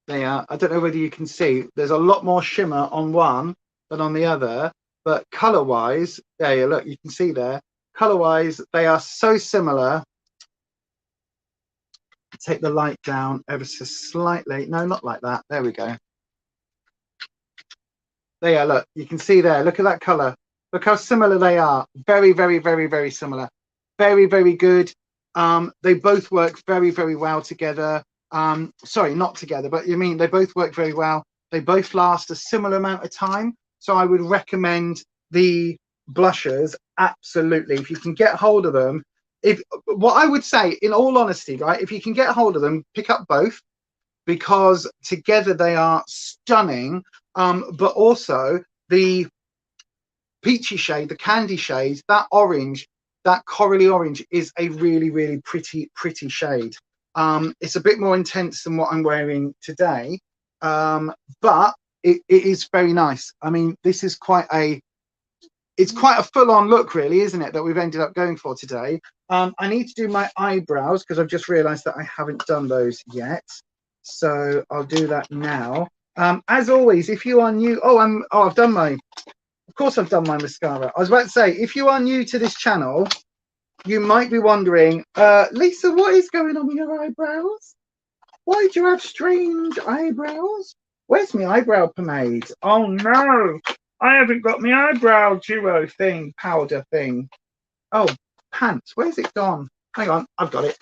They are. I don't know whether you can see. There's a lot more shimmer on one than on the other. But color-wise, there you look. You can see there. Color-wise, they are so similar. Take the light down ever so slightly. No, not like that. There we go. There you are, look. You can see there. Look at that color. Look how similar they are. Very, very, very, very similar. Very, very good. They both work very, very well together. Sorry, not together, but you mean they both work very well. They both last a similar amount of time. So I would recommend the blushers, absolutely. If you can get hold of them, what I would say, in all honesty, right, if you can get hold of them, pick up both, because together they are stunning. But also the peachy shade, the candy shade, that orange, that corally orange is a really, really pretty shade. It's a bit more intense than what I'm wearing today, but it is very nice. I mean, this is it's quite a full-on look, really, isn't it, that we've ended up going for today. I need to do my eyebrows because I've just realized that I haven't done those yet, so I'll do that now. As always, if you are new, of course I've done my mascara. I was about to say, if you are new to this channel, you might be wondering, Lisa, what is going on with your eyebrows? Why do you have strange eyebrows? Where's my eyebrow pomade? Oh no, I haven't got my eyebrow duo thing, powder thing. Oh, pants, where's it gone? Hang on, I've got it.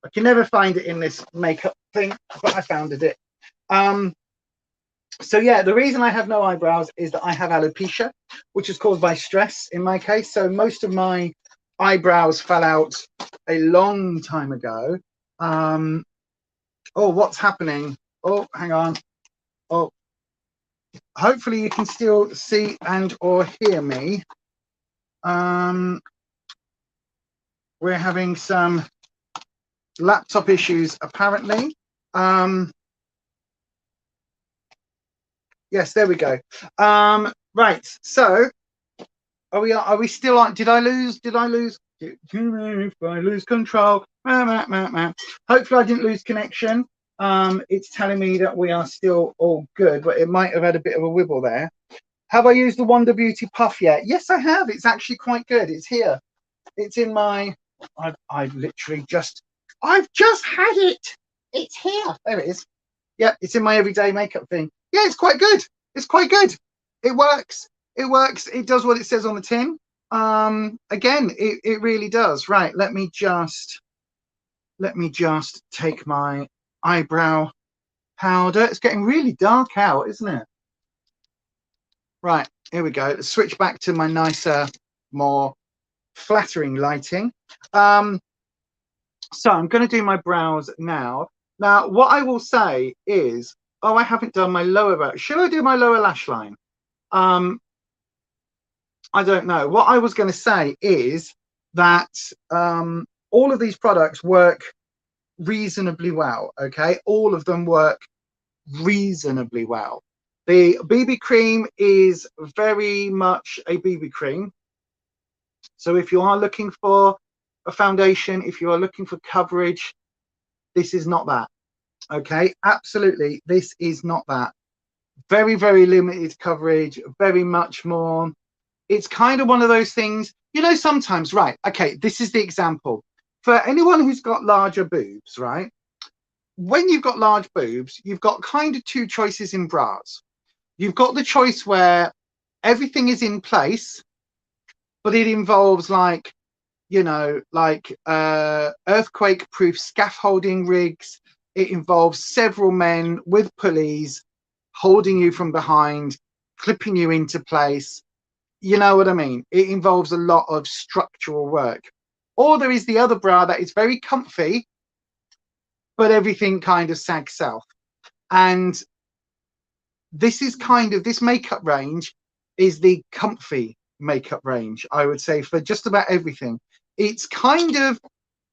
I can never find it in this makeup thing, but I found it. So yeah, the reason I have no eyebrows is that I have alopecia, which is caused by stress in my case. So most of my eyebrows fell out a long time ago. Oh, what's happening? Oh, hang on. Oh, hopefully you can still see and or hear me. We're having some laptop issues apparently. Yes, there we go. Right, so are we still on? Did I lose if I lose control? Hopefully I didn't lose connection. It's telling me that we are still all good, but it might have had a bit of a wibble there. Have I used the Wonder Beauty puff yet? Yes, I have. It's actually quite good. It's here. It's in my, I've literally just, I've just had it. It's here. There it is. Yeah, it's in my everyday makeup thing. Yeah, it's quite good. It's quite good. It works. It works. It does what it says on the tin. Again, it really does. Right, let me just take my eyebrow powder. It's getting really dark out, isn't it? Right, here we go. Let's switch back to my nicer, more flattering lighting. So I'm going to do my brows now. Now, what I will say is, oh, I haven't done my lower brow. Should I do my lower lash line? I don't know. What I was going to say is that all of these products work reasonably well. Okay, all of them work reasonably well. The BB cream is very much a BB cream. So if you are looking for a foundation, if you are looking for coverage, this is not that. Okay, absolutely, this is not that. Very, very limited coverage, very much more. It's kind of one of those things, you know, sometimes, right? Okay, this is the example. For anyone who's got larger boobs, right? When you've got large boobs, you've got kind of two choices in bras. You've got the choice where everything is in place, but it involves like, you know, like earthquake proof scaffolding rigs. It involves several men with pulleys holding you from behind, clipping you into place. You know what I mean? It involves a lot of structural work. Or there is the other bra that is very comfy, but everything kind of sags south. And this is kind of, this makeup range is the comfy makeup range, I would say, for just about everything. It's kind of,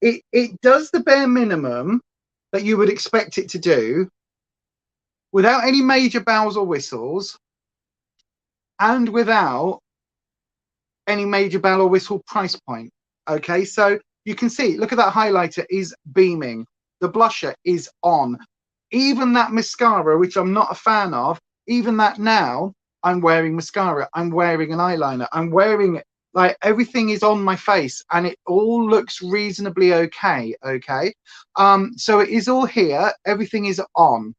it does the bare minimum that you would expect it to do without any major bells or whistles and without any major bell or whistle price point. Okay, so you can see, look at that highlighter is beaming. The blusher is on. Even that mascara, which I'm not a fan of, even that now, I'm wearing mascara, I'm wearing an eyeliner, I'm wearing, like, everything is on my face and it all looks reasonably okay. Okay, so it is all here, everything is on.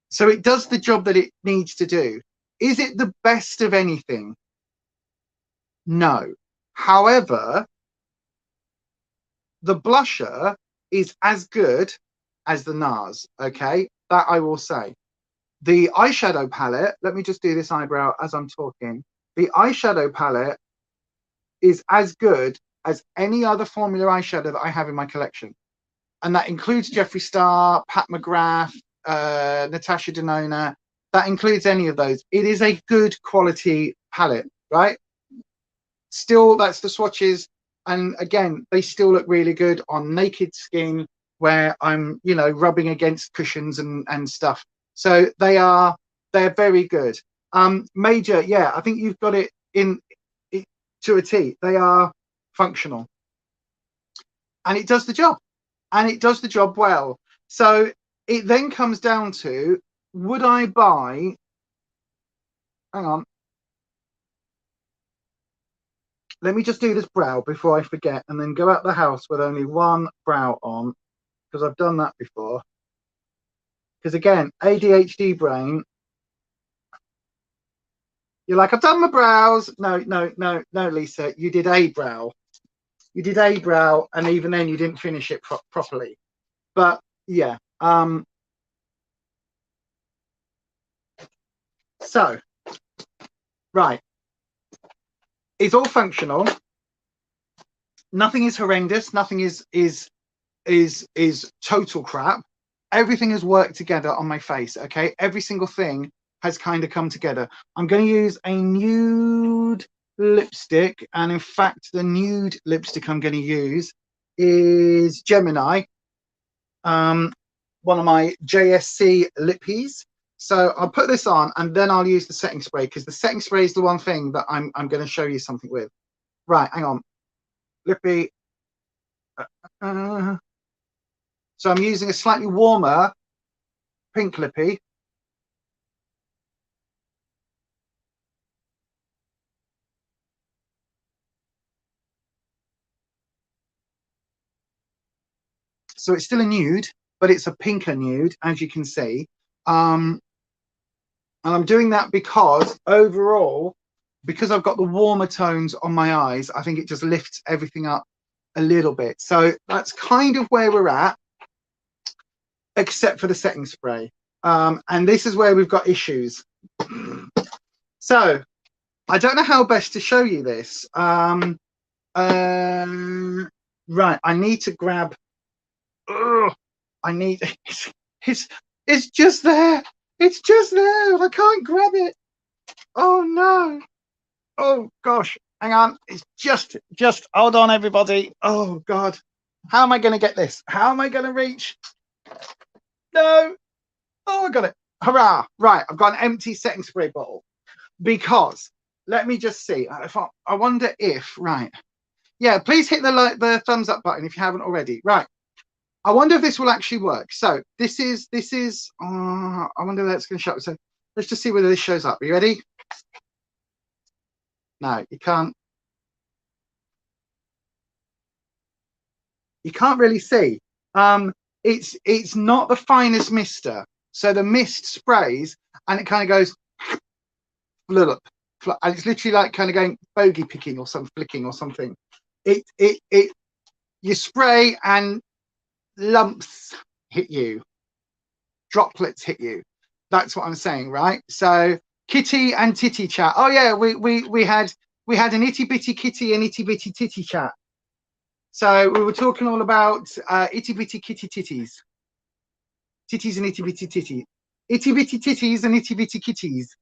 So it does the job that it needs to do. Is it the best of anything? No. However, the blusher is as good as the NARS, okay? That I will say. The eyeshadow palette, let me just do this eyebrow as I'm talking. The eyeshadow palette is as good as any other formula eyeshadow that I have in my collection. And that includes Jeffree Star, Pat McGrath, Natasha Denona. That includes any of those. It is a good quality palette, right? Still, that's the swatches. And again, they still look really good on naked skin where I'm, you know, rubbing against cushions and stuff. So they're very good. Major, yeah, I think you've got it in it, to a T. They are functional. And it does the job. And it does the job well. So it then comes down to, would I buy, hang on, let me just do this brow before I forget and then go out the house with only one brow on, because I've done that before. Because again, ADHD brain, you're like, I've done my brows. No, Lisa, you did a brow. You did a brow, and even then you didn't finish it properly. But yeah. So, right. It's all functional. Nothing is horrendous. Nothing is total crap. Everything has worked together on my face. Okay, every single thing has kind of come together. I'm going to use a nude lipstick, and in fact, the nude lipstick I'm going to use is Gemini, one of my JSC lippies. So I'll put this on, and then I'll use the setting spray, because the setting spray is the one thing that I'm going to show you something with. Right, hang on, lippy. So I'm using a slightly warmer pink lippy. So it's still a nude, but it's a pinker nude, as you can see. And I'm doing that because overall, because I've got the warmer tones on my eyes, I think it just lifts everything up a little bit. So that's kind of where we're at, except for the setting spray. And this is where we've got issues. So I don't know how best to show you this. Right, I need to grab. I need. It's just there. It's just there. I can't grab it. Oh no. Oh gosh. Hang on. It's just hold on, everybody. Oh God. How am I going to get this? How am I going to reach? No. Oh, I got it. Hurrah. Right. I've got an empty setting spray bottle because let me just see. I wonder if, right. Yeah, please hit the thumbs up button if you haven't already. Right. I wonder if this will actually work. So this is, I wonder if that's going to show up. So let's just see whether this shows up. Are you ready? No, you can't. You can't really see. It's not the finest mister. So the mist sprays and it kind of goes, and it's literally like kind of going bogey picking or some flicking or something. You spray and lumps hit you, droplets hit you. That's what I'm saying, right? So kitty and titty chat. Oh yeah, we had an itty bitty kitty and itty bitty titty chat. So we were talking all about itty bitty kitty titties and itty bitty titty, itty bitty titties and itty bitty kitties.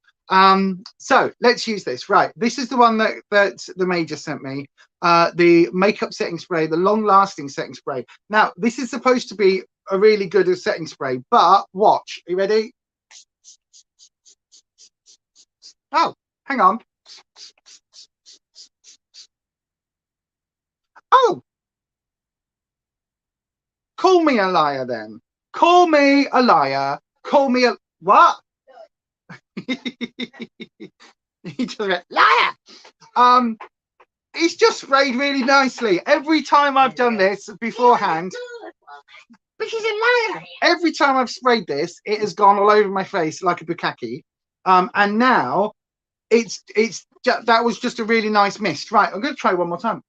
So let's use this. Right, this is the one that the Major sent me, the makeup setting spray, the long lasting setting spray. Now this is supposed to be a really good setting spray, but watch. Are you ready? Oh, hang on. Oh, call me a liar then. Call me a liar. Call me a what? He just went, liar. It's just sprayed really nicely. Every time I've done this beforehand, but she's a liar. Every time I've sprayed this, it has gone all over my face like a bukkake. And now that was just a really nice mist. Right, I'm going to try one more time.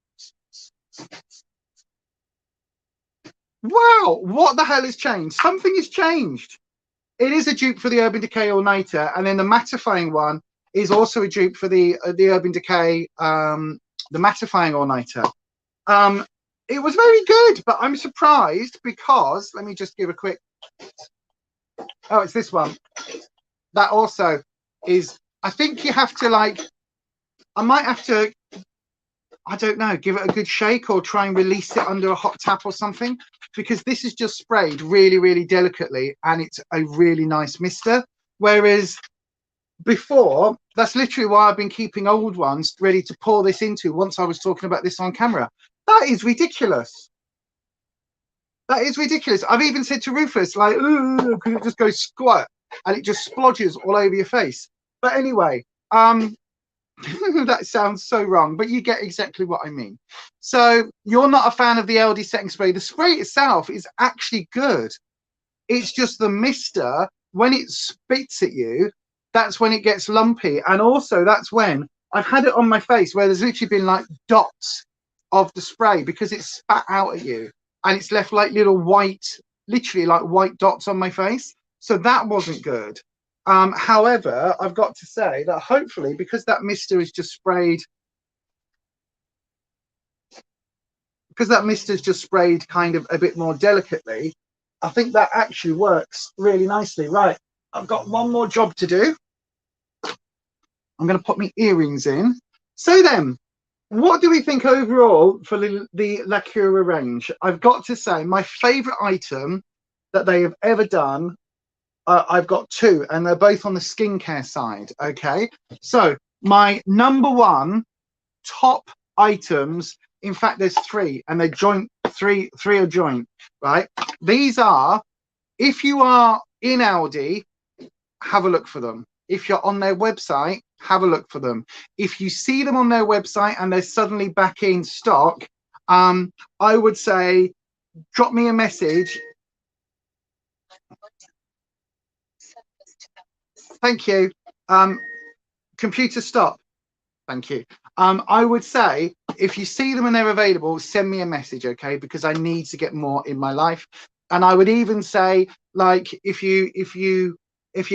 Wow, what the hell has changed? Something has changed. It is a dupe for the Urban Decay All Nighter, and then the mattifying one is also a dupe for the Urban Decay, the mattifying All Nighter. It was very good, but I'm surprised because let me just give a quick. Oh, it's this one. That also is. I think you have to I might have to. I don't know, give it a good shake or try and release it under a hot tap or something, because this is just sprayed really, really delicately and it's a really nice mister. Whereas before, that's literally why I've been keeping old ones ready to pour this into once I was talking about this on camera. That is ridiculous. That is ridiculous. I've even said to Rufus, like, ooh, because it just goes squirt and it just splodges all over your face. But anyway, that sounds so wrong, but you get exactly what I mean. So you're not a fan of the ALDI setting spray. The spray itself is actually good. It's just the mister, when it spits at you, that's when it gets lumpy. And also that's when I've had it on my face where there's literally been like dots of the spray because it's spat out at you and it's left like little white, literally like white dots on my face. So that wasn't good. However, I've got to say that hopefully, because that mister is just sprayed, kind of a bit more delicately, I think that actually works really nicely. Right, I've got one more job to do. I'm going to put my earrings in. So then, what do we think overall for the Lacura range? I've got to say, my favourite item that they have ever done, I've got two, and they're both on the skincare side. Okay, so my number one top items, in fact there's three, and they're joint, three are joint, right? These are, if you are in Aldi, have a look for them. If you're on their website, have a look for them. If you see them on their website and they're suddenly back in stock, I would say drop me a message. Thank you. Computer stop. Thank you. I would say if you see them and they're available, send me a message, okay? Because I need to get more in my life. And I would even say, like, if you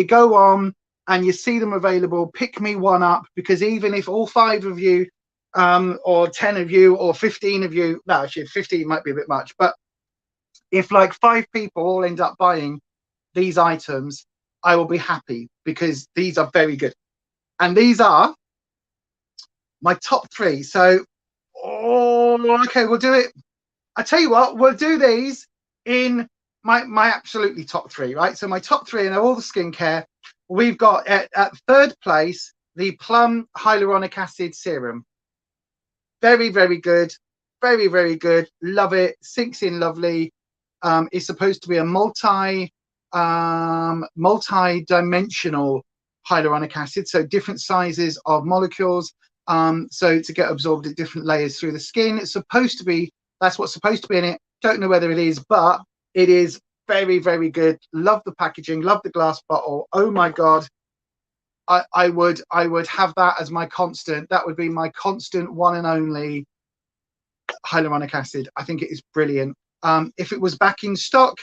go on and you see them available, pick me one up, because even if all 5 of you, or 10 of you, or 15 of you, no, actually 15 might be a bit much, but if like 5 people all end up buying these items, I will be happy, because these are very good. And these are my top 3. So, oh, okay, we'll do it. I tell you what, we'll do these in my absolutely top 3, right? So my top 3 and all the skincare. We've got at 3rd place the Plum Hyaluronic Acid Serum. Very, very good. Very, very good. Love it. Sinks in lovely. It's supposed to be a multi-dimensional hyaluronic acid, so different sizes of molecules, so to get absorbed at different layers through the skin. It's supposed to be, that's what's supposed to be in it. Don't know whether it is, but it is very, very good. Love the packaging, love the glass bottle. Oh my god, I would have that as my constant. That would be my constant, one and only hyaluronic acid. I think it is brilliant. If it was back in stock,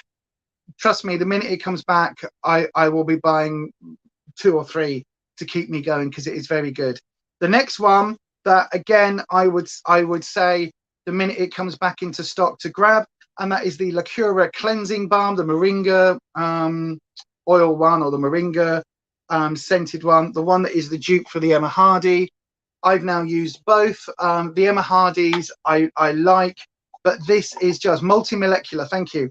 trust me, the minute it comes back, I will be buying 2 or 3 to keep me going, because it is very good. The next one that, again, I would say the minute it comes back into stock to grab, and that is the Lacura cleansing balm, the moringa oil one, or the moringa scented one, the one that is the dupe for the Emma Hardy. I've now used both. The Emma Hardy's I like, but this is just multi-molecular. Thank you.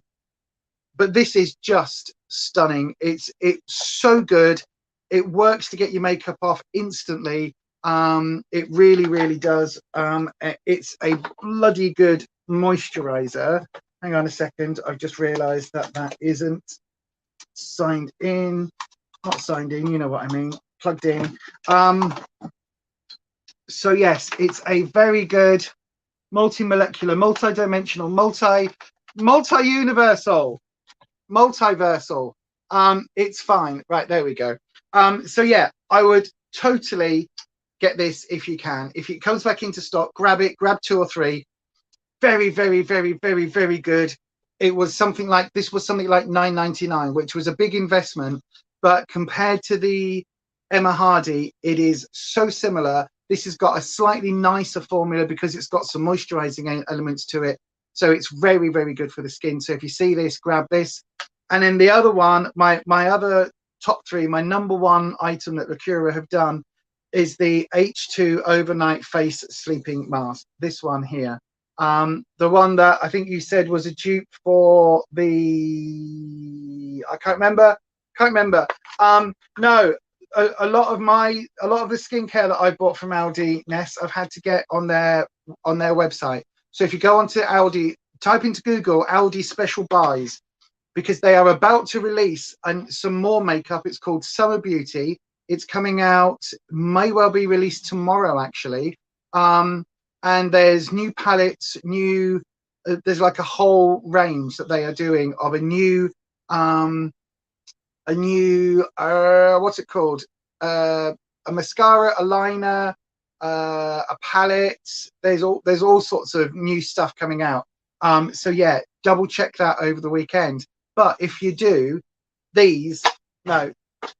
But this is just stunning. It's so good. It works to get your makeup off instantly. It really, really does. It's a bloody good moisturizer. Hang on a second. I've just realized that that isn't signed in. Not signed in, you know what I mean. Plugged in. So yes, it's a very good multi-molecular, multi-dimensional, multi-universal, multiversal. It's fine. Right, there we go. So yeah, I would totally get this if you can. If it comes back into stock, grab it, grab 2 or 3. Very, very, very, very, very good. It was something like, this was something like $9.99, which was a big investment, but compared to the Emma Hardy, it is so similar. This has got a slightly nicer formula because it's got some moisturizing elements to it. So it's very, very good for the skin. So if you see this, grab this. And then the other one, my other top 3, my number 1 item that Lacura have done is the H2 Overnight Face Sleeping Mask. This one here. The one that I think you said was a dupe for the, I can't remember. No, a lot of the skincare that I bought from ALDI, Ness, I've had to get on their website. So if you go onto ALDI, type into Google ALDI special buys, because they are about to release some more makeup. It's called Summer Beauty. It's coming out, may well be released tomorrow actually. And there's new palettes, there's like a whole range that they are doing of a new what's it called? A mascara, a liner, a palette. There's all sorts of new stuff coming out. So yeah, double check that over the weekend. But if you do, these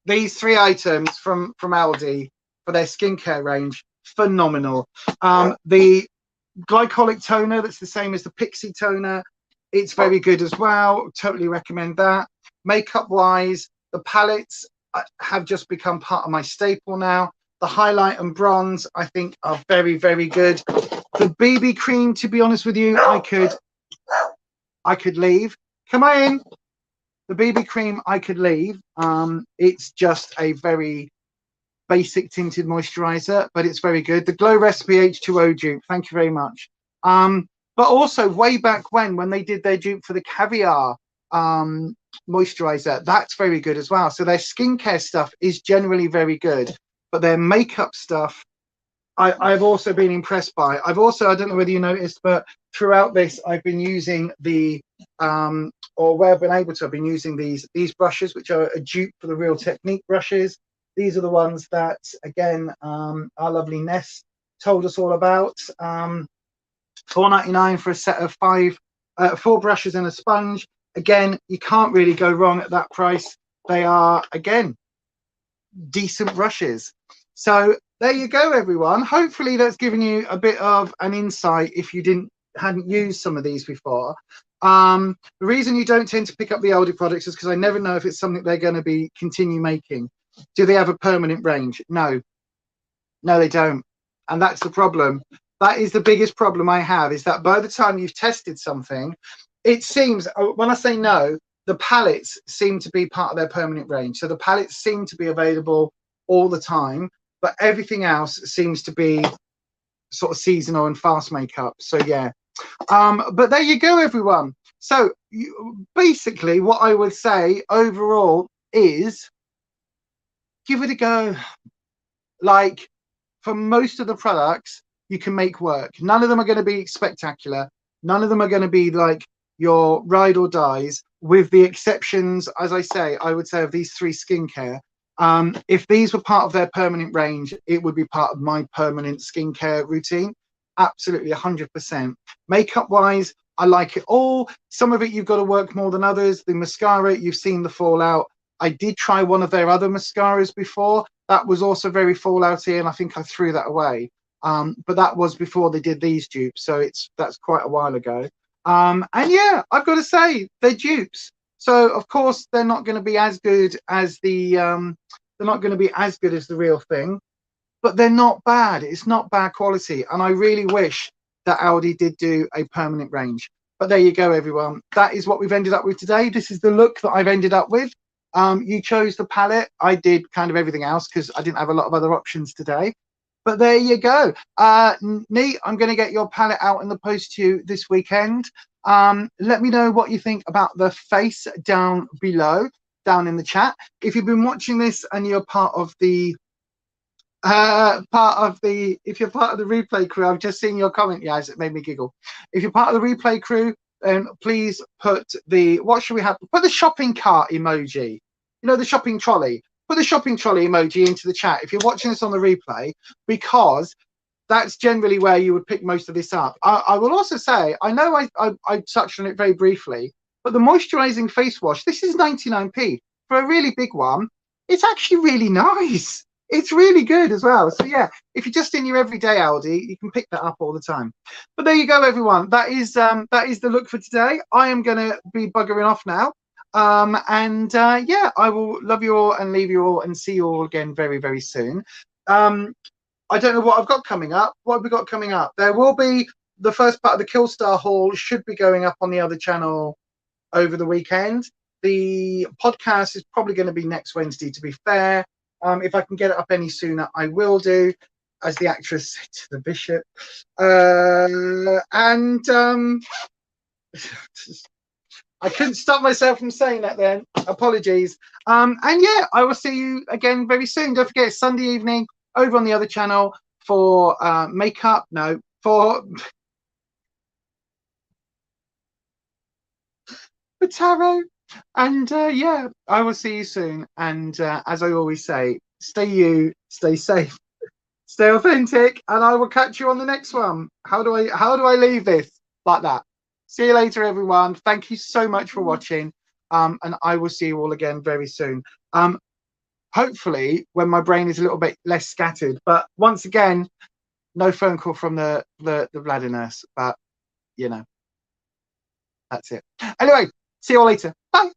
3 items from ALDI for their skincare range, phenomenal. The glycolic toner, that's the same as the Pixie toner, it's very good as well. Totally recommend that. Makeup wise, the palettes have just become part of my staple now. The highlight and bronze, I think, are very, very good. The BB cream, to be honest with you, I could leave. Come on in. The BB cream I could leave. It's just a very basic tinted moisturizer, but it's very good. The Glow Recipe H2O dupe, thank you very much. But also way back when they did their dupe for the Caviar moisturizer, that's very good as well. So their skincare stuff is generally very good, but their makeup stuff I've also been impressed by. I don't know whether you noticed, but throughout this I've been using the or where I've been able to, I've been using these brushes, which are a dupe for the Real Technique brushes. These are the ones that, again, our lovely Ness told us all about. $4.99 for a set of 4 brushes and a sponge. Again, you can't really go wrong at that price. They are, again, decent brushes. So there you go, everyone. Hopefully that's given you a bit of an insight if you hadn't used some of these before. The reason you don't tend to pick up the ALDI products is because I never know if it's something they're going to continue making. Do they have a permanent range? No, they don't. And that's the problem. That is the biggest problem I have, is that by the time you've tested something, it seems, when I say no, the palettes seem to be part of their permanent range. So the palettes seem to be available all the time, but everything else seems to be sort of seasonal and fast makeup. So yeah. But there you go, everyone. So basically what I would say overall is give it a go. Like, for most of the products, you can make work. None of them are going to be spectacular. None of them are going to be like your ride or dies, with the exceptions, as I say, I would say, of these 3 skincare. If these were part of their permanent range, it would be part of my permanent skincare routine. Absolutely, 100%. Makeup wise, I like it all. Some of it you've got to work more than others. The mascara, you've seen the fallout. I did try one of their other mascaras before. That was also very fallouty, and I think I threw that away. But that was before they did these dupes, so that's quite a while ago. And yeah, I've got to say, they're dupes, so of course they're not going to be as good as the real thing, but they're not bad. It's not bad quality, and I really wish that ALDI did do a permanent range. But there you go, everyone. That is what we've ended up with today. This is the look that I've ended up with. You chose the palette. I did kind of everything else because I didn't have a lot of other options today. But there you go. Neat, I'm going to get your palette out in the post to you this weekend. Let me know what you think about the face down below, down in the chat. If you've been watching this and you're part of the if you're part of the replay crew, I've just seen your comment, yes, it made me giggle. If you're part of the replay crew, then please put what should we have? Put the shopping cart emoji, you know, the shopping trolley. Put the shopping trolley emoji into the chat if you're watching this on the replay, because that's generally where you would pick most of this up. I will also say, I know I touched on it very briefly, but the moisturizing face wash, this is 99p. For a really big one, it's actually really nice. It's really good as well. So yeah, if you're just in your everyday ALDI, you can pick that up all the time. But there you go, everyone. That is the look for today. I am going to be buggering off now. Yeah, I will love you all and leave you all and see you all again very, very soon. I don't know what I've got coming up. What have we got coming up? There will be the first part of the Killstar haul should be going up on the other channel over the weekend. The podcast is probably going to be next Wednesday, to be fair. If I can get it up any sooner, I will do, as the actress said to the bishop. I couldn't stop myself from saying that then. Apologies. And yeah, I will see you again very soon. Don't forget, Sunday evening over on the other channel for makeup. No, for tarot. And yeah, I will see you soon. And as I always say, stay you, stay safe, stay authentic, and I will catch you on the next one. How do I leave this like that? See you later, everyone. Thank you so much for watching. And I will see you all again very soon. Hopefully when my brain is a little bit less scattered. But once again, no phone call from the bladder nurse. But you know, that's it. Anyway, see you all later. Bye.